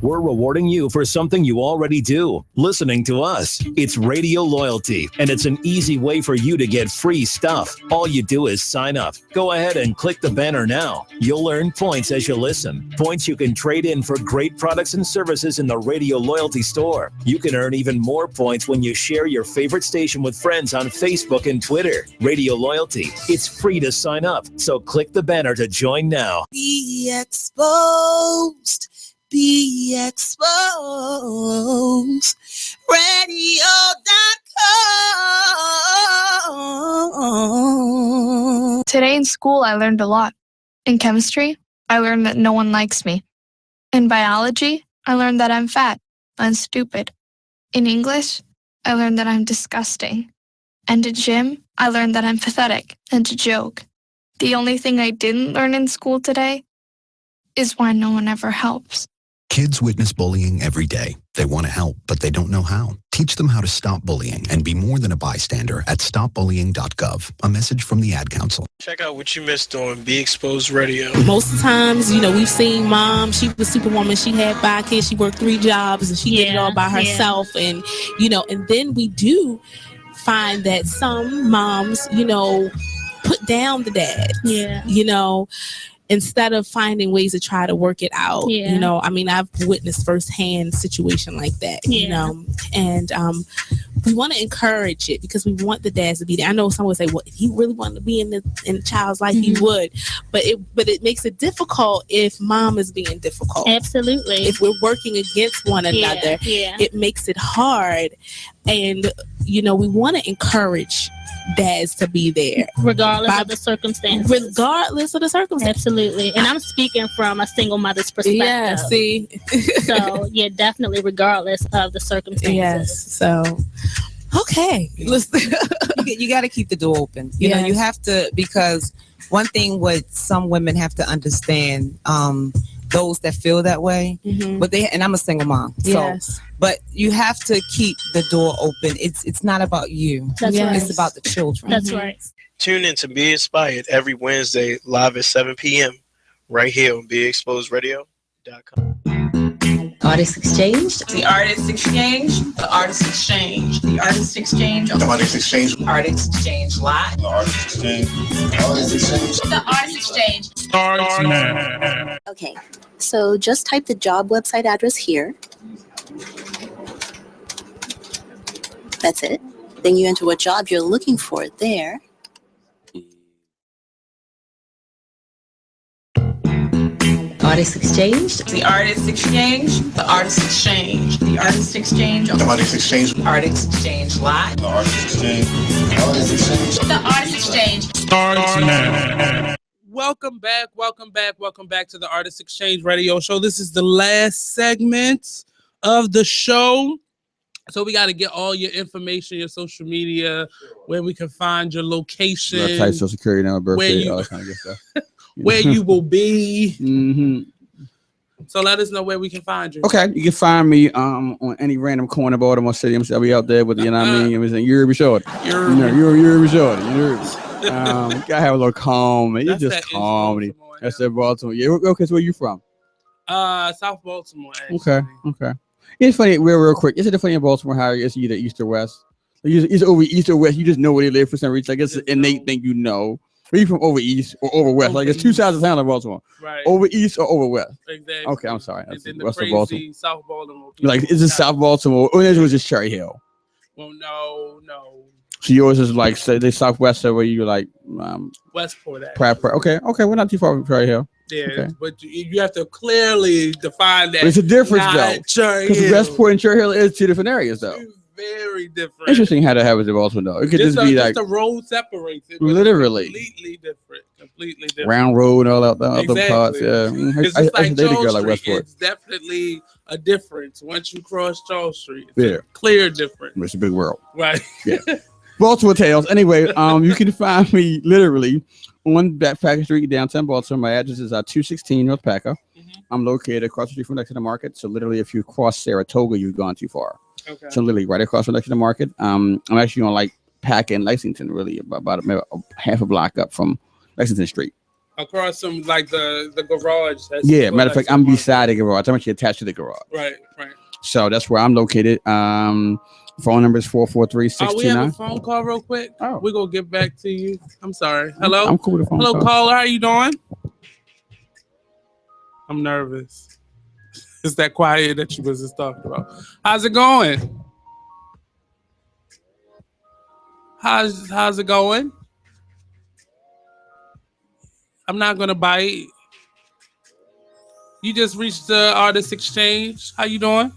S11: We're rewarding you for something you already do, listening to us. It's Radio Loyalty, and it's an easy way for you to get free stuff. All you do is sign up. Go ahead and click the banner now. You'll earn points as you listen. Points you can trade in for great products and services in the Radio Loyalty store. You can earn even more points when you share your favorite station with friends on Facebook and Twitter. Radio Loyalty. It's free to sign up, so click the banner to join now.
S25: Be exposed. Be exposed. Radio.com.
S5: Today in school, I learned a lot. In chemistry, I learned that no one likes me. In biology, I learned that I'm fat and stupid. In English, I learned that I'm disgusting. And in gym, I learned that I'm pathetic and a joke. The only thing I didn't learn in school today is why no one ever helps.
S12: Kids witness bullying every day. They want to help, but they don't know how. Teach them how to stop bullying and be more than a bystander at stopbullying.gov. A message from the Ad Council.
S9: Check out what you missed on Be Exposed Radio.
S10: Most of the times, we've seen mom, she was Superwoman. She had 5 kids. She worked 3 jobs and she did it all by herself. And, and then we do find that some moms, put down the dad. Instead of finding ways to try to work it out. I've witnessed firsthand situation like that, and we want to encourage it because we want the dads to be there. I know someone would say, well, if he really wanted to be in the child's life, he would, but it makes it difficult if mom is being difficult.
S15: Absolutely.
S10: If we're working against one another, it makes it hard. And, we want to encourage dads to be there.
S15: Regardless of the circumstances. Absolutely. And I'm speaking from a single mother's perspective.
S10: Yeah, see?
S15: So, definitely regardless of the circumstances.
S10: Yes, so... Okay.
S17: You got to keep the door open. You know, you have to, because one thing what some women have to understand, those that feel that way, but and I'm a single mom. So, but you have to keep the door open. It's not about you.
S15: That's right.
S17: It's about the children.
S15: That's right.
S9: Tune in to Be Inspired every Wednesday live at 7 p.m. right here on BeExposedRadio.com.
S14: Artist Exchange. The Artist Exchange. The Artist Exchange. The Artist Exchange.
S13: The Artist Exchange.
S14: Artist Exchange Live.
S13: The Artist Exchange. The Artist Exchange.
S14: The Artist Exchange.
S21: Starts now.
S18: Okay, so just type the job website address here. That's it. Then you enter what job you're looking for there.
S14: Artists Exchange. The Artists Exchange. The Artists Exchange. The Artists Exchange.
S13: The Artists Exchange.
S14: Artists Exchange Live.
S13: The Artists Exchange. The Artists Exchange.
S14: The Artists Exchange.
S21: Starts now.
S1: Welcome back to the Artist Exchange Radio Show. This is the last segment of the show. So we got to get all your information, your social media, where we can find your location.
S2: Type social security number, birthday, all
S1: you,
S2: that kind of good stuff.
S1: where you will be.
S2: Mm-hmm.
S1: So let us know where we can find you.
S2: Okay, you can find me on any random corner of Baltimore City. I'll be out there with you know what I mean. You're short. You're short. Gotta have a little calm. It's just comedy. That's that Baltimore. Yeah. Okay, so where you from?
S1: South Baltimore. Actually.
S2: Okay. It's funny. Real quick. Is it funny in Baltimore how it's either east or west? It's over east or west. You just know where they live for some reason. I guess it's an innate thing you know. Are you from over east or over west? Like it's two sides of town in Baltimore.
S1: Right.
S2: Over east or over west?
S1: Exactly.
S2: Okay, I'm sorry.
S1: That's the
S2: west of
S1: crazy
S2: Baltimore.
S1: South Baltimore.
S2: Like is it South Baltimore or is it just Cherry Hill?
S1: Well, no.
S2: So yours is like say the southwest, so where you like
S1: Westport.
S2: Okay, we're not too far from Cherry Hill.
S1: Yeah,
S2: okay.
S1: But you have to clearly define that.
S2: But it's a difference though, because Westport and Cherry Hill is two different areas though.
S1: Very different.
S2: Interesting how that happens in Baltimore though. It could just be like
S1: the road separates it.
S2: Literally.
S1: Completely different.
S2: Round road and all that other
S1: Exactly.
S2: parts. Yeah.
S1: It's
S2: I
S1: just like
S2: should date a girl
S1: Charles
S2: like
S1: Street.
S2: Westport.
S1: It's definitely a difference once you cross Charles Street. It's
S2: Yeah.
S1: a clear difference.
S2: It's a big world.
S1: Right.
S2: Yeah. Baltimore Tales. Anyway, you can find me literally on Backpacker Street, downtown Baltimore. My address is 216 North Packer. I'm located across the street from Lexington Market. So literally, if you cross Saratoga, you've gone too far.
S1: Okay.
S2: So literally, right across from Lexington Market. I'm actually on like Packer and Lexington, really about a half a block up from Lexington Street.
S1: Across from like the garage.
S2: Yeah, matter of fact, I'm beside the garage. I'm actually attached to the garage.
S1: Right.
S2: So that's where I'm located. Phone number is 443-629.
S1: We have a phone call real quick.
S2: Oh.
S1: We're going to get back to you. I'm sorry. Hello?
S2: I'm cool with the phone
S1: Hello,
S2: call.
S1: caller. How you doing? I'm nervous. It's that quiet that you was just talking about. How's it going? How's it going? I'm not going to bite. You just reached the Artist Exchange. How you doing?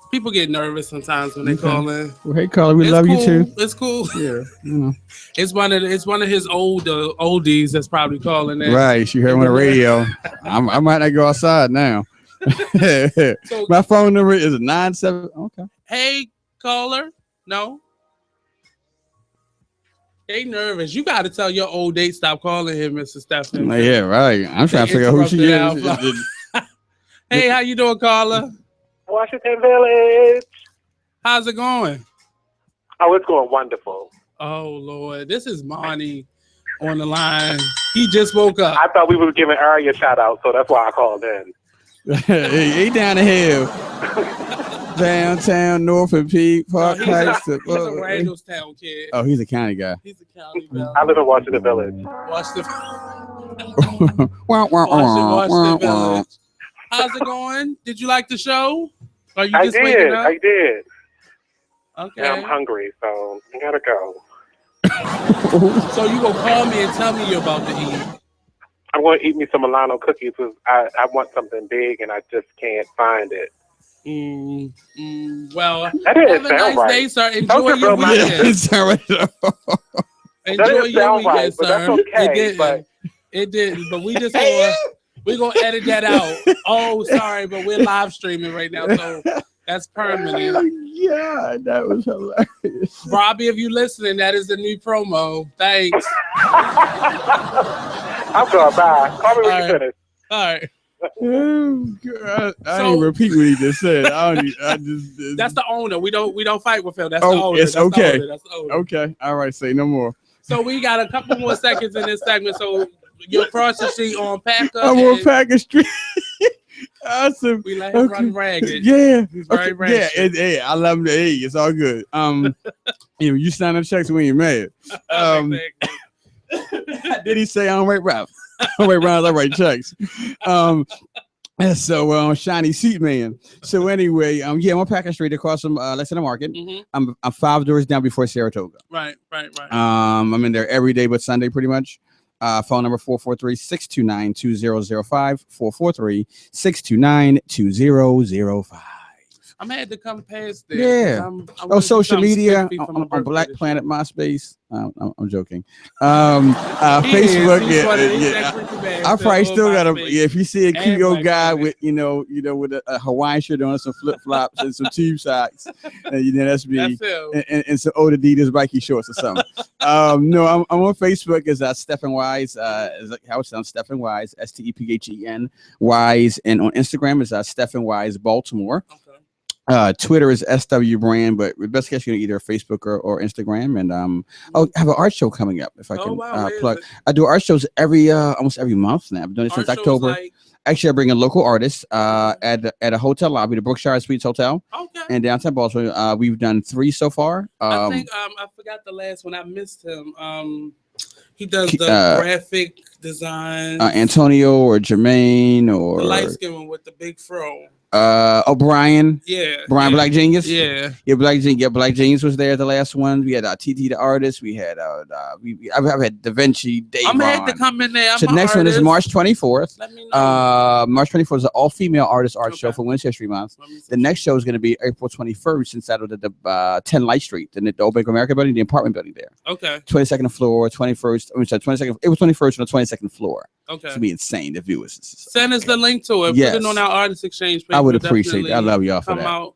S1: People get nervous sometimes when they call in.
S2: Well, hey, caller, we
S1: It's
S2: love
S1: cool.
S2: you too.
S1: It's cool.
S2: Yeah, you know.
S1: It's one of his oldies that's probably calling in.
S2: Right, she heard on the radio. I might not go outside now. My phone number is 97. Okay.
S1: Hey, caller. No. They nervous. You got to tell your old date stop calling him, Mr. Stephen.
S2: Yeah, right. I'm trying to figure out who she is.
S1: Hey, how you doing, caller?
S6: Washington Village.
S1: How's it going?
S6: Oh, it's going wonderful.
S1: Oh, Lord. This is Monty on the line. He just woke up.
S6: I thought we were giving Ari a shout out, so that's why I called in.
S2: He down the hill. Downtown, North and Peak, Park Heights.
S1: He's a Randallstown kid.
S2: Oh, he's a county guy.
S1: He's a county guy.
S6: I live in Washington Village.
S1: Washington
S2: Washington
S1: Village. How's it going? Did you like the show? Are you
S6: I
S1: just waking up?
S6: did.
S1: Okay.
S6: Yeah, I'm hungry, so I gotta go.
S1: So you gonna call me and tell me you're about to eat?
S6: I'm going to eat me some Milano cookies because I want something big and I just can't find it.
S1: Well,
S6: that didn't
S1: have a
S6: sound
S1: nice
S6: right.
S1: day, sir. Enjoy your weekend. Enjoy your weekend,
S6: but
S1: sir.
S6: that's okay.
S1: It didn't. But we just we're gonna edit that out. Oh, sorry, but we're live streaming right now, so that's permanent.
S2: Yeah, that was hilarious.
S1: Robbie, if you listening, that is the new promo. Thanks.
S6: I'm going bye. Call me when you finish.
S1: All right.
S2: Oh, God. I didn't repeat what he just said.
S1: That's the owner. We don't fight with him. That's the
S2: Oh,
S1: owner.
S2: it's
S1: That's the
S2: okay.
S1: owner. That's the owner.
S2: Okay. All right. Say no more.
S1: So we got a couple more seconds in this segment. So you're across the street on Packer.
S2: I'm on Packer Street. Awesome.
S1: We let him run ragged.
S2: Yeah.
S1: He's very
S2: Yeah.
S1: ragged.
S2: I love him. Hey, it's all good. You sign up checks when you're mad. Did he say I don't write rap? I don't write rhymes. I write checks. And so shiny seat man. So anyway, I'm on Packer Street across from Lexington Market. I'm 5 doors down before Saratoga.
S1: Right.
S2: I'm in there every day but Sunday pretty much. Phone number 443-629-2005, 443-629-2005.
S1: I'm had to come past there.
S2: Yeah. Social media on Black Planet MySpace. I'm joking. Facebook. I probably still got a. Yeah, if you see a cute old guy with with a Hawaiian shirt on, some flip flops and some tube socks, and that's me. And some old Adidas bikie shorts or something. No, I'm on Facebook as Stephen Wise. How it sounds, Stephen Wise, STEPHEN Wise, and on Instagram is Stephen Wise Baltimore. Twitter is SW Brand, but the best case, either Facebook or Instagram. And I have an art show coming up. If I can plug, I do art shows almost every month now. I've done it since October. Actually, I bring in local artists at a hotel lobby, the Brookshire Suites Hotel in downtown Baltimore. We've done 3 so far.
S1: I think I forgot the last one. I missed him. He does the graphic design.
S2: Antonio or Jermaine or
S1: the light skin one with the big fro.
S2: O'Brien.
S1: Yeah.
S2: Brian Black Genius.
S1: Yeah.
S2: Black Genius was there the last one. We had TT the artist. We had I've had Da Vinci, Dave.
S1: I'm gonna have to come in there.
S2: So the next one is March 24th. Let me know. March 24th is an all-female artist art show for Women's History Month. The next show is going to be April 21st inside of the 10 Light Street, the Old Bank of America building, the apartment building there.
S1: Okay.
S2: 22nd floor, 21st. I mean, sorry, 22nd. April 21st on the 22nd floor.
S1: Okay.
S2: It's gonna be insane. The view is.
S1: Send us the link to it.
S2: Yes.
S1: Put it on our Artist Exchange page.
S2: I would appreciate it. I love y'all for that.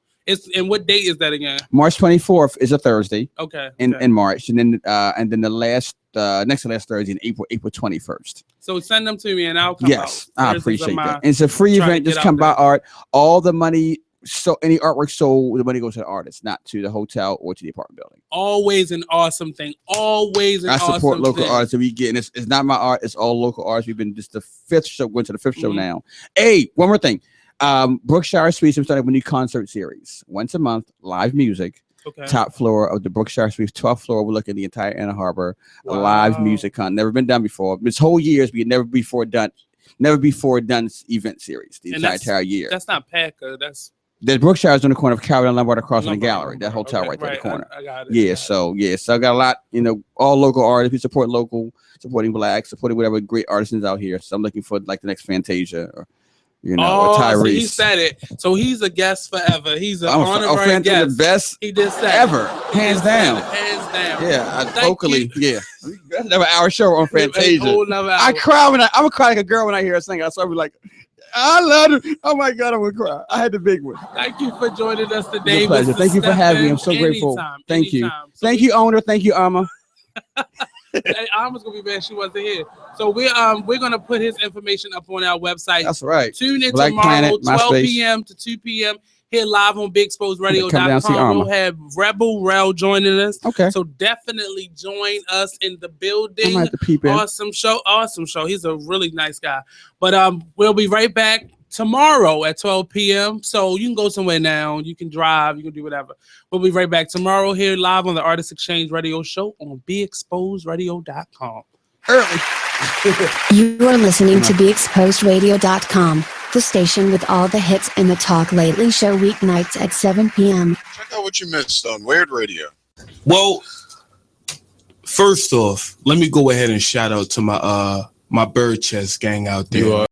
S1: And what date is that again?
S2: March 24th is a Thursday.
S1: Okay.
S2: In March, and then the last next to last Thursday in April 21st.
S1: So send them to me and I'll come out.
S2: Yes, I appreciate that. It's a free event. Just come by art. All the money. So any artwork sold, the money goes to the artist, not to the hotel or to the apartment building.
S1: Always an awesome thing. Always an awesome thing.
S2: I support local artists. We get, and it's not my art. It's all local artists. We've been just the 5th show. Went to the 5th show now. Hey, one more thing. Brookshire Suites. I'm starting a new concert series. Once a month, live music. Okay. Top floor of the Brookshire Suites, 12th floor. We're looking at the entire Ann Arbor. Wow. Live music con. Never been done before. This whole year we had never before done event series. The entire year.
S1: That's not Packer. That's.
S2: The Brookshire is on the corner of Carroll and Lombard across from the gallery. That hotel right there in the corner. I got it. So I got a lot, all local artists. We support local, supporting Black, supporting whatever great artisans out here. So I'm looking for like the next Fantasia or or Tyrese.
S1: So he said it. So he's a guest forever. He's an honorary guest.
S2: The best
S1: he did say
S2: ever. Hands down.
S1: Hands down.
S2: Yeah, vocally. Yeah. That's another hour show on Fantasia. I cry I'm gonna cry like a girl when I hear her sing. So I'll be like, I love it. Oh my God, I'm gonna cry. I had the big one.
S1: Thank you for joining us today.
S2: It's a pleasure. Thank you for having me. I'm so grateful. Thank you. Thank you, owner. Thank you, Amma.
S1: Alma's gonna be mad she wasn't here. So we're gonna put his information up on our website.
S2: That's right.
S1: Tune in
S2: Black
S1: tomorrow,
S2: Planet,
S1: 12 p.m. to 2 p.m. here live on BigExposedRadio.com. We'll have Rebel Rel joining us.
S2: Okay.
S1: So definitely join us in the building.
S2: I might have to peep in.
S1: Awesome show. He's a really nice guy. But we'll be right back tomorrow at 12 p.m. So you can go somewhere now. You can drive. You can do whatever. We'll be right back tomorrow here live on the Artist Exchange Radio Show on BeExposedRadio.com.
S2: Early.
S19: You are listening to BeExposedRadio.com, the station with all the hits in the Talk Lately Show weeknights at 7 p.m.
S16: Check out what you missed on Weird Radio.
S20: Well, first off, let me go ahead and shout out to my Bird Chest gang out there.